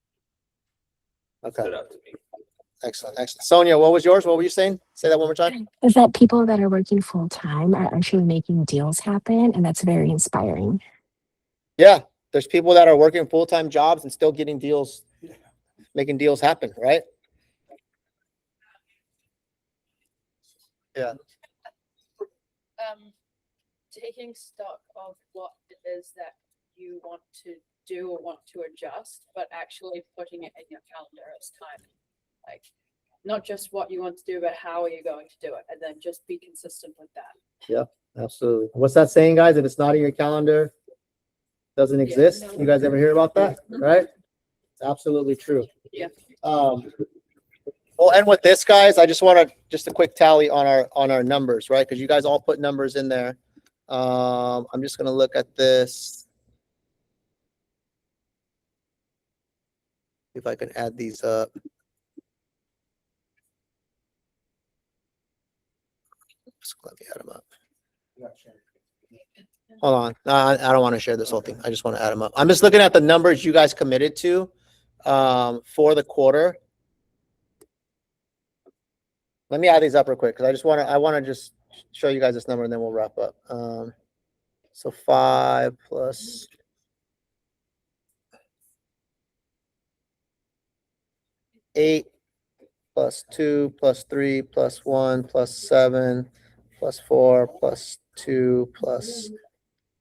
stood out to me. Excellent. Sonia, what was yours? What were you saying? Say that one more time. Is that people that are working full time are actually making deals happen, and that's very inspiring. Yeah, there's people that are working full-time jobs and still getting deals, making deals happen, right? Yeah. Taking stock of what it is that you want to do or want to adjust, but actually putting it in your calendar as time. Like, not just what you want to do, but how are you going to do it? And then just be consistent with that. Yeah, absolutely. What's that saying, guys? If it's not in your calendar, doesn't exist. You guys ever hear about that? Right? It's absolutely true. Yeah. We'll end with this, guys. I just want a quick tally on our numbers, right? Because you guys all put numbers in there. I'm just gonna look at this. If I can add these up. Just let me add them up. Hold on. I don't want to share this whole thing. I just want to add them up. I'm just looking at the numbers you guys committed to for the quarter. Let me add these up real quick because I want to just show you guys this number and then we'll wrap up. So 5 plus 8 plus 2 plus 3 plus 1 plus 7 plus 4 plus 2 plus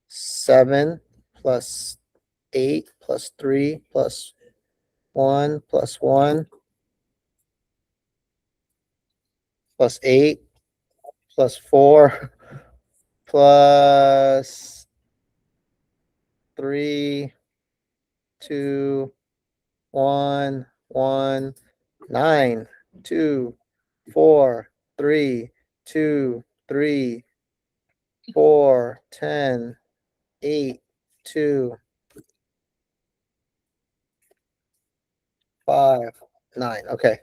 7 plus 8 plus 3 plus 1 plus 1 plus 8 plus 4 plus 3, 2, 1, 1, 9, 2, 4, 3, 2, 3, 4, 10, 8, 2, 5, 9. Okay.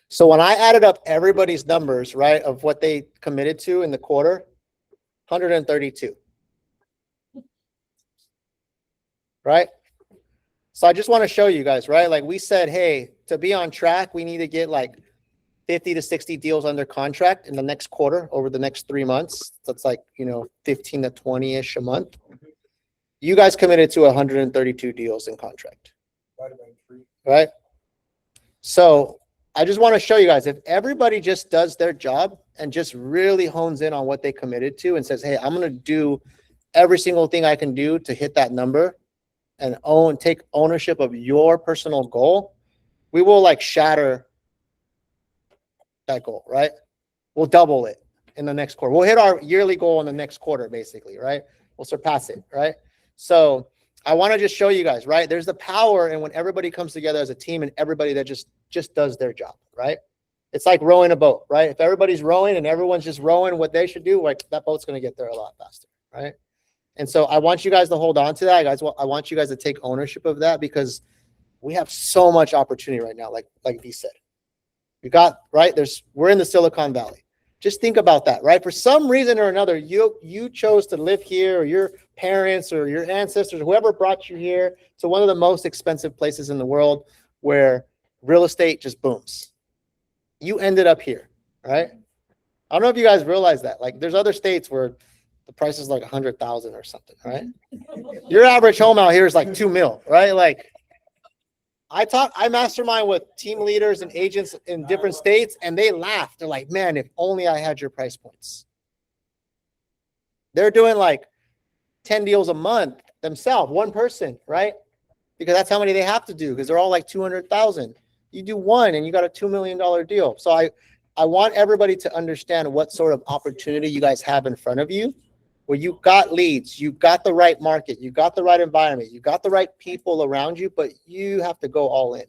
So when I added up everybody's numbers, right, of what they committed to in the quarter, 132. Right? So I just want to show you guys, right? Like we said, hey, to be on track, we need to get like 50 to 60 deals under contract in the next quarter over the next 3 months. That's like, 15 to 20-ish a month. You guys committed to 132 deals in contract. Right? So I just want to show you guys, if everybody just does their job and just really hones in on what they committed to and says, hey, I'm going to do every single thing I can do to hit that number and take ownership of your personal goal, we will like shatter that goal, right? We'll double it in the next quarter. We'll hit our yearly goal in the next quarter, basically, right? We'll surpass it, right? So I want to just show you guys, right? There's the power in when everybody comes together as a team and everybody that just does their job, right? It's like rowing a boat, right? If everybody's rowing and everyone's just rowing what they should do, like that boat's going to get there a lot faster, right? And so I want you guys to hold on to that, guys. I want you guys to take ownership of that because we have so much opportunity right now, like Dee said. You got, right? We're in the Silicon Valley. Just think about that, right? For some reason or another, you chose to live here, or your parents or your ancestors, whoever brought you here to one of the most expensive places in the world where real estate just booms. You ended up here, right? I don't know if you guys realize that. Like there's other states where the price is like 100,000 or something, right? Your average home out here is like 2 mil, right? Like I mastermind with team leaders and agents in different states, and they laugh. They're like, man, if only I had your price points. They're doing like 10 deals a month themselves, one person, right? Because that's how many they have to do, because they're all like 200,000. You do one and you got a $2 million deal. So I want everybody to understand what sort of opportunity you guys have in front of you, where you got leads, you got the right market, you got the right environment, you got the right people around you, but you have to go all in.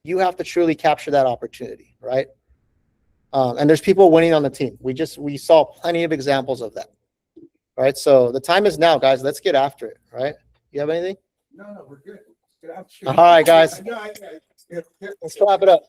You have to truly capture that opportunity, right? And there's people winning on the team. We saw plenty of examples of that. All right, so the time is now, guys. Let's get after it, right? You have anything? No, we're good. Get out. All right, guys. Let's wrap it up.